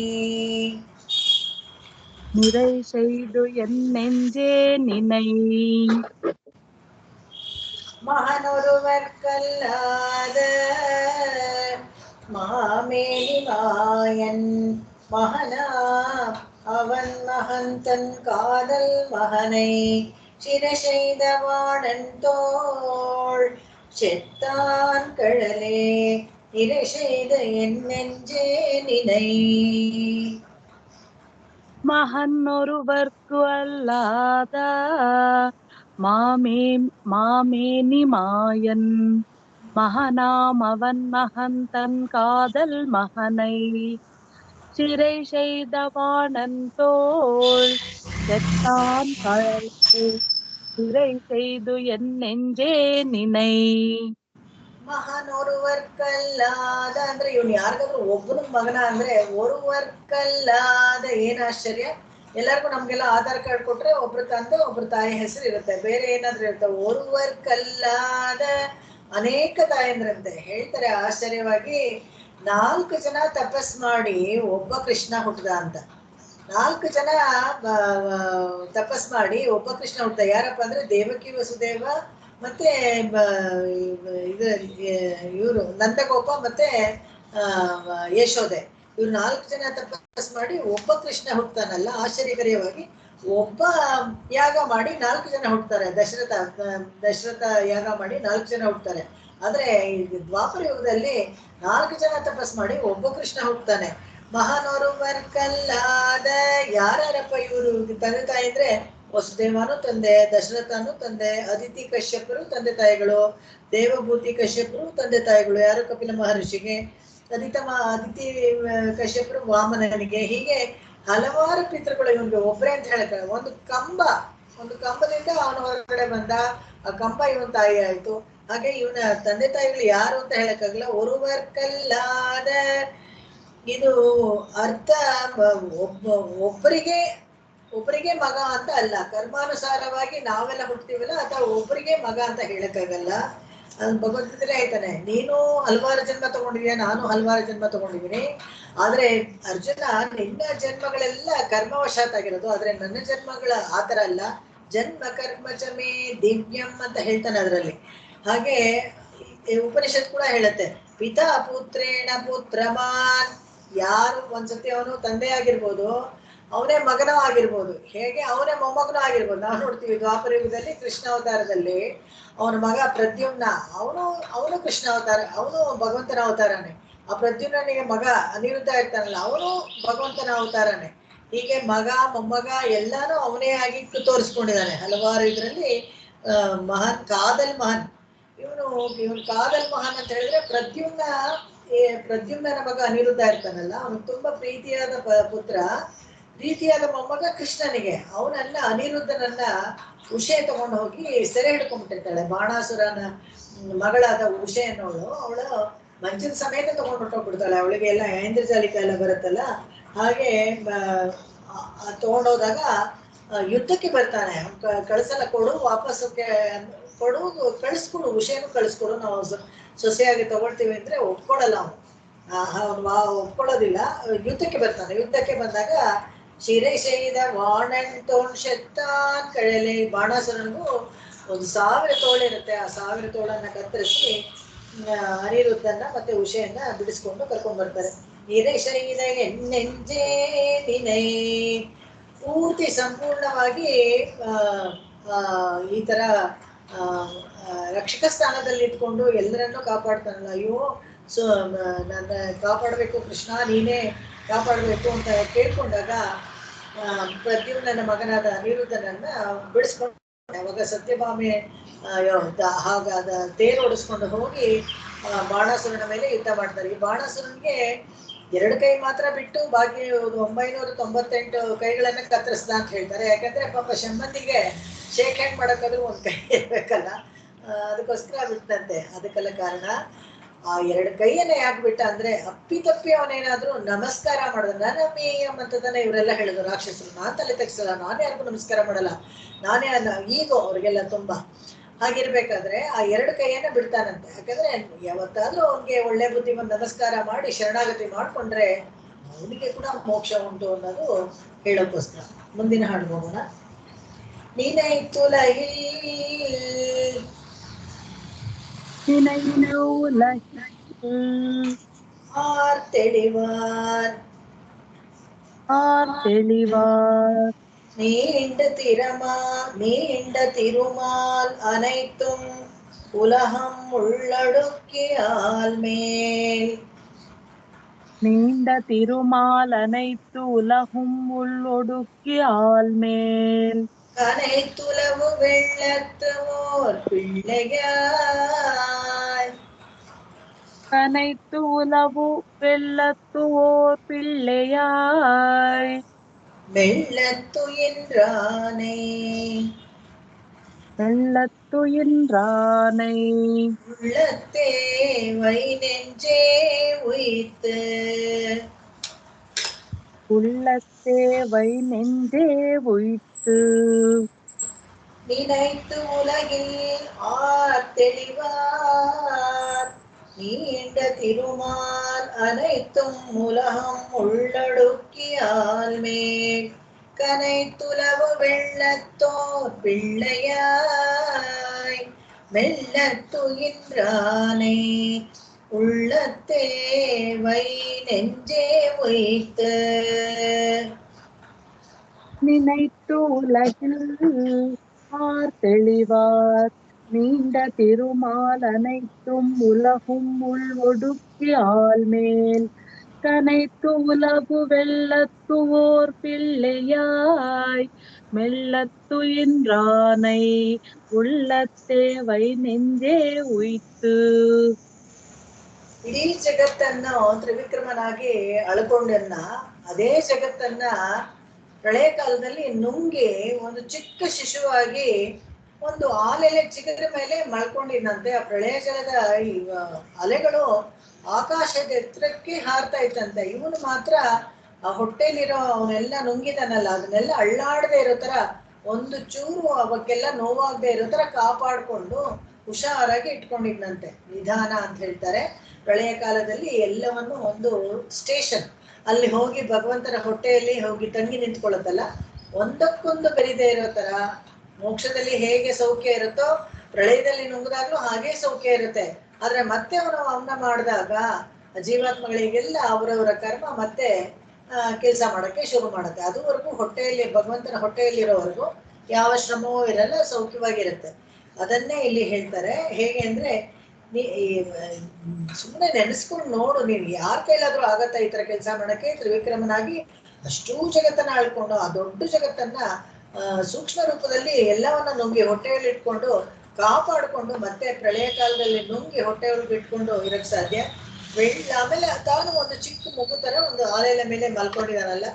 மகனொருவர்க்கல்லாத மாமேனி மாயன் மகனா அவன் மகந்தன் காதல் மகனை சிறை செய்தவாணன் தோள் செத்தான் கழலே இறை செய்த என் நெஞ்சே நினை. மகன்னொருவர்க்கு அல்லாத மாமேனி மாயன் மகனாம் அவன் மகந்தன் காதல் மகனை சிறை செய்தவாணன் தோள் செத்தான் கழலே சிறை செய்து என் நெஞ்சே நினை. ಮಹಾನ್ ಒರುವರ್ಕಲ್ಲಾದ ಅಂದ್ರೆ ಇವನು ಯಾರಿಗಾದ್ರೂ ಒಬ್ಬನ ಮಗನ ಅಂದ್ರೆ ಒರುವರ್ಕಲ್ಲಾದ ಏನ್ ಆಶ್ಚರ್ಯ. ಎಲ್ಲರಿಗೂ ನಮ್ಗೆಲ್ಲ ಆಧಾರ್ ಕಾರ್ಡ್ ಕೊಟ್ರೆ ಒಬ್ರು ತಂದೆ ಒಬ್ರು ತಾಯಿ ಹೆಸರು ಇರುತ್ತೆ, ಬೇರೆ ಏನಾದ್ರೂ ಇರುತ್ತೆ. ಒರುವರ್ಕಲ್ಲಾದ ಅನೇಕ ತಾಯಂದ್ರಂತೆ ಹೇಳ್ತಾರೆ ಆಶ್ಚರ್ಯವಾಗಿ. 4 ಜನ ತಪಸ್ ಮಾಡಿ ಒಬ್ಬ ಕೃಷ್ಣ ಹುಟ್ಟದ ಅಂತ. 4 ಜನ ತಪಸ್ ಮಾಡಿ ಒಬ್ಬ ಕೃಷ್ಣ ಹುಟ್ಟದ. ಯಾರಪ್ಪ ಅಂದ್ರೆ ದೇವಕಿ ವಸುದೇವ ಮತ್ತೆ ಇವರು ನಂದಗೋಪ ಮತ್ತೆ ಯಶೋದೆ. ಇವ್ರು 4 ಜನ ತಪಸ್ ಮಾಡಿ ಒಬ್ಬ ಕೃಷ್ಣ ಹುಟ್ಟತಾನಲ್ಲ. ಆಶ್ಚರ್ಯಕರವಾಗಿ ಒಬ್ಬ ಯಾಗ ಮಾಡಿ 4 ಜನ ಹುಟ್ಟತಾರೆ. ದಶರಥ ಯಾಗ ಮಾಡಿ 4 ಜನ ಹುಟ್ಟತಾರೆ. ಆದ್ರೆ ದ್ವಾಪರ ಯುಗದಲ್ಲಿ 4 ಜನ ತಪಸ್ ಮಾಡಿ ಒಬ್ಬ ಕೃಷ್ಣ ಹುಟ್ಟತಾನೆ. ಮಹಾನೋರುವರ್ಕಲ್ಲಾದ ಯಾರಪ್ಪ ಇವರು ತಂದೆ ತಾಯಿ ಅಂದ್ರೆ ವಸುದೇವನು ತಂದೆ, ದಶರಥನು ತಂದೆ, ಅದಿತಿ ಕಶ್ಯಪರು ತಂದೆ ತಾಯಿಗಳು, ದೇವಭೂತಿ ಕಶ್ಯಪರು ತಂದೆ ತಾಯಿಗಳು. ಯಾರು? ಕಪಿಲ ಮಹರ್ಷಿಗೆ. ಅದಿತಿ ಕಶ್ಯಪರು ವಾಮನನಿಗೆ. ಹೀಗೆ ಹಲವಾರು ಪಿತೃಗಳು ಇವನ್ಗೆ ಒಬ್ಬರೇ ಅಂತ ಹೇಳ್ತಾರೆ. ಒಂದು ಕಂಬದಿಂದ ಅವನ ಹೊರಗಡೆ ಬಂದ, ಆ ಕಂಬ ಇವನ್ ತಾಯಿ ಆಯ್ತು. ಹಾಗೆ ಇವನ ತಂದೆ ತಾಯಿಗಳು ಯಾರು ಅಂತ ಹೇಳಕ್ಕಾಗಲ್ಲ. ಒರುವರ್ಕಲ್ಲಾದ ಇದು ಅರ್ಥ ಒಬ್ಬರಿಗೆ ಮಗ ಅಂತ ಅಲ್ಲ. ಕರ್ಮಾನುಸಾರವಾಗಿ ನಾವೆಲ್ಲ ಹುಡ್ತೀವಲ್ಲ, ಅಥವಾ ಒಬ್ಬರಿಗೆ ಮಗ ಅಂತ ಹೇಳಕ್ಕಾಗಲ್ಲ. ಅದು ಭಗವದ್ಗೀತೆಲೇ ಹೇಳ್ತಾನೆ, ನೀನು ಹಲವಾರು ಜನ್ಮ ತಗೊಂಡಿದ್ಯಾ, ನಾನು ಹಲವಾರು ಜನ್ಮ ತಗೊಂಡಿದ್ದೀನಿ. ಆದ್ರೆ ಅರ್ಜುನ, ನಿನ್ನ ಜನ್ಮಗಳೆಲ್ಲ ಕರ್ಮವಶಾತ್ ಆಗಿರೋದು, ಆದ್ರೆ ನನ್ನ ಜನ್ಮಗಳ ಆತರ ಅಲ್ಲ. ಜನ್ಮ ಕರ್ಮ ಚಮೇ ದಿವ್ಯಂ ಅಂತ ಹೇಳ್ತಾನೆ ಅದರಲ್ಲಿ. ಹಾಗೆ ಉಪನಿಷತ್ ಕೂಡ ಹೇಳುತ್ತೆ, ಪಿತಾ ಪುತ್ರೇಣ ಪುತ್ರಮಾನ್. ಯಾರು ಒಂದ್ಸತಿ ಅವನು ತಂದೆ ಆಗಿರ್ಬೋದು, ಅವನೇ ಮಗನೂ ಆಗಿರ್ಬೋದು, ಹೇಗೆ ಅವನೇ ಮೊಮ್ಮಗನೂ ಆಗಿರ್ಬೋದು. ನಾವು ನೋಡ್ತೀವಿ ದ್ವಾಪರ ಯುಗದಲ್ಲಿ ಕೃಷ್ಣ ಅವತಾರದಲ್ಲಿ ಅವನ ಮಗ ಪ್ರದ್ಯುಮ್ನ, ಅವನು ಕೃಷ್ಣ ಅವತಾರ, ಅವನು ಭಗವಂತನ ಅವತಾರನೇ. ಆ ಪ್ರದ್ಯುಮ್ನಿಗೆ ಮಗ ಅನಿರುದ್ಧ ಇರ್ತಾನಲ್ಲ, ಅವನು ಭಗವಂತನ ಅವತಾರನೇ. ಹೀಗೆ ಮಗ ಮೊಮ್ಮಗ ಎಲ್ಲಾನು ಅವನೇ ಆಗಿ ತೋರಿಸ್ಕೊಂಡಿದ್ದಾನೆ ಹಲವಾರು ಇದರಲ್ಲಿ. ಮಹಾನ್ ಕಾದಲ್ ಮಹಾನ್ ಇವನು ಕಾದಲ್ ಮಹಾನ್ ಅಂತ ಹೇಳಿದ್ರೆ ಪ್ರದ್ಯುಮ್ನ ಮಗ ಅನಿರುದ್ಧ ಇರ್ತಾನಲ್ಲ, ಅವನು ತುಂಬಾ ಪ್ರೀತಿಯಾದ ಪುತ್ರ, ಪ್ರೀತಿಯಾದ ಮೊಮ್ಮಗ ಕೃಷ್ಣನಿಗೆ. ಅವನನ್ನ ಅನಿರುದ್ಧನನ್ನ ಉಷೆ ತಗೊಂಡು ಹೋಗಿ ಸೆರೆ ಹಿಡ್ಕೊಂಡ್ಬಿಟ್ಟಿರ್ತಾಳೆ. ಬಾಣಾಸುರನ ಮಗಳಾದ ಉಷೆ ಅನ್ನೋಳು, ಅವಳು ಮಂಚಿನ ಸಮೇತ ತಗೊಂಡು ಹೊಟ್ಟೋಗ್ಬಿಡ್ತಾಳೆ. ಅವಳಿಗೆ ಎಲ್ಲ ಐಂದ್ರಜಾಲಿಕ ಎಲ್ಲ ಬರುತ್ತಲ್ಲ. ಹಾಗೆ ತಗೊಂಡೋದಾಗ ಯುದ್ಧಕ್ಕೆ ಬರ್ತಾನೆ. ಕಳಿಸಲ್ಲ, ಕೊಡು ವಾಪಸ್ಸು ಕಳಿಸ್ಕೊಡು, ಉಷೆನು ಕಳಿಸ್ಕೊಡು, ನಾವು ಸೊಸೆಯಾಗಿ ತಗೊಳ್ತೀವಿ ಅಂದ್ರೆ ಒಪ್ಕೊಳ್ಳಲ್ಲ ಅವನು ಒಪ್ಕೊಳ್ಳೋದಿಲ್ಲ. ಯುದ್ಧಕ್ಕೆ ಬರ್ತಾನೆ. ಯುದ್ಧಕ್ಕೆ ಬಂದಾಗ ಶಿರೆ ಶೈದ ವಾಣನ್ ತೋಣ್ ಶೆತ್ತಾನ್ ಕಳಲೆ. ಬಾಣಾಸುರನಿಗೂ 1000 ತೋಳಿರುತ್ತೆ. ಆ 1000 ತೋಳನ್ನ ಕತ್ತರಿಸಿ ಅನಿರುದ್ಧನ್ನ ಮತ್ತೆ ಉಷೆಯನ್ನ ಬಿಡಿಸ್ಕೊಂಡು ಕರ್ಕೊಂಡ್ ಬರ್ತಾರೆ. ಹಿರೆ ಶೈದ ಎನ್ನೆಂಜೇ ನಿನೈ. ಪೂರ್ತಿ ಸಂಪೂರ್ಣವಾಗಿ ಈ ತರ ರಕ್ಷಕ ಸ್ಥಾನದಲ್ಲಿ ಇಟ್ಕೊಂಡು ಎಲ್ಲರನ್ನೂ ಕಾಪಾಡ್ತಾನಲ್ಲ. ಅಯ್ಯೋ ನನ್ನ ಕಾಪಾಡಬೇಕು ಕೃಷ್ಣ, ನೀನೇ ಕಾಪಾಡಬೇಕು ಅಂತ ಕೇಳ್ಕೊಂಡಾಗ ಪ್ರದ್ಯುಮ್ನ ಮಗನಾದ ಅನಿರುದ್ಧನನ್ನ ಬಿಡಿಸ್ಕೊಂಡು, ಅವಾಗ ಸತ್ಯಭಾಮೆ ಹಾಗಾದ ತೇರು ಓಡಿಸ್ಕೊಂಡು ಹೋಗಿ ಬಾಣಾಸುರನ ಮೇಲೆ ಯುದ್ಧ ಮಾಡ್ತಾರೆ. ಈ ಬಾಣಾಸುರನಿಗೆ 2 ಕೈ ಮಾತ್ರ ಬಿಟ್ಟು ಬಾಕಿ 998 ಕೈಗಳನ್ನ ಕತ್ತರಿಸ್ದ ಅಂತ ಹೇಳ್ತಾರೆ. ಯಾಕಂದ್ರೆ ಪಾಪ ಶಂಬಂದಿಗೆ ಶೇಕ್ ಹ್ಯಾಂಡ್ ಮಾಡೋಕ್ಕಾದ್ರೂ 1 ಕೈ ಇರ್ಬೇಕಲ್ಲ, ಅದಕ್ಕೋಸ್ಕರ ಬಿಟ್ಟಂತೆ. ಅದಕ್ಕೆಲ್ಲ ಕಾರಣ ಆ 2 ಕೈಯನ್ನ ಯಾಕೆ ಬಿಟ್ಟ ಅಂದ್ರೆ, ಅಪ್ಪಿತಪ್ಪಿ ಅವನೇನಾದ್ರೂ ನಮಸ್ಕಾರ ಮಾಡಿದ ನನಮೇಯಂ ಅಂತದನ್ನ ಇವರೆಲ್ಲ ಹೇಳಿದ್ರು ರಾಕ್ಷಸರು. ನಾನ್ ತಲೆ ತೆಗ್ಸಲ್ಲ, ನಾನು ಯಾರಿಗೂ ನಮಸ್ಕಾರ ಮಾಡಲ್ಲ, ನಾನೇ ಈಗ ಅವ್ರಿಗೆಲ್ಲ ತುಂಬಾ. ಹಾಗಿರ್ಬೇಕಾದ್ರೆ ಆ 2 ಕೈಯನ್ನ ಬಿಡ್ತಾನಂತೆ. ಯಾಕಂದ್ರೆ ಯಾವತ್ತಾದ್ರೂ ಅವ್ನಿಗೆ ಒಳ್ಳೆ ಬುದ್ಧಿ ಬಂದು ನಮಸ್ಕಾರ ಮಾಡಿ ಶರಣಾಗತಿ ಮಾಡ್ಕೊಂಡ್ರೆ ಅವನಿಗೆ ಕೂಡ ಮೋಕ್ಷ ಉಂಟು ಅನ್ನೋದು ಹೇಳೋಕ್ಕೋಸ್ಕರ. ಮುಂದಿನ ಹಾಡು ಹೋಗೋಣ. ஆர் தெளிவார் நீண்ட திருமால் அனைத்தும் உலகம் உள்ளடக்கியால் மேல் நீண்ட திருமால் அனைத்து உலகும் உள்ளொடுக்கியால் மேல் கனைத்துலவு வெள்ளத்து ஓர் பிள்ளையாய் கனைத்து உலவு வெள்ளத்து ஓர் பிள்ளையாய் வெள்ளத்துயின்றானை வெள்ளத்துயின்றானை உள்ளத்தே வை நெஞ்சே உயித்து உள்ளத்தே வை நெஞ்சே உய்த்து நினைத்து உலகில் ஆர் தெளிவார் நீண்ட திருமால் அனைத்தும் உலகம் உள்ளடக்கியால் மேல் கனைத்துலவு வெள்ளத்தோர் பிள்ளையாய் மெல்லத்துயின்றானை உள்ளத்தே வை நெஞ்சே உய்த்து நினைத்து உலகில் ஆர் தெளிவார் நீண்ட திருமால் அனைத்தும் உலகும் உள் ஒடுக்கியால் மேல் கனைத்து உலகு வெள்ளத்து ஓர் பிள்ளையாய் மெல்லத்துயின்றானை உள்ளத்தே வை நெஞ்சே ಉಯ್ತು. ಇಡೀ ಜಗತ್ತನ್ನು ತ್ರಿವಿಕ್ರಮನಾಗಿ ಅಳ್ಕೊಂಡನ್ನ ಅದೇ ಜಗತ್ತನ್ನ ಪ್ರಳಯ ಕಾಲದಲ್ಲಿ ನುಂಗಿ ಒಂದು ಚಿಕ್ಕ ಶಿಶುವಾಗಿ ಒಂದು ಆಲೆಲೆ ಚಿಗರ ಮೇಲೆ ಮಳ್ಕೊಂಡಿದ್ದಂತೆ. ಆ ಪ್ರಳಯ ಜಲದ ಈ ಅಲೆಗಳು ಆಕಾಶದ ಎತ್ತರಕ್ಕೆ ಹಾರ್ತಾ ಇತ್ತಂತೆ. ಇವನು ಮಾತ್ರ ಆ ಹೊಟ್ಟೆಲಿರೋ ಅವನ್ನೆಲ್ಲ ನುಂಗಿದಾನಲ್ಲ, ಅದನ್ನೆಲ್ಲ ಅಳ್ಳಾಡದೆ ಇರೋ ತರ, ಒಂದು ಚೂರು ಅವಕ್ಕೆಲ್ಲ ನೋವಾಗದೆ ಇರೋ ತರ ಕಾಪಾಡ್ಕೊಂಡು ಹುಷಾರಾಗಿ ಇಟ್ಕೊಂಡಿದ್ನಂತೆ. ನಿಧಾನ ಅಂತ ಹೇಳ್ತಾರೆ. ಪ್ರಳಯ ಕಾಲದಲ್ಲಿ ಎಲ್ಲವನ್ನು ಒಂದು ಸ್ಟೇಷನ್ ಅಲ್ಲಿ ಹೋಗಿ ಭಗವಂತನ ಹೊಟ್ಟೆಯಲ್ಲಿ ಹೋಗಿ ತಂಗಿ ನಿಂತ್ಕೊಳ್ಳುತ್ತಲ್ಲ, ಒಂದಕ್ಕೊಂದು ಬೆರಿದೇ ಇರೋ ತರ. ಮೋಕ್ಷದಲ್ಲಿ ಹೇಗೆ ಸೌಖ್ಯ ಇರುತ್ತೋ ಪ್ರಳಯದಲ್ಲಿ ನುಂಗಿದಾಗ್ಲೂ ಹಾಗೆ ಸೌಖ್ಯ ಇರುತ್ತೆ. ಆದ್ರೆ ಮತ್ತೆ ಅವನ ಮಾಡಿದಾಗ ಜೀವಾತ್ಮಗಳಿಗೆಲ್ಲ ಅವರವರ ಕರ್ಮ ಮತ್ತೆ ಕೆಲಸ ಮಾಡಕ್ಕೆ ಶುರು ಮಾಡುತ್ತೆ. ಅದುವರೆಗೂ ಹೊಟ್ಟೆಯಲ್ಲಿ ಭಗವಂತನ ಹೊಟ್ಟೆಯಲ್ಲಿರೋವರೆಗೂ ಯಾವ ಶ್ರಮವೂ ಇರಲ್ಲ, ಸೌಖ್ಯವಾಗಿರುತ್ತೆ. ಅದನ್ನೇ ಇಲ್ಲಿ ಹೇಳ್ತಾರೆ. ಹೇಗೆ ಅಂದ್ರೆ ಸುಮ್ಮನೆ ನೆನೆಸ್ಕೊಂಡು ನೋಡು, ನೀನು ಯಾರ ಕೈಲಾದ್ರೂ ಆಗತ್ತಾ ಈ ತರ ಕೆಲಸ ಮಾಡಕ್ಕೆ? ತ್ರಿವಿಕ್ರಮನಾಗಿ ಅಷ್ಟೂ ಜಗತ್ತನ್ನ ಆಳ್ಕೊಂಡು ಆ ದೊಡ್ಡ ಜಗತ್ತನ್ನ ಸೂಕ್ಷ್ಮ ರೂಪದಲ್ಲಿ ಎಲ್ಲವನ್ನ ನುಂಗಿ ಹೊಟ್ಟೆಯಲ್ಲಿ ಇಟ್ಕೊಂಡು ಕಾಪಾಡಿಕೊಂಡು ಮತ್ತೆ ಪ್ರಳಯ ಕಾಲದಲ್ಲಿ ನುಂಗಿ ಹೊಟ್ಟೆಯೊಳಗೆ ಇಟ್ಕೊಂಡು ಇರಕ್ ಸಾಧ್ಯ? ಆಮೇಲೆ ತಾನು ಒಂದು ಚಿಕ್ಕ ಮಗು ತರ ಒಂದು ಆಲೆಯ ಮೇಲೆ ಮಲ್ಕೊಂಡಿದಾನಲ್ಲ,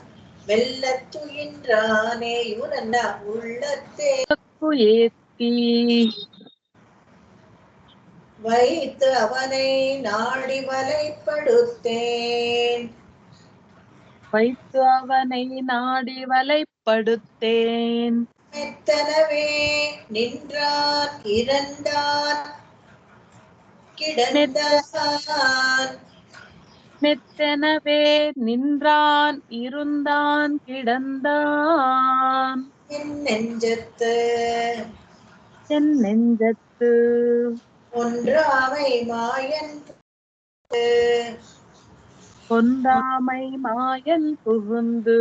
ಮೆಲ್ಲತ್ತು ಇಂದ್ರಾನೆ ಇವನನ್ನ ಉಳ್ಳತ್ತೆ வைத்து அவனை நாடி வலைப்படுத்தேன். வைத்து அவனை நாடி வலைப்படுத்தேன். மெத்தனவே நின்றான் இறந்தான் கிடந்தான். மெத்தனவே நின்றான் இருந்தான் கிடந்தான். என் நெஞ்சத்து என் நெஞ்சத்து ஒன்றாமை மாயன் ஒன்றாமை மாயன் புகுந்து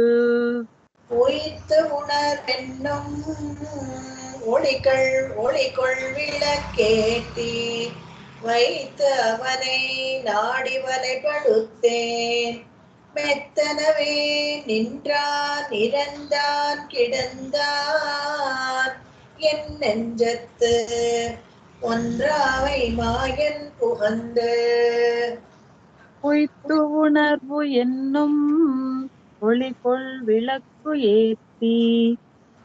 உயிர்த்து உணர்வென்னும் ஒளிகொள் விளக்கேத்தி வைத்து அவனை நாடி வலைப்படுத்தேன். மெத்தனவே நின்றான் இறந்தான் கிடந்தான் என் நெஞ்சத்து ஒன்றாவை மாயன் புகந்து. உய்த்து உணர்வு என்னும் ஒளிகொள் விளக்கு ஏத்தி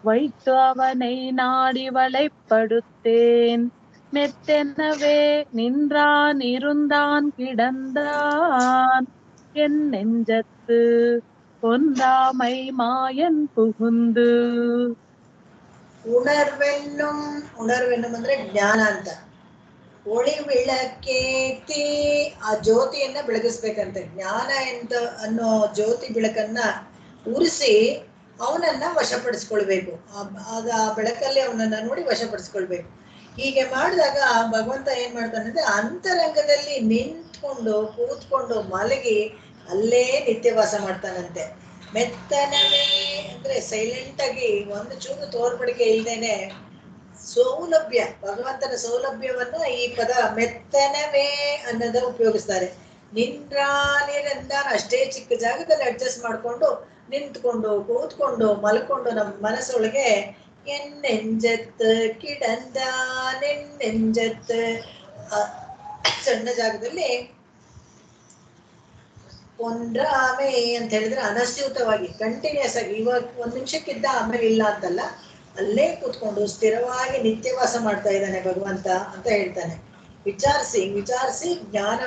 வைத்து அவனை நாடி வலைப்படுத்தேன். மெத்தெனவே நின்றான் இருந்தான் கிடந்தான் என் நெஞ்சத்து ஒன்றாமை மாயன் புகுந்து. ಉಣರ್ವೆನ್ನುಮ್ ಅಂದ್ರೆ ಜ್ಞಾನ ಅಂತ. ಒಳಿ ಬೆಳಕೇತಿ ಆ ಜ್ಯೋತಿಯನ್ನ ಬೆಳಗಿಸ್ಬೇಕಂತೆ. ಜ್ಞಾನ ಅನ್ನೋ ಜ್ಯೋತಿ ಬೆಳಕನ್ನ ಉರಿಸಿ ಅವನನ್ನ ವಶಪಡಿಸ್ಕೊಳ್ಬೇಕು. ಆ ಬೆಳಕಲ್ಲಿ ಅವನನ್ನ ನೋಡಿ ವಶಪಡಿಸ್ಕೊಳ್ಬೇಕು. ಹೀಗೆ ಮಾಡಿದಾಗ ಭಗವಂತ ಏನ್ ಮಾಡ್ತಾನೆ ಅಂದ್ರೆ ಅಂತರಂಗದಲ್ಲಿ ನಿಂತ್ಕೊಂಡು ಕೂತ್ಕೊಂಡು ಮಲಗಿ ಅಲ್ಲೇ ನಿತ್ಯವಾಸ ಮಾಡ್ತಾನಂತೆ. ಮೆತ್ತನವೇ ಅಂದ್ರೆ ಸೈಲೆಂಟ್ ಆಗಿ ಒಂದು ಚೂರು ತೋರ್ಪಡಿಕೆ ಇಲ್ದೇನೆ ಸೌಲಭ್ಯ, ಭಗವಂತನ ಸೌಲಭ್ಯವನ್ನ ಈ ಪದ ಮೆತ್ತನವೇ ಅನ್ನೋದ ಉಪಯೋಗಿಸ್ತಾರೆ. ನಿಂದ್ರಾನಿರಂದ ಅಷ್ಟೇ ಚಿಕ್ಕ ಜಾಗದಲ್ಲಿ ಅಡ್ಜಸ್ಟ್ ಮಾಡ್ಕೊಂಡು ನಿಂತ್ಕೊಂಡು ಕೂತ್ಕೊಂಡು ಮಲ್ಕೊಂಡು ನಮ್ಮ ಮನಸ್ಸೊಳಗೆ ಎನ್ನೆಂಜತ್ ಕಿಡಂದ ನೆನ್ನೆಂಜತ್ ಸಣ್ಣ ಜಾಗದಲ್ಲಿ ಪೊಂಡ್ರಾಮೆ ಅಂತ ಹೇಳಿದ್ರೆ ಅನಸ್ಯೂತವಾಗಿ ಕಂಟಿನ್ಯೂಸ್ ಆಗಿ ಇವಾಗ ಒಂದ್ ನಿಮಿಷಕ್ಕಿದ್ದ ಆಮೇಲೆ ಇಲ್ಲ ಅಂತಲ್ಲ, ಅಲ್ಲೇ ಕೂತ್ಕೊಂಡು ಸ್ಥಿರವಾಗಿ ನಿತ್ಯವಾಸ ಮಾಡ್ತಾ ಇದ್ದಾನೆ ಭಗವಂತ ಅಂತ ಹೇಳ್ತಾನೆ. ವಿಚಾರಿಸಿ ಜ್ಞಾನ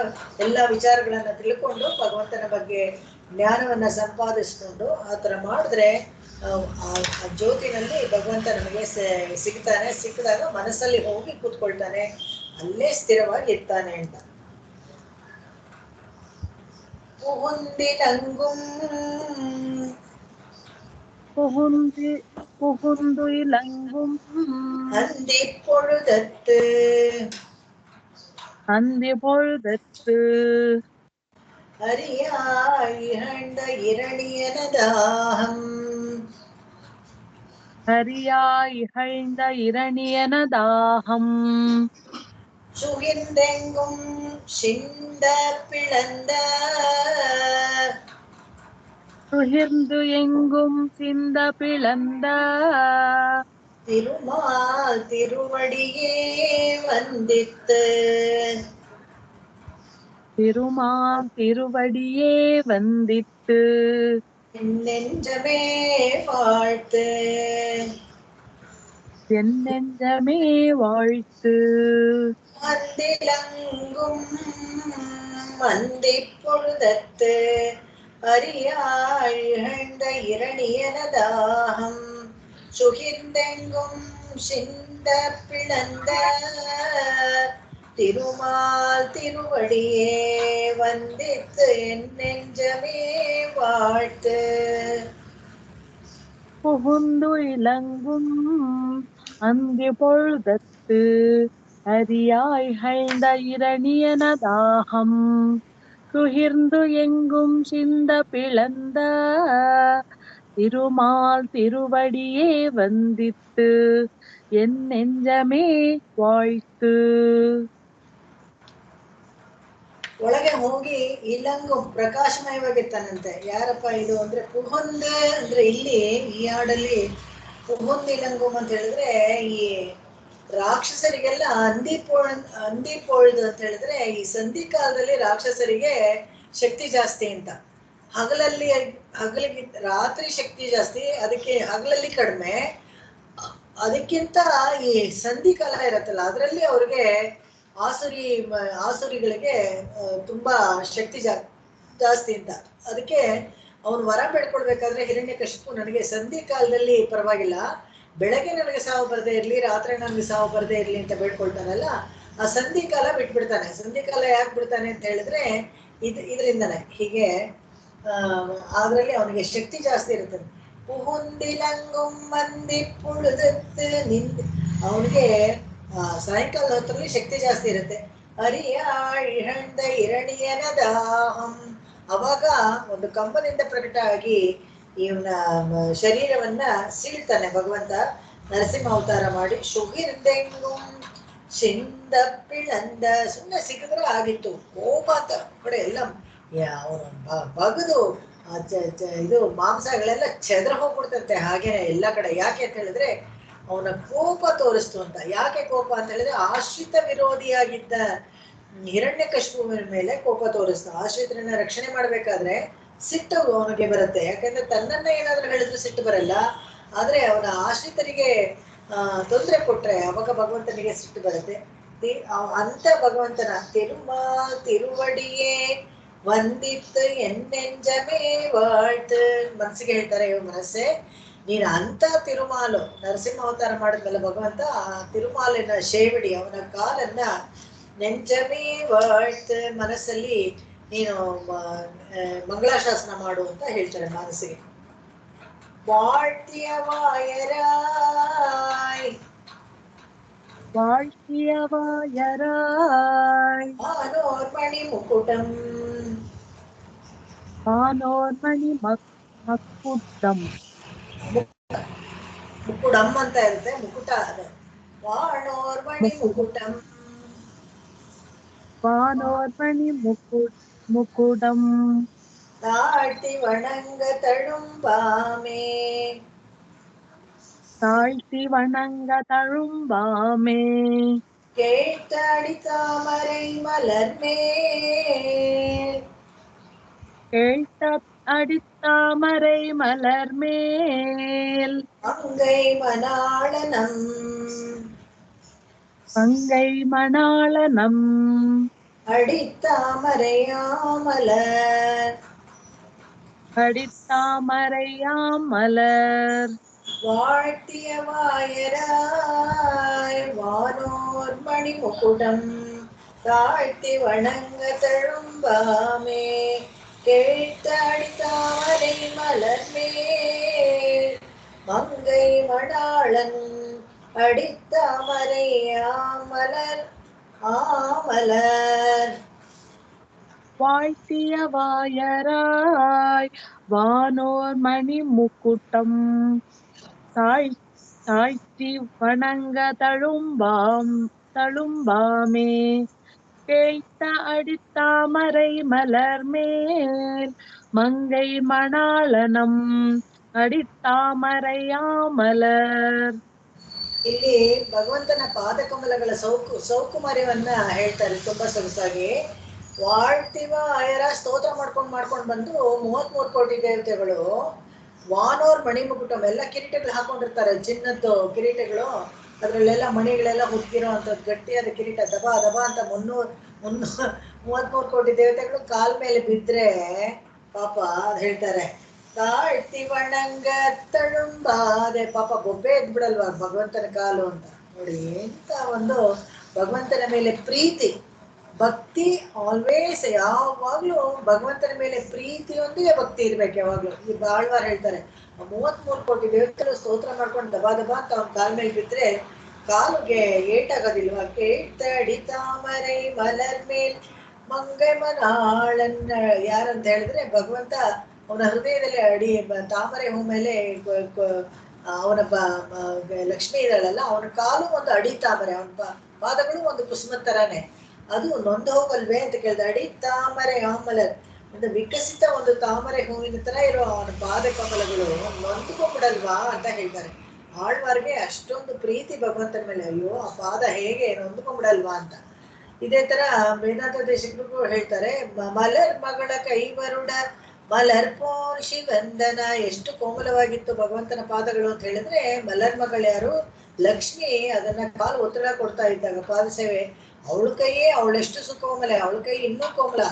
ಎಲ್ಲ ವಿಚಾರಗಳನ್ನ ತಿಳ್ಕೊಂಡು ಭಗವಂತನ ಬಗ್ಗೆ ಜ್ಞಾನವನ್ನ ಸಂಪಾದಿಸ್ಕೊಂಡು ಆತರ ಮಾಡಿದ್ರೆ ಆ ಜ್ಯೋತಿನಲ್ಲಿ ಭಗವಂತ ನಮಗೆ ಸಿಕ್ಕಿದಾಗ ಮನಸ್ಸಲ್ಲಿ ಹೋಗಿ ಕೂತ್ಕೊಳ್ತಾನೆ, ಅಲ್ಲೇ ಸ್ಥಿರವಾಗಿ ಇರ್ತಾನೆ ಅಂತ. புகுந்திலங்கும் புகுந்து இலங்கும் அந்தி பொழுதத்து அறியாய் இகழ்ந்த இரணியனதாகம் சுகிர்ந்தெங்கும் சிந்த பிளந்த திருமால் திருவடியே வந்தித்து நெஞ்சமே வாழ்த்து மந்திலங்கும் மந்தி பொழுதத்து அறியாழ்ந்த இரணியனதாகம் சுகிர்ந்தெங்கும் சிந்த பிளந்த திருமால் திருவடியே வந்தித்து என் நெஞ்சமே வாழ்த்து. புகுந்து இலங்கும் அந்தி பொழுதத்து அறியாய்கழ்ந்த இரணியனதாகம் சுகிர்ந்து எங்கும் சிந்த பிளந்த திருமால் திருவடியே வந்தித்து என் நெஞ்சமே வாழ்த்து. ಒಳಗೆ ಹೋಗಿ ಇಲಂಗು ಪ್ರಕಾಶಮಯವಾಗಿರ್ತಾನಂತೆ. ಯಾರಪ್ಪ ಇದು ಅಂದ್ರೆ ಪುಹೊಂದ ಅಂದ್ರೆ ಇಲ್ಲಿ ಈ ಹಾಡಲ್ಲಿ ಪುಹೊಂದ ಇಲಂಗುಮ್ ಅಂತ ಹೇಳಿದ್ರೆ ಈ ರಾಕ್ಷಸರಿಗೆಲ್ಲ ಹಂದಿ ಪೋಳ್ದು ಅಂತ ಹೇಳಿದ್ರೆ ಈ ಸಂಧಿ ಕಾಲದಲ್ಲಿ ರಾಕ್ಷಸರಿಗೆ ಶಕ್ತಿ ಜಾಸ್ತಿ ಅಂತ. ಹಗಲಿಗೆ ರಾತ್ರಿ ಶಕ್ತಿ ಜಾಸ್ತಿ, ಅದಕ್ಕೆ ಹಗಲಲ್ಲಿ ಕಡಿಮೆ. ಅದಕ್ಕಿಂತ ಈ ಸಂಧಿ ಕಾಲ ಇರತ್ತಲ್ಲ ಅದರಲ್ಲಿ ಅವ್ರಿಗೆ ಆಸುರಿಗಳಿಗೆ ತುಂಬಾ ಶಕ್ತಿ ಜಾಸ್ತಿ ಅಂತ. ಅದಕ್ಕೆ ಅವನು ವರ ಬೇಡ್ಕೊಳ್ಬೇಕಾದ್ರೆ ಹಿರಣ್ಯಕಶಿಪು ನನಗೆ ಸಂಧಿ ಕಾಲದಲ್ಲಿ ಪರವಾಗಿಲ್ಲ, ಬೆಳಗ್ಗೆ ನನಗೆ ಸಾವು ಬರದೇ ಇರ್ಲಿ, ರಾತ್ರಿ ನನಗೆ ಸಾವು ಬರದೇ ಇರ್ಲಿ ಅಂತ ಬೇಡ್ಕೊಳ್ತಾನಲ್ಲ, ಆ ಸಂಧಿ ಕಾಲ ಬಿಟ್ಬಿಡ್ತಾನೆ. ಸಂಧಿ ಕಾಲ ಯಾಕೆ ಬಿಡ್ತಾನೆ ಅಂತ ಹೇಳಿದ್ರೆ ಇದರಿಂದನೇ ಹೀಗೆ ಅದ್ರಲ್ಲಿ ಅವನಿಗೆ ಶಕ್ತಿ ಜಾಸ್ತಿ ಇರ್ತದೆ. ಪುಹುಂದಿಲಂಗುಂ ಮಂದಿ ಪುಳುದತ್ತು ನಿಂದ ಅವನಿಗೆ ಸಾಯಂಕಾಲ ಹೊತ್ತರಲ್ಲಿ ಶಕ್ತಿ ಜಾಸ್ತಿ ಇರುತ್ತೆ. ಅರಿಯಾಳ್ದ ಇರಣಿಯನದಾಹಂ ಅವಾಗ ಒಂದು ಕಂಬದಿಂದ ಪ್ರಕಟ ಆಗಿ ಇವನ ಶರೀರವನ್ನ ಸೀಳ್ತಾನೆ ಭಗವಂತ ನರಸಿಂಹ ಅವತಾರ ಮಾಡಿ. ಶುಗಿರ್ದೆಂಗುಂ ಶಿಂದ ಪಿಳಂದ ಸುಮ್ಮನೆ ಸಿಕ್ಕಿದ್ರೆ ಆಗಿತ್ತು, ಕೋಪ ಅಂತ ಕಡೆ ಎಲ್ಲ ಅವನು ಬಗದು ಇದು ಮಾಂಸಗಳೆಲ್ಲ ಚೆದ್ರ ಹೋಗ್ಬಿಡ್ತಂತೆ ಹಾಗೇನೆ ಎಲ್ಲ ಕಡೆ. ಯಾಕೆ ಅಂತ ಹೇಳಿದ್ರೆ ಅವನ ಕೋಪ ತೋರಿಸ್ತು ಅಂತ. ಯಾಕೆ ಕೋಪ ಅಂತ ಹೇಳಿದ್ರೆ ಆಶ್ರಿತ ವಿರೋಧಿಯಾಗಿದ್ದ ಹಿರಣ್ಯಕಶಿಪುವಿನ ಮೇಲೆ ಕೋಪ ತೋರಿಸ್ತು. ಆಶ್ರಿತರನ್ನ ರಕ್ಷಣೆ ಮಾಡ್ಬೇಕಾದ್ರೆ ಸಿಟ್ಟು ಅವನಿಗೆ ಬರುತ್ತೆ. ಯಾಕಂದ್ರೆ ತನ್ನನ್ನ ಏನಾದ್ರೂ ಹೇಳಿದ್ರು ಸಿಟ್ಟು ಬರಲ್ಲ, ಆದ್ರೆ ಅವನ ಆಶ್ರಿತರಿಗೆ ತೊಂದರೆ ಕೊಟ್ರೆ ಅವಾಗ ಭಗವಂತನಿಗೆ ಸಿಟ್ಟು ಬರುತ್ತೆ. ಅಂತ ಭಗವಂತನ ತಿರುವಡಿಯೇ ವಂದಿತ್ತು ಎನ್ನೆಂಜಮೇ ವಾಳ್ತು. ಮನಸ್ಸಿಗೆ ಹೇಳ್ತಾರೆ, ಮನಸ್ಸೇ ನೀನು ಅಂತ ತಿರುಮಾಲು ನರಸಿಂಹ ಅವತಾರ ಮಾಡಿದ್ಮೇಲೆ ಭಗವಂತ ಆ ತಿರುಮಾಲಿನ ಶೇವಿಡಿ ಅವನ ಕಾಲನ್ನ ನೆಂಜಮೇ ವಾಳ್ತು ಮನಸ್ಸಲ್ಲಿ ನೀನು ಮಂಗಳಾಶಾಸನ ಮಾಡು ಅಂತ ಹೇಳ್ತಾರೆ ಮನಸ್ಸಿಗೆ. வாழ்த்திய வாயராய் வாழ்த்தியவாயராய் வானோர்மணி முக்குடம் வானோர்மணி மக்குடம் ಮುಕುಡಂ ಅಂತ ಇರುತ್ತೆ ಮುಕುಟ ಅದು ವಾಣೋರ್ಮಣಿ ಮುಕುಟಂ வானோர்மணி முக்குடம் தாழ்த்தி வணங்க தழும்பாமே தாழ்த்தி வணங்க தழும்பாமே கேட்டாடி தாமரை மலர் மேல் கேட்ட அடித்தாமரை மலர் மேல் மங்கை மணாளனம் மங்கை மணாளனம் அடித்தாமரையாமலர் அடித்தாமரையாம் மலர் வாழ்த்திய வாயராய் வானோர் மணி முகுடம் தாழ்த்தி வணங்க தழும்பாமே கேட்டாடி தாமரை மலர் மேல் மங்கை மணாளன் அடித்தாமரையாமலர் ஆமலர் வாழ்த்திய வாயராய் வானோர் மணி முக்குட்டம் தாழ்த்தி வணங்க தழும்பாமே கேட்ட அடித்தாமரை மலர் மேல் மங்கை மணாளனம் ಅಡಿತ್ತಾಮರೆಯಾಮಲರ್. ಇಲ್ಲಿ ಭಗವಂತನ ಪಾದಕಮಲಗಳ ಸೌಕುಮಾರ್ಯವನ್ನ ಹೇಳ್ತಾರೆ ತುಂಬಾ ಸೊಗಸಾಗಿ. ವಾಳ್ತಿವ ಆಯರ ಸ್ತೋತ್ರ ಮಾಡ್ಕೊಂಡು ಬಂದು 33 ಕೋಟಿ ದೇವತೆಗಳು ವಾನೋರ್ ಮಣಿಮುಕುಟಂ ಎಲ್ಲ ಕಿರೀಟಗಳು ಹಾಕೊಂಡಿರ್ತಾರೆ, ಚಿನ್ನದ್ದು ಕಿರೀಟಗಳು, ಅದ್ರಲ್ಲೆಲ್ಲ ಮಣಿಗಳೆಲ್ಲ ಹುಟ್ಟಿರೋ ಅಂತದ್ದು ಗಟ್ಟಿಯಾದ ಕಿರೀಟ, ದಬಾ ದಬಾ ಅಂತ 33 ಕೋಟಿ ದೇವತೆಗಳು ಕಾಲ್ ಮೇಲೆ ಬಿದ್ರೆ ಪಾಪ ಅದ್ ಹೇಳ್ತಾರೆ ತಾಳ್ತಿ ವಣಂಗ ತಳುಂಬಾದೆ, ಪಾಪ ಬೊಬ್ಬೆ ಎದ್ಬಿಡಲ್ವಾ ಭಗವಂತನ ಕಾಲು ಅಂತ. ನೋಡಿ ಎಂತ ಒಂದು ಭಗವಂತನ ಮೇಲೆ ಪ್ರೀತಿ ಭಕ್ತಿ, ಆಲ್ವೇಸ್ ಯಾವಾಗ್ಲೂ ಭಗವಂತನ ಮೇಲೆ ಪ್ರೀತಿಯೊಂದಿಗೆ ಭಕ್ತಿ ಇರ್ಬೇಕು ಯಾವಾಗ್ಲೂ. ಈ ಬಾಳ್ವಾರ್ ಹೇಳ್ತಾರೆ 33 ಕೋಟಿ ದೇವತೆಗಳು ಸ್ತೋತ್ರ ಮಾಡ್ಕೊಂಡು ದಬಾ ದಬಾ ಅಂತ ಅವ್ನ ಕಾಲ್ ಮೇಲೆ ಬಿದ್ರೆ ಕಾಲುಗೆ ಏಟಾಗೋದಿಲ್ವಾ? ಕೇಳ್ತಡಿ ತಾಮರೈ ಮಲರ್ ಮೇಲ್ ಮಂಗೈ ಮನಾಳನ್, ಯಾರಂತ ಹೇಳಿದ್ರೆ ಭಗವಂತ ಅವನ ಹೃದಯದಲ್ಲಿ ಅಡಿ ತಾಮರೆ ಹೂ ಮೇಲೆ ಅವನ ಲಕ್ಷ್ಮಿ ಇದ್ದಾಳಲ್ಲ, ಅವನ ಕಾಲು ಒಂದು ಅಡಿ ತಾಮರೆ, ಅವನ ಪಾದಗಳು ಒಂದು ಕುಸುಮ ತರಾನೆ, ಅದು ನೊಂದು ಹೋಗಲ್ವೇ ಅಂತ ಕೇಳ್ದ. ಅಡಿ ತಾಮರೆ ಆಮಲರ್, ಒಂದು ವಿಕಸಿತ ಒಂದು ತಾಮರೆ ಹೂವಿನ ತರ ಇರೋ ಅವನ ಪಾದ ಕಮಲಗಳು ನೊಂದ್ಕೊಂಡ್ಬಿಡಲ್ವಾ ಅಂತ ಹೇಳ್ತಾರೆ. ಆಳ್ವಾರ್ಗೆ ಅಷ್ಟೊಂದು ಪ್ರೀತಿ ಭಗವಂತನ ಮೇಲೆ, ಅಯ್ಯೋ ಆ ಪಾದ ಹೇಗೆ ನೊಂದ್ಕೊಂಡ್ಬಿಡಲ್ವಾ ಅಂತ. ಇದೇ ತರ ವೇದಾಂತ ದೇಶಿಕರಿಗೂ ಹೇಳ್ತಾರೆ, ಮಲರ್ ಮಗಳ ಕೈವರುಡ ಮಲರ್ ಪೋರ್ ಶಿವಂದನ, ಎಷ್ಟು ಕೋಮಲವಾಗಿತ್ತು ಭಗವಂತನ ಪಾದಗಳು ಅಂತ ಹೇಳಿದ್ರೆ, ಮಲರ್ ಮಗಳು ಯಾರು? ಲಕ್ಷ್ಮಿ. ಅದನ್ನ ಕಾಲು ಒತ್ತಡ ಕೊಡ್ತಾ ಇದ್ದಾಗ ಪಾದ ಸೇವೆ, ಅವಳ ಕೈಯೇ ಅವಳೆಷ್ಟು ಸುಕೋಮಲೆ, ಅವಳ ಕೈ ಇನ್ನೂ ಕೋಮಲ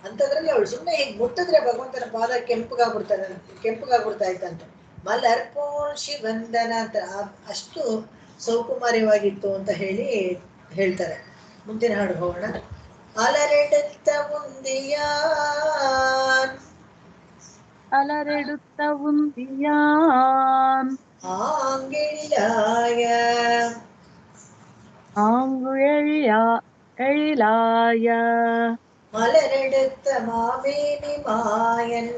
ಅಂತದ್ರಲ್ಲಿ ಅವಳು ಸುಮ್ಮನೆ ಹೀಗೆ ಮುಟ್ಟಿದ್ರೆ ಭಗವಂತನ ಪಾದ ಕೆಂಪಗಾಗ್ಬಿಡ್ತಾ ಇತ್ತಂತೆ. ಮಲರ್ ಪೋರ್ ಶಿವಂದನ ಅಂತ, ಅಷ್ಟು ಸೌಕುಮಾರ್ಯವಾಗಿತ್ತು ಅಂತ ಹೇಳ್ತಾರೆ. ಮುಂದಿನ ಹಾಡು ಹೋಗೋಣ. ಅಲರೆಡುತ್ತ ಉಂದಿಯಾನ್, ಅಲರೆಡುತ್ತ ಉಂದಿಯಾನ್ ஆங்கிழியாய ஆங்கு எழிலாய மலரெடுத்த மாமேனி மாயன்,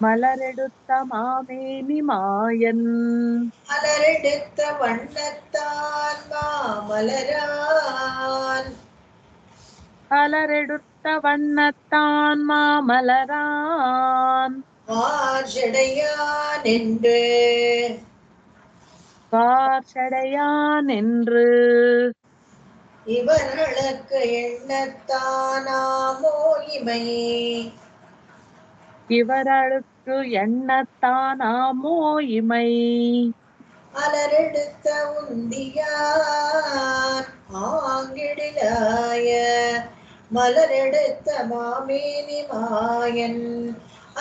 மலரெடுத்த மாமேனி மாயன் மலரெடுத்த வண்ணத்தான் மாமலரான், அலரெடுத்த வண்ணத்தான் மாமலரான் வார்ஷடையான் என்று வார்சடையான் என்று இவர்களுக்கு எண்ணத்தானாமோ இமை, இவர்களுக்கு எண்ணத்தானாமோ இமை. அலரெடுத்த உந்தியான் ஆங்கிடிலாய மலரெடுத்த மாமேனி மாயன்,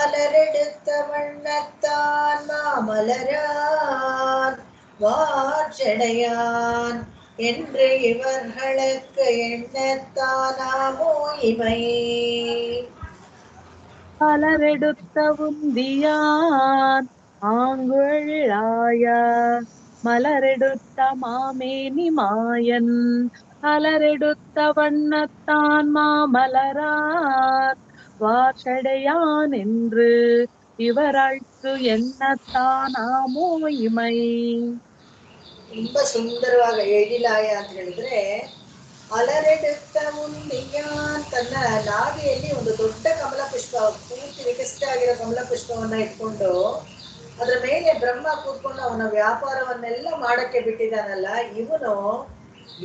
அலரெடுத்த வண்ணத்தான் மாமலரான் வார்ச்சடையான் என்று இவர்களுக்கு எண்ணத்தானாமோ இமை. அலரெடுத்த உந்தியான் ஆங்கு எழிலாய மலரெடுத்த மாமேனி மாயன் அலரெடுத்த வண்ணத்தான் மாமலரார் வார்ஷடையான் என்று ಇವರಳ್ತು ಎನ್ನತ್ತಾನಾಮೋ ಇಮೈ. ತುಂಬಾ ಸುಂದರವಾಗಿ ಹೇಳಿಲಾಯ ಅಂತ ಹೇಳಿದ್ರೆ, ಅಲರೆಡುತ್ತ ಮುನ್ನಿಯಾನ್ ತನ್ನ ನಾಭಿಯಲ್ಲಿ ಒಂದು ದೊಡ್ಡ ಕಮಲ ಪುಷ್ಪ, ಪೂರ್ತಿ ವಿಕಸಿತ ಆಗಿರೋ ಕಮಲ ಪುಷ್ಪವನ್ನ ಇಟ್ಕೊಂಡು ಅದ್ರ ಮೇಲೆ ಬ್ರಹ್ಮ ಕೂತ್ಕೊಂಡು ಅವನ ವ್ಯಾಪಾರವನ್ನೆಲ್ಲ ಮಾಡಕ್ಕೆ ಬಿಟ್ಟಿದ್ದಾನಲ್ಲ, ಇವನು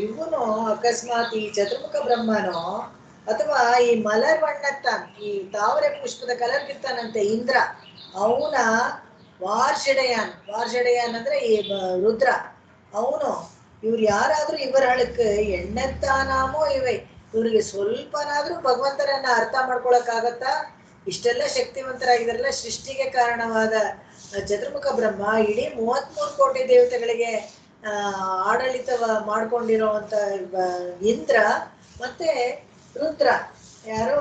ಇವನು ಅಕಸ್ಮಾತ್ ಈ ಚತುರ್ಮುಖ ಬ್ರಹ್ಮನೋ ಅಥವಾ ಈ ಮಲರ್ ಬಣ್ಣತ್ತಾನ್, ಈ ತಾವರೆ ಪುಷ್ಪದ ಕಲರ್ ಗಿರ್ತಾನಂತೆ ಇಂದ್ರ, ಅವನ ವಾರ್ಷಡೆಯಾನ್ ಅಂದ್ರೆ ಈ ರುದ್ರ, ಅವನು ಇವ್ರು ಯಾರಾದ್ರೂ ಇವರ ಹಳಕ್ಕೆ ಎಣ್ಣೆತ್ತಾನಾಮೋ ಇವೆ, ಇವ್ರಿಗೆ ಸ್ವಲ್ಪನಾದ್ರೂ ಭಗವಂತರನ್ನ ಅರ್ಥ ಮಾಡ್ಕೊಳಕ್ಕಾಗತ್ತಾ? ಇಷ್ಟೆಲ್ಲ ಶಕ್ತಿವಂತರಾಗಿದ್ದಾರಲ್ಲ, ಸೃಷ್ಟಿಗೆ ಕಾರಣವಾದ ಚತುರ್ಮುಖ ಬ್ರಹ್ಮ ಇಡೀ 33 ಕೋಟಿ ದೇವತೆಗಳಿಗೆ ಆಡಳಿತ ಮಾಡ್ಕೊಂಡಿರೋವಂತ ಇಂದ್ರ ಮತ್ತೆ ರುದ್ರ, ಯಾರೋ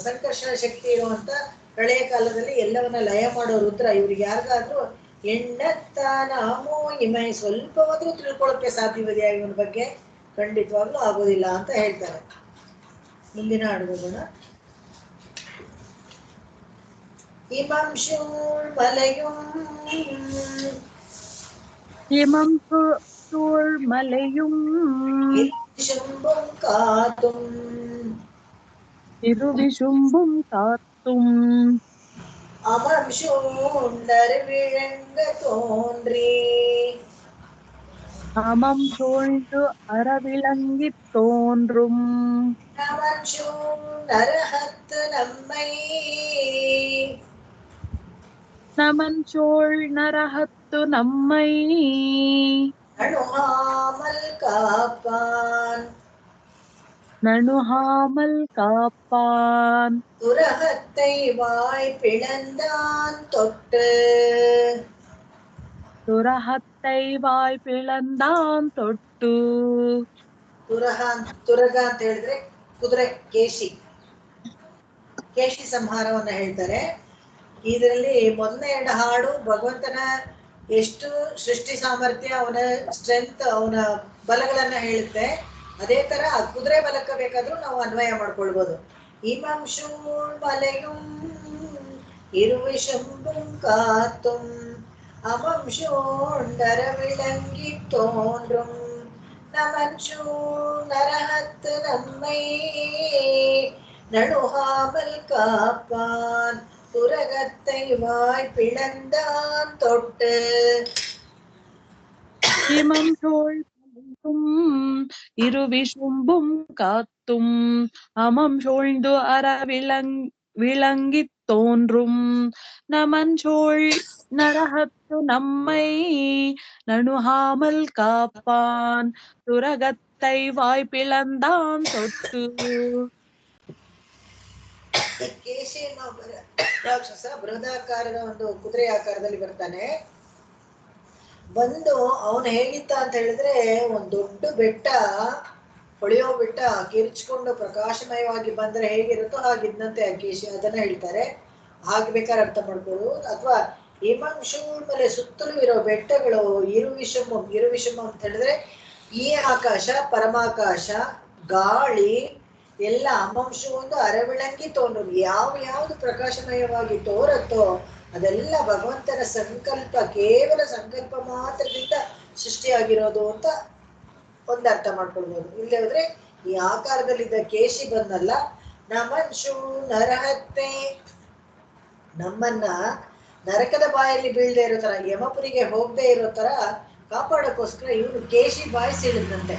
ಸಂಕರ್ಷಣ ಶಕ್ತಿ ಇರುವಂತ ಪ್ರಳಯ ಕಾಲದಲ್ಲಿ ಎಲ್ಲವನ್ನ ಲಯ ಮಾಡೋ ರುದ್ರ, ಇವ್ರಿಗೆ ಯಾರಿಗಾದ್ರೂ ಎಣ್ಣೆತ್ತಾನಾಮೋ ಇಮೈ ಸ್ವಲ್ಪವಾದ್ರೂ ತಿಳ್ಕೊಳ್ಳೋಕೆ ಸಾಧ್ಯವಿದೆಯಾ ಇವನ ಬಗ್ಗೆ? ಖಂಡಿತವಾಗ್ಲೂ ಆಗೋದಿಲ್ಲ ಅಂತ ಹೇಳ್ತಾರೆ. ಮುಂದಿನ ಹಾಡುಗೋಣ. இமம் சூழ் மலையும் இருவிசும்பும் காத்தும் அமம் சூழ்ந்தர் விளங்க தோன்றி அமம் சூழ்ந்து அறவிளங்கித் தோன்றும் நமன் சூழ்நரஹத்து நம்மை நமன் சூழ் நரஹத்து நம்மை நணுகாமல் காப்பான் துரகத்தை வாய் பிளந்தான் தொட்டு துரக ಅಂತ ಹೇಳಿದ್ರೆ ಕುದುರೆ, ಕೇಶಿ ಸಂಹಾರವನ್ನ ಹೇಳ್ತಾರೆ. ಇದರಲ್ಲಿ ಮೊದಲನೇ 2 ಹಾಡು ಭಗವಂತನ ಎಷ್ಟು ಸೃಷ್ಟಿ ಸಾಮರ್ಥ್ಯ, ಅವನ ಸ್ಟ್ರೆಂತ್, ಅವನ ಬಲಗಳನ್ನ ಹೇಳುತ್ತೆ. ಅದೇ ತರ ಕುದುರೆ ಬಲಕ್ಕೆ ಬೇಕಾದ್ರೂ ನಾವು ಅನ್ವಯ ಮಾಡ್ಕೊಳ್ಬೋದು. இமம் சூழ் மலையும் இருவிசும்பும் காத்தும் அமம் சூழ்ந்தர விளங்கி தோன்றும் நமன் சூழ் நரஹத்து நம்மை நணுகாமல் காப்பான் துரகத்தை வாய் பிளந்தான் தொட்டு. இமம் சூழ் இருவிசும்பும் காத்தும் அமம் சூழ்ந்து விளங்கித் தோன்றும் நமன் சூழ் நரஹத்து நம்மை நணுகாமல் காப்பான் துரகத்தை வாய் பிளந்தான் தொட்டு. ಕೇಶಿ ರಾಕ್ಷಸ ಬೃಹದಾಕಾರದ ಒಂದು ಕುದುರೆ ಆಕಾರದಲ್ಲಿ ಬರ್ತಾನೆ. ಬಂದು ಅವನು ಹೇಗಿತ್ತ ಅಂತ ಹೇಳಿದ್ರೆ, ಒಂದ್ ದೊಡ್ಡ ಬೆಟ್ಟ, ಹೊಳೆಯೋ ಬೆಟ್ಟ ಕಿರ್ಚ್ಕೊಂಡು ಪ್ರಕಾಶಮಯವಾಗಿ ಬಂದ್ರೆ ಹೇಗಿರುತ್ತೋ ಹಾಗಿದ್ದಂತೆ ಆ ಕೇಶಿ, ಅದನ್ನ ಹೇಳ್ತಾರೆ. ಹಾಗೆ ಬೇಕಾದ್ರೆ ಅರ್ಥ ಮಾಡ್ಬೋದು. ಅಥವಾ ಹಿಮಂಶೂಳ್ ಮೇಲೆ ಸುತ್ತಲೂ ಇರೋ ಬೆಟ್ಟಗಳು, ಇರುವಿಷಮ ಅಂತ ಹೇಳಿದ್ರೆ ಈ ಆಕಾಶ, ಪರಮಾಕಾಶ, ಗಾಳಿ ಎಲ್ಲ ಅಮಂಶು ಒಂದು ಅರವಿಳಂಗಿ ತೋರು, ಯಾವ್ದು ಪ್ರಕಾಶಮಯವಾಗಿ ತೋರತ್ತೋ ಅದೆಲ್ಲ ಭಗವಂತನ ಸಂಕಲ್ಪ, ಕೇವಲ ಸಂಕಲ್ಪ ಮಾತ್ರದಿಂದ ಸೃಷ್ಟಿಯಾಗಿರೋದು ಅಂತ ಒಂದು ಅರ್ಥ ಮಾಡ್ಕೊಳ್ಬೋದು. ಇಲ್ಲಿ ಹೋದ್ರೆ ಈ ಆಕಾರದಲ್ಲಿದ್ದ ಕೇಶಿ ಬಂದಲ್ಲ, ನಮನ್ಶು ನರಹತ್ತೆ, ನಮ್ಮನ್ನ ನರಕದ ಬಾಯಲ್ಲಿ ಬೀಳದೆ ಇರೋ ತರ, ಯಮಪುರಿಗೆ ಹೋಗದೆ ಇರೋ ತರ ಕಾಪಾಡೋಕ್ಕೋಸ್ಕರ ಇವನು ಕೇಶಿ ಬಾಯಿ ಸೀಳಿದಂತೆ.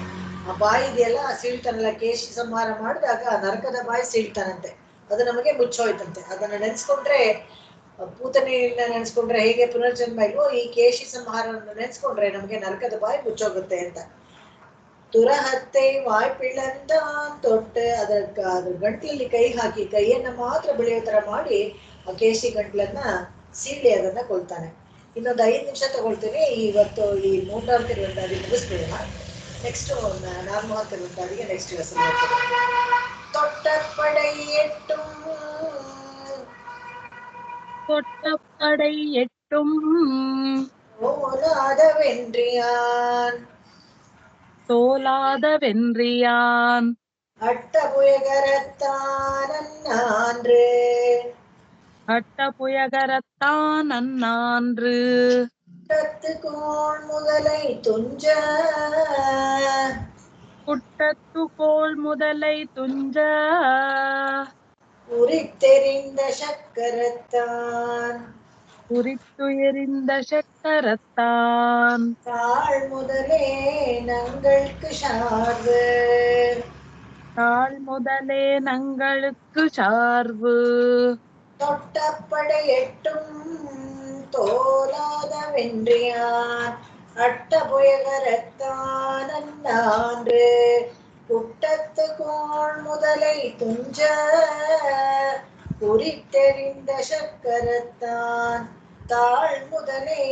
ಆ ಬಾಯಿ ಇದೆಯಲ್ಲ, ಆ ಸೀಳ್ತಾನಲ್ಲ, ಕೇಶಿ ಸಂಹಾರ ಮಾಡಿದಾಗ ಆ ನರಕದ ಬಾಯಿ ಸೀಳ್ತಾನಂತೆ. ಅದು ನಮಗೆ ಮುಚ್ಚೋಯ್ತಂತೆ. ಅದನ್ನ ನೆನ್ಸ್ಕೊಂಡ್ರೆ, ಪೂತನೆಯನ್ನ ನೆನ್ಸ್ಕೊಂಡ್ರೆ ಹೇಗೆ ಪುನರ್ಜನ್ಮ ಇಲ್ವೋ, ಈ ಕೇಶಿ ಸಂಹಾರವನ್ನು ನೆನ್ಸ್ಕೊಂಡ್ರೆ ನಮಗೆ ನರಕದ ಬಾಯಿ ಮುಚ್ಚೋಗುತ್ತೆ ಅಂತ. ತುರಹತ್ತೆ ವಾಯ್ ಪಿಳಂದ ತೊಟ್ಟೆ, ಅದ್ರ ಗಂಟ್ಲಲ್ಲಿ ಕೈ ಹಾಕಿ ಕೈಯನ್ನ ಮಾತ್ರ ಬೆಳೆಯೋ ತರ ಮಾಡಿ ಆ ಕೇಶಿ ಗಂಟ್ಲನ್ನ ಸೀಳಿ ಅದನ್ನ ಕೊಳ್ತಾನೆ. ಇನ್ನೊಂದು 5 ನಿಮಿಷ ತಗೊಳ್ತೀನಿ. ಇವತ್ತು ಈ 3ರ ತಿರುವಂತಾದಿ ಮುಗಿಸ್ಬಿಡೋಣ. ನೆಕ್ಸ್ಟ್ 4ರ ತಿರುವಂತಾದಿಗೆ ನೆಕ್ಸ್ಟ್ ಹೆಸರು ತೊಟ್ಟಪ್ಪಡೈ ಎಟ್ಟುಂ தொட்டப்படை எட்டும் ஓலா தோலாத வென்றியான் அட்டபுயகரத்தானன்று அட்டபுயகரத்தான் அன்னான்று கோள் முதலை துஞ்ச குட்டத்து கோள் முதலை துஞ்ச உரித்தெறிந்த சக்கரத்தான் உரித்து எறிந்த சக்கரத்தான் தாழ் முதலே நங்களுக்கு சார்பு தாழ் முதலே நங்களுக்கு சார்பு தொட்டப்படை எட்டும் தோலாத வென்றியான் அட்டபுயகரத்தான் அன்று குட்டத்து கோள் முதலை துஞ்ச உரித்தெறிந்த சக்கரத்தான் தாழ் முதலே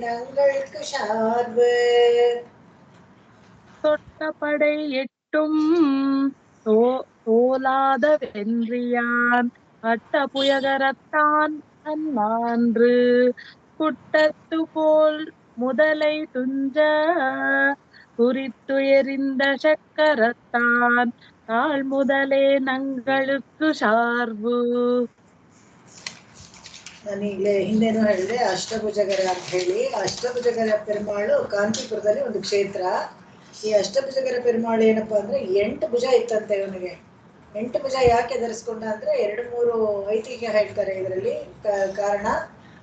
நங்களுக்கு சார்பு தொட்டபடை எட்டும் தோலாத வென்றியான் அட்டபுயகரத்தான் அன்னான்று குட்டத்து கோள் முதலை துஞ்ச குறித்து எறிந்த சக்கரத்தான் தாழ் முதலே நங்களுக்கு சார்பு. ನಾನೀಗಲೇ ಹಿಂದೇನೋ ಹೇಳಿದೆ ಅಷ್ಟಭುಜಗರ ಅಂತ ಹೇಳಿ. ಅಷ್ಟಭುಜಗರ ಪೆರುಮಾಳು ಕಾಂಚೀಪುರದಲ್ಲಿ ಒಂದು ಕ್ಷೇತ್ರ. ಈ ಅಷ್ಟಭುಜಗರ ಪೆರುಮಾಳು ಏನಪ್ಪಾ ಅಂದ್ರೆ 8 ಭುಜ ಇತ್ತಂತೆ ಇವನಿಗೆ. 8 ಭುಜ ಯಾಕೆ ಧರಿಸ್ಕೊಂಡ ಅಂದ್ರೆ 2-3 ಐತಿಹ್ಯ ಹೇಳ್ತಾರೆ ಇದರಲ್ಲಿ. ಕಾರಣ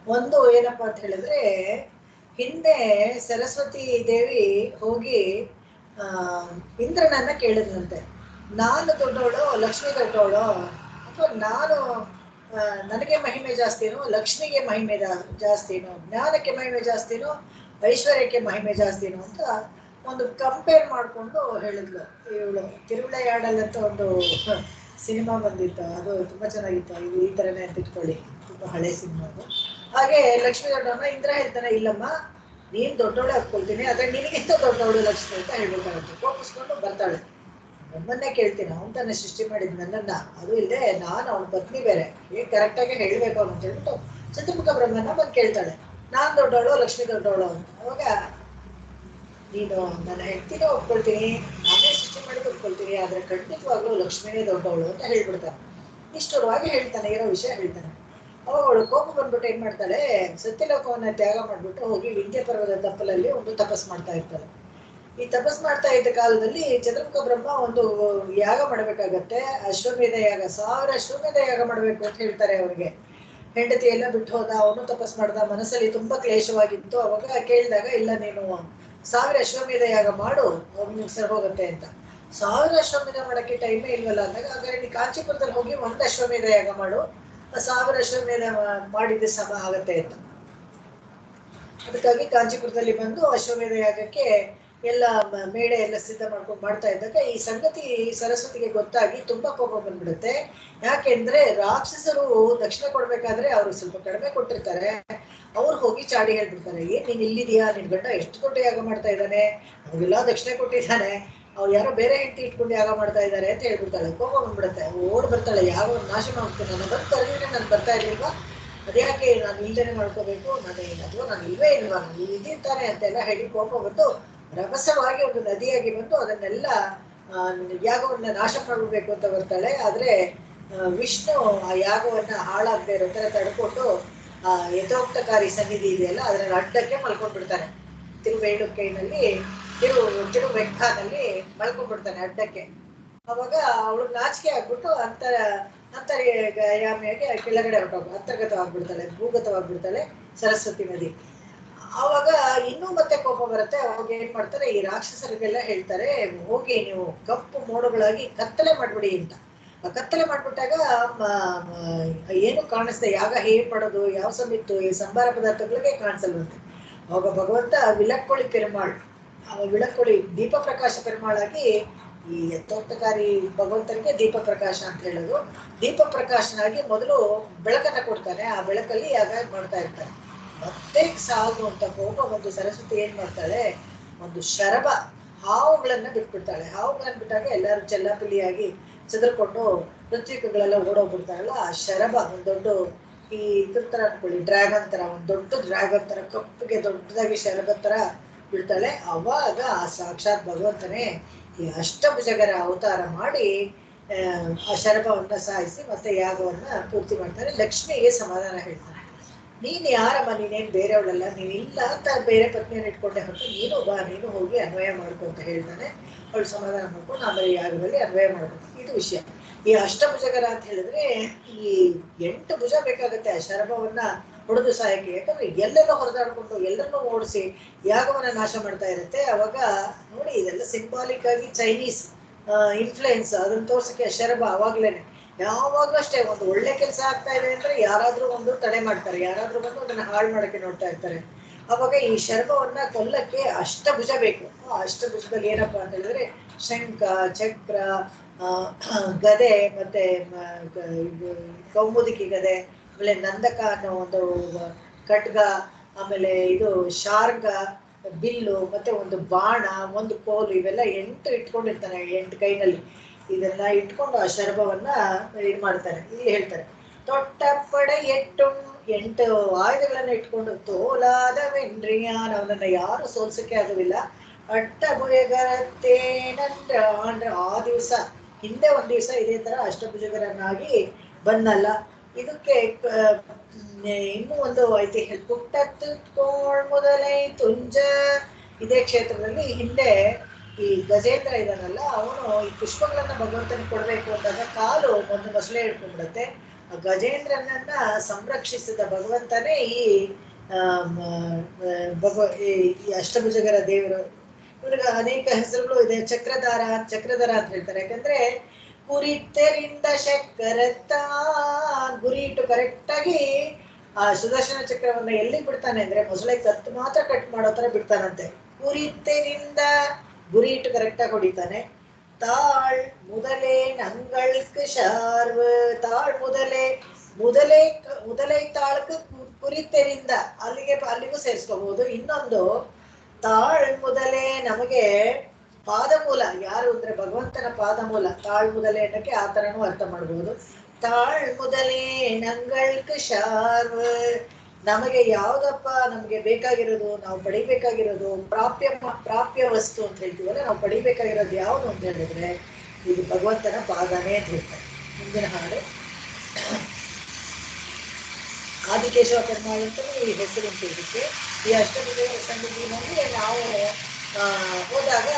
ಒಂದು ಏನಪ್ಪಾ ಅಂತ ಹೇಳಿದ್ರೆ, ಹಿಂದೆ ಸರಸ್ವತಿ ದೇವಿ ಹೋಗಿ ಇಂದ್ರನನ್ನ ಕೇಳಿದ್ನಂತೆ, ನಾನು ದೊಡ್ಡವಳು ಲಕ್ಷ್ಮಿ ದೊಡ್ಡವಳು, ಅಥವಾ ನಾನು ನನಗೆ ಮಹಿಮೆ ಜಾಸ್ತಿನೋ ಲಕ್ಷ್ಮಿಗೆ ಮಹಿಮೆ ಜಾಸ್ತಿನೋ, ಜ್ಞಾನಕ್ಕೆ ಮಹಿಮೆ ಜಾಸ್ತಿನೋ ಐಶ್ವರ್ಯಕ್ಕೆ ಮಹಿಮೆ ಜಾಸ್ತಿನೋ ಅಂತ ಒಂದು ಕಂಪೇರ್ ಮಾಡಿಕೊಂಡು ಹೇಳಿದ್ಲು ಇವಳು. ತಿರುವಿಳೆಯಾಡಲ್ ಅಂತ ಒಂದು ಸಿನಿಮಾ ಬಂದಿತ್ತು, ಅದು ತುಂಬಾ ಚೆನ್ನಾಗಿತ್ತು. ಇದು ಈ ಥರನೇ ಅಂತ ಇಟ್ಕೊಳ್ಳಿ, ತುಂಬ ಹಳೆ ಸಿನಿಮಾ ಅದು. ಹಾಗೆ ಲಕ್ಷ್ಮಿ ದೊಡ್ಡವನ್ನ ಇಂದ್ರ ಹೇಳ್ತಾನೆ, ಇಲ್ಲಮ್ಮ ನೀನು ದೊಡ್ಡವಳು ಹಾಕ್ಕೊಳ್ತೀನಿ, ಆದರೆ ನಿನಗಿಂತ ದೊಡ್ಡವಳು ಲಕ್ಷ್ಮಿ ಅಂತ ಹೇಳ್ಬೇಕಾಗುತ್ತೆ. ಕೋಪಿಸ್ಕೊಂಡು ಬರ್ತಾಳೆ. ನಮ್ಮನ್ನೇ ಕೇಳ್ತೀನಿ, ಅವನು ತಾನೇ ಸೃಷ್ಟಿ ಮಾಡಿದ್ ನನ್ನನ್ನ, ಅದು ಇಲ್ಲದೆ ನಾನು ಅವನ ಪತ್ನಿ ಬೇರೆ, ಹೇಗೆ ಕರೆಕ್ಟಾಗಿ ಹೇಳ್ಬೇಕು ಅವನು ಅಂತ ಹೇಳ್ಬಿಟ್ಟು ಚತುರ್ಮುಖ ಬ್ರಹ್ಮನ ಬಂದು ಕೇಳ್ತಾಳೆ, ನಾನು ದೊಡ್ಡವಳು ಲಕ್ಷ್ಮಿ ದೊಡ್ಡವಳು ಅಂತ. ಅವಾಗ ನೀನು ನನ್ನ ಹೆಂಡತಿನೇ ಒಪ್ಕೊಳ್ತೀನಿ, ನಾನೇ ಸೃಷ್ಟಿ ಮಾಡಿದ್ದು ಒಪ್ಕೊಳ್ತೀನಿ, ಆದ್ರೆ ಖಂಡಿತವಾಗ್ಲೂ ಲಕ್ಷ್ಮಿನೇ ದೊಡ್ಡವಳು ಅಂತ ಹೇಳ್ಬಿಡ್ತಾನೆ. ನಿಷ್ಠುರವಾಗಿ ಹೇಳ್ತಾನೆ, ಇರೋ ವಿಷಯ ಹೇಳ್ತಾನೆ. ಅವಾಗ ಅವಳು ಕೋಪ ಬಂದ್ಬಿಟ್ಟು ಏನ್ ಮಾಡ್ತಾಳೆ, ಸತ್ಯಲೋಕವನ್ನ ತ್ಯಾಗ ಮಾಡ್ಬಿಟ್ಟು ಹೋಗಿ ವಿಂಧ್ಯ ಪರ್ವತ ತಪ್ಪಲಲ್ಲಿ ಒಂದು ತಪಸ್ ಮಾಡ್ತಾ ಇರ್ತಾಳೆ. ಈ ತಪಸ್ ಮಾಡ್ತಾ ಇದ್ದ ಕಾಲದಲ್ಲಿ ಚತುರ್ಮುಖ ಬ್ರಹ್ಮ ಒಂದು ಯಾಗ ಮಾಡ್ಬೇಕಾಗತ್ತೆ, ಅಶ್ವಮೇಧ ಯಾಗ. 1000 ಅಶ್ವಮೇಧ ಯಾಗ ಮಾಡ್ಬೇಕು ಅಂತ ಹೇಳ್ತಾರೆ ಅವ್ರಿಗೆ. ಹೆಂಡತಿ ಎಲ್ಲ ಬಿಟ್ಟು ಹೋದ, ಅವನು ತಪಸ್ ಮಾಡ್ದ, ಮನಸ್ಸಲ್ಲಿ ತುಂಬಾ ಕ್ಲೇಶವಾಗಿತ್ತು. ಅವಾಗ ಕೇಳಿದಾಗ, ಇಲ್ಲ ನೀನು 1000 ಅಶ್ವಮೇಧ ಯಾಗ ಮಾಡು, ಅವ್ನಿಗೆ ಸರಿ ಹೋಗುತ್ತೆ ಅಂತ. 1000 ಅಶ್ವಮೇಧ ಮಾಡಕ್ಕೆ ಟೈಮೇ ಇಲ್ವಲ್ಲ ಅಂದಾಗ, ಹಾಗಾದ್ರೆ ನೀ ಕಾಂಚೀಪುರದಲ್ಲಿ ಹೋಗಿ 1 ಅಶ್ವಮೇಧ ಯಾಗ ಮಾಡು, 1000 ಅಶ್ವಮೇಧ ಮಾಡಿದ ಸಮ ಆಗತ್ತೆ ಅಂತ. ಅದಕ್ಕಾಗಿ ಕಾಂಚೀಪುರದಲ್ಲಿ ಬಂದು ಅಶ್ವಮೇಧ ಯಾಗಕ್ಕೆ ಎಲ್ಲ ಮೇಳೆ ಎಲ್ಲ ಸಿದ್ಧ ಮಾಡ್ಕೊಂಡು ಮಾಡ್ತಾ ಇದ್ದಾಗ ಈ ಸಂಗತಿ ಸರಸ್ವತಿಗೆ ಗೊತ್ತಾಗಿ ತುಂಬಾ ಕೋಪ ಬಂದ್ಬಿಡುತ್ತೆ. ಯಾಕೆಂದ್ರೆ ರಾಕ್ಷಸರು ದಕ್ಷಿಣ ಕೊಡ್ಬೇಕಾದ್ರೆ ಅವ್ರು ಸ್ವಲ್ಪ ಕಡಿಮೆ ಕೊಟ್ಟಿರ್ತಾರೆ, ಅವ್ರು ಹೋಗಿ ಚಾಡಿ ಹೇಳ್ಬಿಡ್ತಾರೆ, ಏನ್ ನೀನ್ ಇಲ್ಲಿದೀಯಾ, ನಿನ್ ಗಂಡ ಎಷ್ಟು ದೊಡ್ಡ ಯಾಗ ಮಾಡ್ತಾ ಇದ್ದಾನೆ, ಅವ್ರಿಗೆಲ್ಲ ದಕ್ಷಿಣೆ ಕೊಟ್ಟಿದ್ದಾನೆ, ಅವ್ರು ಯಾರೋ ಬೇರೆ ಹೆಂಡತಿ ಇಟ್ಕೊಂಡು ಯಾಗ ಮಾಡ್ತಾ ಇದ್ದಾರೆ ಅಂತ ಹೇಳ್ಬಿಡ್ತಾಳೆ. ಕೋಪ ಬಂದ್ಬಿಡುತ್ತೆ, ಓಡ್ ಬರ್ತಾಳೆ, ಯಾವ ನಾಶ ಮಾಡ್ತೀನಿ, ನಾನು ಬಂದು ಕರೆದಿದ್ರೆ ನಾನು ಬರ್ತಾ ಇರ್ಲಿಲ್ವಾ, ಅದ್ಯಾಕೆ ನಾನು ಇಲ್ದೇನೆ ಮಾಡ್ಕೋಬೇಕು, ಅಥವಾ ನಾನು ಇಲ್ವೇ ಇಲ್ವಾ, ನಾನು ಇದ್ದೀರ್ತಾನೆ ಅಂತೆಲ್ಲ ಹೇಳಿ ಕೋಪ ಬಂದು ರಭಸವಾಗಿ ಒಂದು ನದಿಯಾಗಿ ಬಂದು ಅದನ್ನೆಲ್ಲ ಯಾಗವನ್ನ ನಾಶ ಮಾಡಬೇಕು ಅಂತ ಬರ್ತಾಳೆ. ಆದ್ರೆ ವಿಷ್ಣು ಆ ಯಾಗವನ್ನ ಹಾಳಾಗದೆ ಇರೋ ತರ ತಡ್ಕೊಂಡು ಆ ಯಥೋಕ್ತಕಾರಿ ಸನ್ನಿಧಿ ಇದೆಯಲ್ಲ ಅದನ್ನ ಅಡ್ಡಕ್ಕೆ ಮಲ್ಕೊಂಡ್ಬಿಡ್ತಾನೆ. ತಿರುವೇಳುಕೈನಲ್ಲಿ ತಿರುವೆಕ್ಕಾನಲ್ಲಿ ಮಲ್ಕೊಂಡ್ಬಿಡ್ತಾನೆ ಅಡ್ಡಕ್ಕೆ. ಅವಾಗ ಅವಳು ನಾಚಿಕೆ ಆಗ್ಬಿಟ್ಟು ಅಂತರ್ಯಾಮಿಯಾಗಿ ಕೆಳಗಡೆ ಅಂತರ್ಗತವಾಗ್ಬಿಡ್ತಾಳೆ, ಭೂಗತವಾಗ್ಬಿಡ್ತಾಳೆ ಸರಸ್ವತಿ ನದಿ. ಆವಾಗ ಇನ್ನೂ ಮತ್ತೆ ಕೋಪ ಬರುತ್ತೆ. ಅವಾಗ ಏನ್ ಮಾಡ್ತಾರೆ, ಈ ರಾಕ್ಷಸರಿಗೆಲ್ಲ ಹೇಳ್ತಾರೆ, ಹೋಗಿ ನೀವು ಕಪ್ಪು ಮೋಡಗಳಾಗಿ ಕತ್ತಲೆ ಮಾಡ್ಬಿಡಿ ಅಂತ. ಕತ್ತಲೆ ಮಾಡ್ಬಿಟ್ಟಾಗ ಏನು ಕಾಣಿಸ್ದೆ, ಯಾಗ ಹೇಗ್ ಮಾಡೋದು, ಯಾವ ಸಮಿತ್ತು, ಈ ಸಂಬಾರ ಪದಾರ್ಥಗಳಿಗೆ ಕಾಣಿಸಲ್ವಂತೆ. ಅವಾಗ ಭಗವಂತ ವಿಳಕ್ಕೊಳಿ ಪೆರುಮಾಳ್, ವಿಳಕ್ಕೊಳಿ ದೀಪ ಪ್ರಕಾಶ ಪೆರುಮಾಳಾಗಿ ಈ ಯಥೋಕ್ತಕಾರಿ ಭಗವಂತನಿಗೆ ದೀಪ ಪ್ರಕಾಶ ಅಂತ ಹೇಳೋದು. ದೀಪ ಪ್ರಕಾಶನಾಗಿ ಮೊದಲು ಬೆಳಕನ್ನ ಕೊಡ್ತಾನೆ, ಆ ಬೆಳಕಲ್ಲಿ ಯಾಗ ಮಾಡ್ತಾ ಇರ್ತಾನೆ. ಮತ್ತೆ ಸಾಗು ಅಂತ ಕೋಪ ಒಂದು ಸರಸ್ವತಿ ಏನ್ ಮಾಡ್ತಾಳೆ, ಒಂದು ಶರಭ ಹಾವುಗಳನ್ನ ಬಿಟ್ಬಿಡ್ತಾಳೆ. ಹಾವುಗಳನ್ನ ಬಿಟ್ಟಾಗ ಎಲ್ಲರೂ ಚೆಲ್ಲಾಪಿಲಿಯಾಗಿ ಚದರ್ಕೊಂಡು ಋತ್ವಿಕಗಳೆಲ್ಲ ಓಡೋಗ್ಬಿಡ್ತಾರಲ್ಲ, ಆ ಶರಭ ಒಂದು ದೊಡ್ಡ ಈ ಇದ್ರ ತರ ಅನ್ಕೊಳ್ಳಿ, ಡ್ರ್ಯಾಗನ್ ತರ, ಒಂದು ದೊಡ್ಡ ಡ್ರ್ಯಾಗನ್ ತರ ಕಪ್ಪಗೆ ದೊಡ್ಡದಾಗಿ ಶರಭ ತರ ಬಿಡ್ತಾಳೆ. ಅವಾಗ ಆ ಸಾಕ್ಷಾತ್ ಭಗವಂತನೇ ಈ ಅಷ್ಟಭುಜಗರ ಅವತಾರ ಮಾಡಿ ಆ ಶರಭವನ್ನ ಸಾಯಿಸಿ ಮತ್ತೆ ಯಾಗವನ್ನ ಪೂರ್ತಿ ಮಾಡ್ತಾರೆ. ಲಕ್ಷ್ಮಿಗೆ ಸಮಾಧಾನ ಹೇಳ್ತಾನೆ, ನೀನ್ ಯಾರಮ್ಮ, ನೀನೇನ್ ಬೇರೆಯವಳಲ್ಲ, ನೀನ್ ಇಲ್ಲ ಅಂತ ಬೇರೆ ಪತ್ನಿಯನ್ನು ಇಟ್ಕೊಂಡೆ ಹೊರತು ನೀನು ಬಾ, ನೀನು ಹೋಗಿ ಅನ್ವಯ ಮಾಡ್ಕೊ ಅಂತ ಹೇಳ್ತಾನೆ. ಅವಳು ಸಮಾಧಾನ ಮಾಡ್ಕೊಂಡು ಆಮೇಲೆ ಯಾಗದಲ್ಲಿ ಅನ್ವಯ ಮಾಡ್ಕೊಂಡು ಇದು ವಿಷಯ. ಈ ಅಷ್ಟಭುಜಗರ ಅಂತ ಹೇಳಿದ್ರೆ ಈ 8 ಭುಜ ಬೇಕಾಗುತ್ತೆ ಆ ಶರಭವನ್ನ ಹೊಡೆದು ಸಾಯಕ್ಕೆ. ಯಾಕಂದ್ರೆ ಎಲ್ಲೆಲ್ಲೋ ಹೊರದಾಡ್ಕೊಂಡು ಎಲ್ಲರನ್ನೂ ಓಡಿಸಿ ಯಾಗವನ್ನ ನಾಶ ಮಾಡ್ತಾ ಇರುತ್ತೆ. ಅವಾಗ ನೋಡಿ, ಇದೆಲ್ಲ ಸಿಂಬಾಲಿಕ್ ಆಗಿ ಚೈನೀಸ್ ಇನ್ಫ್ಲುಯೆನ್ಸ್, ಅದನ್ನ ತೋರ್ಸಕ್ಕೆ ಶರಭ ಅವಾಗ್ಲೇನೆ ಯಾವಾಗ್ಲೂ ಅಷ್ಟೇ, ಒಂದು ಒಳ್ಳೆ ಕೆಲಸ ಆಗ್ತಾ ಇದೆ ಅಂದ್ರೆ ಯಾರಾದ್ರೂ ಒಂದು ತಡೆ ಮಾಡ್ತಾರೆ, ಯಾರಾದ್ರೂ ಬಂದು ಅದನ್ನ ಹಾಳು ಮಾಡಕ್ಕೆ ನೋಡ್ತಾ ಇರ್ತಾರೆ. ಅವಾಗ ಈ ಶರ್ಮವನ್ನ ಕೊಲ್ಲಕ್ಕೆ ಅಷ್ಟಭುಜ ಬೇಕು. ಆ ಅಷ್ಟಭುಜದಲ್ಲಿ ಏನಪ್ಪಾ ಅಂತ ಹೇಳಿದ್ರೆ ಶಂಖ, ಚಕ್ರ, ಗದೆ, ಮತ್ತೆ ಇದು ಕೌಮುದಿಕಿ ಗದೆ, ಆಮೇಲೆ ನಂದಕ ಅನ್ನೋ ಒಂದು ಖಡ್ಗ, ಆಮೇಲೆ ಇದು ಶಾರ್ಗ, ಬಿಲ್ಲು, ಮತ್ತೆ ಒಂದು ಬಾಣ, ಒಂದು ಕೋಲು, ಇವೆಲ್ಲ 8 ಇಟ್ಕೊಂಡಿರ್ತಾನೆ 8 ಕೈನಲ್ಲಿ. ಇದೆಲ್ಲ ಇಟ್ಕೊಂಡು ಆ ಶರ್ಭವನ್ನ ಇದು ಮಾಡ್ತಾರೆ. ಇಲ್ಲಿ ಹೇಳ್ತಾರೆ, ತೊಟ್ಟಪ್ಪಡೆ 8 ಆಯುಧಗಳನ್ನ ಇಟ್ಕೊಂಡು ತೋಲಾದವೆಂಡ್ರಿಯಾನ್, ಅವನನ್ನ ಯಾರು ಸೋಲ್ಸಕ್ಕೆ ಆಗುದಿಲ್ಲ. ಅಷ್ಟಭುಜಗರತ್ತೇನಂದ್ರ ಅಂದ್ರೆ ಆ ದಿವಸ ಹಿಂದೆ ಒಂದ್ ದಿವಸ ಇದೇ ತರ ಅಷ್ಟಭುಜಗರನ್ನಾಗಿ ಬಂದಲ್ಲ. ಇದಕ್ಕೆ ಇನ್ನೂ ಒಂದು ಐತಿಹ್ಯ, ಪುಟ್ಟತ್ತು ಕೋಳ್ ಮೊದಲೈ ತುಂಜ. ಇದೇ ಕ್ಷೇತ್ರದಲ್ಲಿ ಹಿಂದೆ ಈ ಗಜೇಂದ್ರ ಇದಾನಲ್ಲ, ಅವನು ಈ ಪುಷ್ಪಗಳನ್ನ ಭಗವಂತನ ಕೊಡ್ಬೇಕು ಅಂದಾಗ ಕಾಲು ಒಂದು ಮೊಸಳೆ ಹಿಡ್ಕೊಂಡ್ಬಿಡುತ್ತೆ. ಆ ಗಜೇಂದ್ರನನ್ನ ಸಂರಕ್ಷಿಸಿದ ಭಗವಂತನೇ ಈ ಈ ಅಷ್ಟಭುಜಗರ ದೇವರು. ಇವ್ರಿಗೆ ಅನೇಕ ಹೆಸರುಗಳು ಇದೆ. ಚಕ್ರಧಾರ ಅಂತ ಹೇಳ್ತಾರೆ. ಯಾಕಂದ್ರೆ ಕುರಿತರಿಂದ ಶಕ್ಕರತ್ತ, ಗುರಿ ಇಟ್ಟು ಕರೆಕ್ಟ್ ಆಗಿ ಆ ಸುದರ್ಶನ ಚಕ್ರವನ್ನ ಎಲ್ಲಿ ಬಿಡ್ತಾನೆ ಅಂದ್ರೆ ಮೊಸಳೆ ಕತ್ತು ಮಾತ್ರ ಕಟ್ ಮಾಡೋ ತರ ಬಿಡ್ತಾನಂತೆ. ಕುರಿತರಿಂದ ಗುರಿ ಇಟ್ಟು ಕರೆಕ್ಟ್ ಆಗಿ ಹೊಡಿತಾನೆ. ತಾಳ್ முதலே நங்களுக்கு ಶಾರ್ವ, ತಾಳ್ முதலை ತಾಳ್ಕು ಕುರಿತೆರಿಂದ, ಅಲ್ಲಿಗೂ ಸೇರಿಸ್ಕೋಬಹುದು. ಇನ್ನೊಂದು ತಾಳ್ முதலே ನಮಗೆ ಪಾದಮೂಲ, ಯಾರು ಅಂದ್ರೆ ಭಗವಂತನ ಪಾದಮೂಲ. ತಾಳ್ முதலே ಅನ್ನಕ್ಕೆ ಆ ತರನೂ ಅರ್ಥ ಮಾಡ್ಬೋದು. ತಾಳ್ முதலே நங்களுக்கு ಶಾರ್ವ, ನಮಗೆ ಯಾವ್ದಪ್ಪ ನಮ್ಗೆ ಬೇಕಾಗಿರೋದು, ನಾವು ಪಡಿಬೇಕಾಗಿರೋದು ಪ್ರಾಪ್ಯ ವಸ್ತು ಅಂತ ಹೇಳ್ತೀವಲ್ಲ, ನಾವು ಪಡಿಬೇಕಾಗಿರೋದು ಯಾವುದು ಅಂತ ಹೇಳಿದ್ರೆ ಇದು ಭಗವಂತನ ಪಾದನೇ ಅಂತ ಹೇಳ್ತಾರೆ. ಮುಂದಿನ ಹಾಡು, ಆದಿಕೇಶವ ಪೆರುಮಾಳ್ ಅಂತಲೂ ಈ ಹೆಸರುಂಟು ಇದಕ್ಕೆ. ಈ ಅಷ್ಟಭುಜ ಸನ್ನಿಧಿನಲ್ಲಿ ನಾವು ಹೋದಾಗ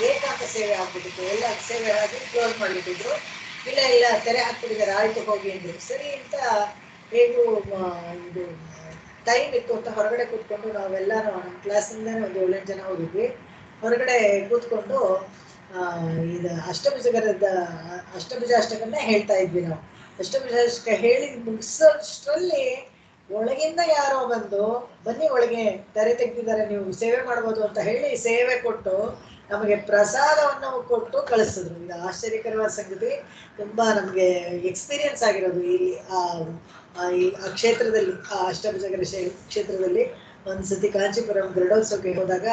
ಏಕಾಂತ ಸೇವೆ ಆಗ್ಬಿಟ್ಟಿತ್ತು. ಎಲ್ಲ ಸೇವೆ ಆಗಿ ಕ್ಲೋಸ್ ಮಾಡಿಬಿಟ್ಟಿದ್ರು. ಇಲ್ಲ ತೆರೆ ಹಾಕ್ಬಿಟ್ಟಿದ್ದಾರೆ, ಆಯ್ತು ಹೋಗಿ ಅಂದ್ರು. ಸರಿ ಅಂತ ಹೇಗೂ ಇದು ಟೈಮ್ ಇತ್ತು ಅಂತ ಹೊರಗಡೆ ಕೂತ್ಕೊಂಡು ನಾವೆಲ್ಲ ನಮ್ಮ ಕ್ಲಾಸಿಂದಾನೆ ಒಂದು 7-8 ಜನ ಹೋಗಿದ್ವಿ. ಹೊರಗಡೆ ಕೂತ್ಕೊಂಡು ಇದು ಅಷ್ಟಭುಜ ಅಷ್ಟಕನ್ನೇ ಹೇಳ್ತಾ ಇದ್ವಿ ನಾವು. ಅಷ್ಟಭುಜ ಅಷ್ಟಕ ಹೇಳಿ ಮುಗಿಸೋಷ್ಟರಲ್ಲಿ ಒಳಗಿಂದ ಯಾರೋ ಬಂದು, ಬನ್ನಿ ಒಳಗೆ ತೆರೆ ತೆಗ್ದಿದ್ದಾರೆ, ನೀವು ಸೇವೆ ಮಾಡ್ಬೋದು ಅಂತ ಹೇಳಿ ಸೇವೆ ಕೊಟ್ಟು ನಮಗೆ ಪ್ರಸಾದವನ್ನು ಕೊಟ್ಟು ಕಳಿಸಿದ್ರು. ಇದು ಆಶ್ಚರ್ಯಕರವಾದ ಸಂಗತಿ. ತುಂಬಾ ನಮಗೆ ಎಕ್ಸ್ಪೀರಿಯನ್ಸ್ ಆಗಿರೋದು ಈ ಕ್ಷೇತ್ರದಲ್ಲಿ, ಆ ಅಷ್ಟಭುಜಗರ ಕ್ಷೇತ್ರದಲ್ಲಿ. ಒಂದ್ಸತಿ ಕಾಂಚೀಪುರಂ ಗರುಡೋತ್ಸವಕ್ಕೆ ಹೋದಾಗ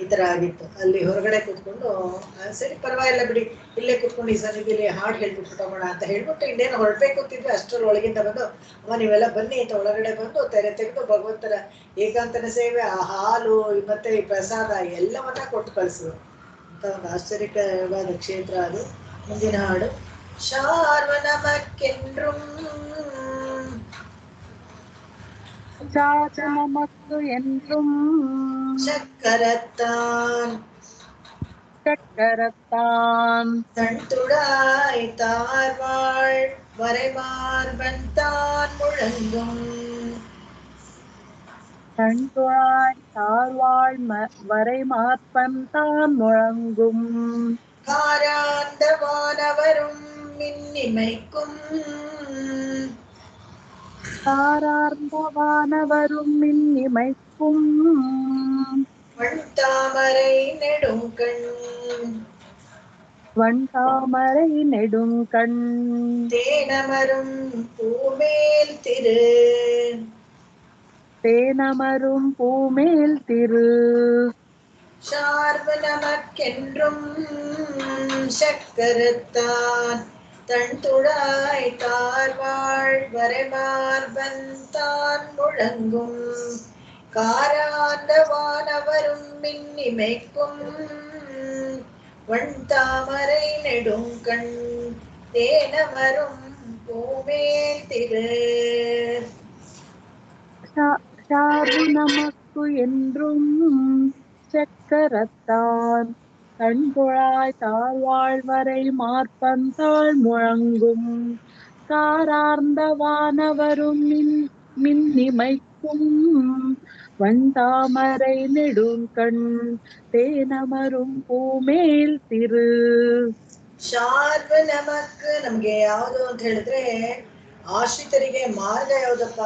ಈ ತರ ಆಗಿತ್ತು. ಅಲ್ಲಿ ಹೊರಗಡೆ ಕೂತ್ಕೊಂಡು ಸರಿ ಪರವಾಗಿಲ್ಲ ಬಿಡಿ, ಇಲ್ಲೇ ಕೂತ್ಕೊಂಡು ಈ ಸನ್ನಿಧಿಯಲ್ಲಿ ಹಾಡು ಹೇಳ್ಬಿಟ್ಟು ತಗೋಣ ಅಂತ ಹೇಳ್ಬಿಟ್ಟು ಇನ್ನೇನು ಹೊರಡ್ಬೇಕು ಅಂತಿದ್ವಿ. ಅಷ್ಟರಲ್ಲಿ ಒಳಗಿಂದ ಬಂದು, ಅಮ್ಮ ನೀವೆಲ್ಲ ಬನ್ನಿ ಅಂತ ಒಳಗಡೆ ಬಂದು ತೆರೆ ತೆಗೆದು ಭಗವಂತನ ಏಕಾಂತನ ಸೇವೆ, ಆ ಹಾಲು ಮತ್ತೆ ಈ ಪ್ರಸಾದ ಎಲ್ಲವನ್ನ ಕೊಟ್ಟು ಕಳಿಸಿದ್ರು. ಅಂತ ಒಂದು ಆಶ್ಚರ್ಯಕರವಾದ ಕ್ಷೇತ್ರ ಅದು. ಮುಂದಿನ ಹಾಡು, ಶಾರ್ವ ನಮಕ್ಕೆಂಡ್ರುಂ நமக்கு என்றும் சக்கரத்தான் தண்டுடாய் தார்வாள் வரைமார்பன் தான் முழங்கும். தண்டுழாய் தார்வாள் வரைமார்பன் தான் முழங்கும். காராந்த வானவரும் மின்னிமைக்கும், காரார்ந்த வானவரும் மின்னிமைக்கும். வண்தாமரை நெடுங்கண் தேனமரும் பூமேல் திரு சார்பு நமக்கென்றும் சக்கரத்தான் தன்துழாய் தார்வாழ் வரைமார்பந்தான் முழங்கும் காராந்த வானவரும் மின்னிமைக்கும் வண்தாமரை நெடுங்கண் தேனமரும் பூமேல் திரு. சார்பு நமக்கு என்றும் சக்கரத்தான் கண்குழாய் தாழ்வாழ் வரை மார்பந்தாள் முழங்கும் காரார்ந்த வானவரும் மின்னிமைக்கும் வண்தாமரை நெடுங்கண் தேனமரும் பூமேல் திரு. ಶಾರ್ವ ನಮಕ್ ನಮ್ಗೆ ಯಾವುದು ಅಂತ ಹೇಳಿದ್ರೆ ಆಶ್ರಿತರಿಗೆ ಮಾರ್ಗ ಯಾವುದಪ್ಪ,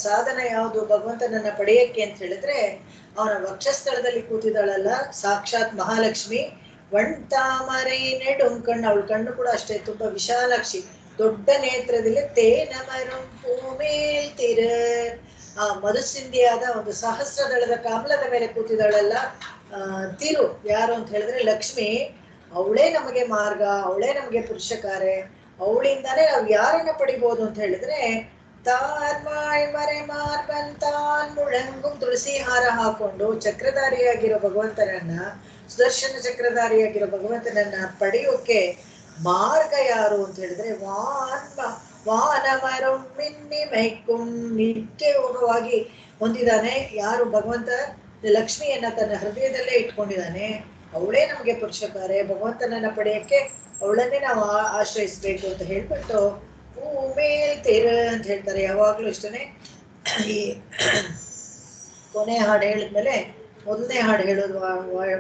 ಸಾಧನ ಯಾವುದು ಭಗವಂತನನ್ನ ಪಡೆಯಕ್ಕೆ ಅಂತ ಹೇಳಿದ್ರೆ ಅವನ ವಕ್ಷಸ್ಥಳದಲ್ಲಿ ಕೂತಿದ್ದಾಳಲ್ಲ ಸಾಕ್ಷಾತ್ ಮಹಾಲಕ್ಷ್ಮಿ. ತಾಮರೈ ನೆಡುಂಕಣ್ಣು, ಅವಳ ಕಣ್ಣು ಕೂಡ ಅಷ್ಟೇ ತುಂಬಾ ವಿಶಾಲಾಕ್ಷಿ, ದೊಡ್ಡ ನೇತ್ರದಲ್ಲಿ ತೇನಮರು ಭೂಮೇಲ್ ತಿರ, ಆ ಮಧುಸಿಂಧಿಯಾದ ಒಂದು ಸಹಸ್ರದಳದ ಕಮಲದ ಮೇಲೆ ಕೂತಿದ್ದಾಳಲ್ಲ ತಿರು ಯಾರು ಅಂತ ಹೇಳಿದ್ರೆ ಲಕ್ಷ್ಮಿ. ಅವಳೇ ನಮಗೆ ಮಾರ್ಗ, ಅವಳೇ ನಮಗೆ ಪುರುಷಕಾರೆ, ಅವಳಿಂದಾನೇ ನಾವು ಯಾರನ್ನ ಪಡಿಬಹುದು ಅಂತ ಹೇಳಿದ್ರೆ ತಾರ್ಮಾಳ್ ಮರೆ ಮಾರ್ಬಂತಾನ್ ಮುಳಂಗುಂ, ತುಳಸಿ ಹಾರ ಹಾಕೊಂಡು ಚಕ್ರಧಾರಿಯಾಗಿರೋ ಭಗವಂತನನ್ನ, ಸುದರ್ಶನ ಚಕ್ರಧಾರಿಯಾಗಿರೋ ಭಗವಂತನನ್ನ ಪಡೆಯೋಕೆ ಮಾರ್ಗ ಯಾರು ಅಂತ ಹೇಳಿದ್ರೆ ವಾನಮರಂ ಮಿನ್ನಿಮೈಕುಂ, ನಿತ್ಯ ಯೋಗವಾಗಿ ಹೊಂದಿದ್ದಾನೆ ಯಾರು ಭಗವಂತ, ಲಕ್ಷ್ಮಿಯನ್ನ ತನ್ನ ಹೃದಯದಲ್ಲೇ ಇಟ್ಕೊಂಡಿದ್ದಾನೆ. ಅವಳೇ ನಮಗೆ ಪುರುಷಕಾರೆ, ಭಗವಂತನನ್ನ ಪಡೆಯಕ್ಕೆ ಅವಳನ್ನೇ ನಾವು ಆಶ್ರಯಿಸ್ಬೇಕು ಅಂತ ಹೇಳ್ಬಿಟ್ಟು ಮೇಲ್ ತೇರ ಅಂತ ಹೇಳ್ತಾರೆ. ಯಾವಾಗ್ಲೂ ಇಷ್ಟನೇ ಈ ಕೊನೆ ಹಾಡು ಹೇಳಿದ್ಮೇಲೆ ಮೊದಲನೇ ಹಾಡು ಹೇಳೋದು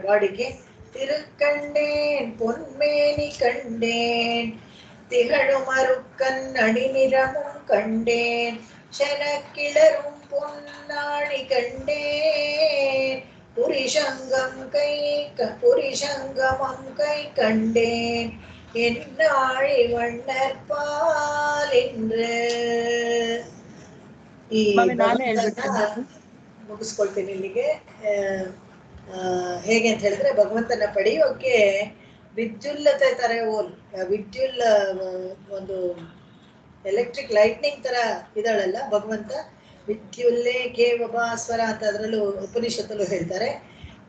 ವಾಡಿಕೆ. ತಿರುಕಂಡೇನ್ பொன்மேனி கண்டேன் திகழு மறுக்கண்ணடி நிறமும் கண்டேன் ಶನಕ್ಕಿಳரும் பொன்னாழி கண்டேன் புரிஷங்கம் புரிஷங்கமம் கை கண்டேன் என்னாழி வண்ணற்பால் என்று. ಈ ಮುಗಿಸ್ಕೊಳ್ತೀನಿ ಇಲ್ಲಿಗೆ. ಹೇಗೆ ಅಂತ ಹೇಳಿದ್ರೆ ಭಗವಂತನ ಪಡೆಯೋಕೆ ವಿದ್ಯುಲ್ಲತೆ ತರ ವಿದ್ಯುಲ್ ಒಂದು ಎಲೆಕ್ಟ್ರಿಕ್ ಲೈಟ್ನಿಂಗ್ ತರ ಇದಾಳಲ್ಲ ಭಗವಂತ, ವಿದ್ಯುಲ್ಲೇ ಕೇವಭಾಸ್ವರ ಅಂತ ಅದರಲ್ಲೂ ಉಪನಿಷತ್ತಲ್ಲೂ ಹೇಳ್ತಾರೆ.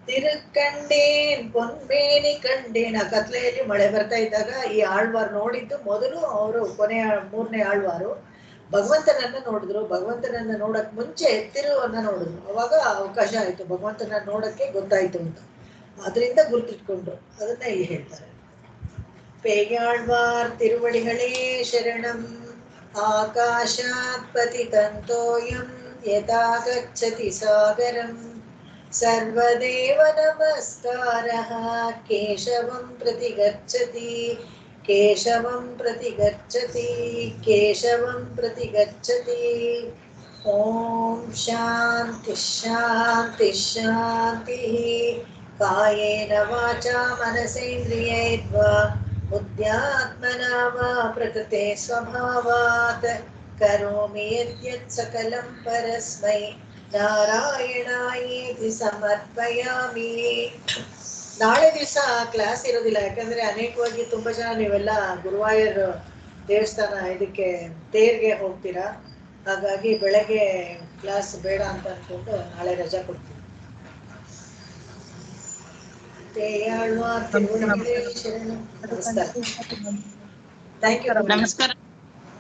ತಿರುಕಂಡೇನ್ ಪೊನ್ಮೇನಿ ಕಂಡೇನ್, ಆ ಕತ್ಲೆಯಲ್ಲಿ ಮಳೆ ಬರ್ತಾ ಇದ್ದಾಗ ಈ ಆಳ್ವಾರ್ ನೋಡಿದ್ದು ಮೊದಲು, ಅವರು ಕೊನೆಯ 3ನೇ ಆಳ್ವಾರು ಭಗವಂತನನ್ನ ನೋಡಿದ್ರು. ಭಗವಂತನನ್ನ ನೋಡಕ್ ಮುಂಚೆ ತಿರುವನ್ನ ನೋಡಿದ್ರು, ಅವಾಗ ಅವಕಾಶ ಆಯ್ತು ಭಗವಂತನ ನೋಡಕ್ಕೆ ಗೊತ್ತಾಯ್ತು ಅಂತ, ಅದರಿಂದ ಗುರುತಿಟ್ಕೊಂಡ್ರು. ಅದನ್ನ ಇಲ್ಲಿ ಹೇಳ್ತಾರೆ. ಪೇಯಾಳ್ವಾರ್ ತಿರುವಡಿಗಳೇ ಶರಣಂ ಆಕಾಶಾತ್ ಪತಿತಂತೋಯಂ ಯಥಾ ಗಚ್ಚತಿ ಸಾಗರಂ ಸರ್ವದೇವ ನಮಸ್ಕಾರಃ ಕೇಶವಂ ಪ್ರತಿ ಗಚ್ಚತಿ ಕೇಶವಂ ಪ್ರತಿ ಗಚ್ಚತಿ ಕೇಶವಂ ಪ್ರತಿ ಗಚ್ಚತಿ. ಓಂ ಶಾಂತಿ ಶಾಂತಿ ಶಾಂತಿ. ಕಾಯೇನ ವಾಚಾ ಮನಸೇಂದ್ರಿಯೈರ್ವಾ ಬುದ್ಧ್ಯಾತ್ಮನಾ ವಾ ಪ್ರಕೃತೆ ಸ್ವಭಾವಾತ್ ಕರೋಮಿ ಯದ್ಯತ್ ಸಕಲಂ ಪರಸ್ಮೈ ನಾರಾಯಣಾಯೇತಿ ಸಮರ್ಪಯಾಮಿ. ನಾಳೆ ದಿವಸ ಕ್ಲಾಸ್ ಇರೋದಿಲ್ಲ, ಯಾಕಂದ್ರೆ ಅನೇಕವಾಗಿ ತುಂಬಾ ಜನ ನೀವೆಲ್ಲ ಗುರುವಾಯೂರ್ ದೇವಸ್ಥಾನ ಇದಕ್ಕೆ ತೇರ್ಗೆ ಹೋಗ್ತೀರಾ, ಹಾಗಾಗಿ ಬೆಳಗ್ಗೆ ಕ್ಲಾಸ್ ಬೇಡ ಅಂತ ಅನ್ಕೊಂಡು ನಾಳೆ ರಜಾ ಕೊಡ್ತೀವಿ. ನಮಸ್ಕಾರ. Thank you. ನಮಸ್ಕಾರ.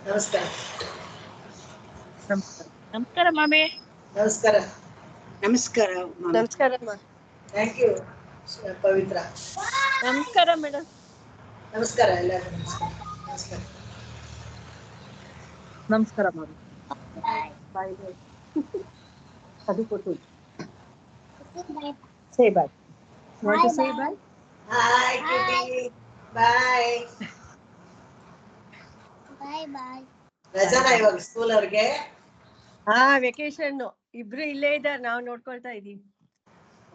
ನಮಸ್ಕಾರ. ನಮಸ್ಕಾರ ಮಾಮಿ. ನಮಸ್ಕಾರ. ನಮಸ್ಕಾರ. ನಮಸ್ಕಾರ. Thank you Pavithra. ನಮಸ್ಕಾರ ಮೇಡಮ್. ನಮಸ್ಕಾರ ಎಲ್ಲರಿಗೂ. ನಮಸ್ಕಾರ. ನಮಸ್ಕಾರ. ನಮಸ್ಕಾರ ಮಾಮಿ. ಬಾಯ್ ಬಾಯ್. ಅದು ಕೊಟ್ಟು ಸೇ ಬಾಯ್. Want to say bye? Hi Kitty. Bye. ಬಾಯ್ ಬಾಯ್. ರಜಾನ ಇವಾಗ ಸ್ಕೂಲ್ ಅವ್ರಿಗೆ? ವೆಕೇಶನ್ ಇಬ್ರು ಇಲ್ಲೇ ಇದ್ದಾರೆ, ನಾವು ನೋಡ್ಕೊಳ್ತಾ ಇದೀವಿ.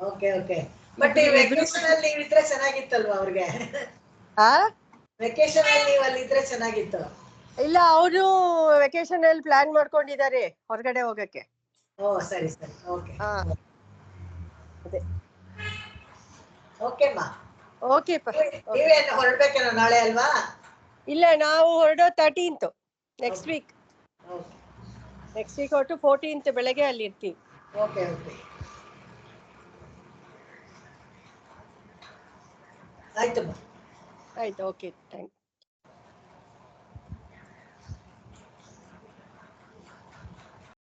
Okay okay. ಬಟ್ ಈ ವೆಕೇಶನ್ ಅಲ್ಲಿ ನೀವು ಇದ್ರೆ ಚೆನ್ನಾಗಿತ್ತಲ್ವಾ ಅವ್ರಿಗೆ? ವೆಕೇಶನ್ ಅಲ್ಲಿ ನೀವು ಅಲ್ಲಿ ಇದ್ರೆ ಚೆನ್ನಾಗಿತ್ತು. ಇಲ್ಲ, ಅವರು ವೆಕೇಶನ್ ಅಲ್ಲಿ ಪ್ಲಾನ್ ಮಾಡ್ಕೊಂಡಿದ್ದಾರೆ ಹೊರಗಡೆ ಹೋಗಕ್ಕೆ. ಓ ಸರಿ ಸರಿ. ಓಕೆ. ಅದೇ. ಓಕೆ ಮಾ. ಓಕೆ. ನೀವೇನು ಹೊರಡ್ಬೇಕೇನೋ ನಾಳೆ ಅಲ್ವಾ? ಇಲ್ಲ, ನಾವು ಹೊರಡೋ 13th next Okay. Week. Okay next week ಹೊರಟು 14th ಬೆಳಗ್ಗೆ ಅಲ್ಲಿ ಇರ್ತೀವಿ. ಓಕೆ ಓಕೆ ಆಯ್ತಮ್ಮ. ಆಯ್ತು, ಓಕೆ, ಥ್ಯಾಂಕ್ ಯು.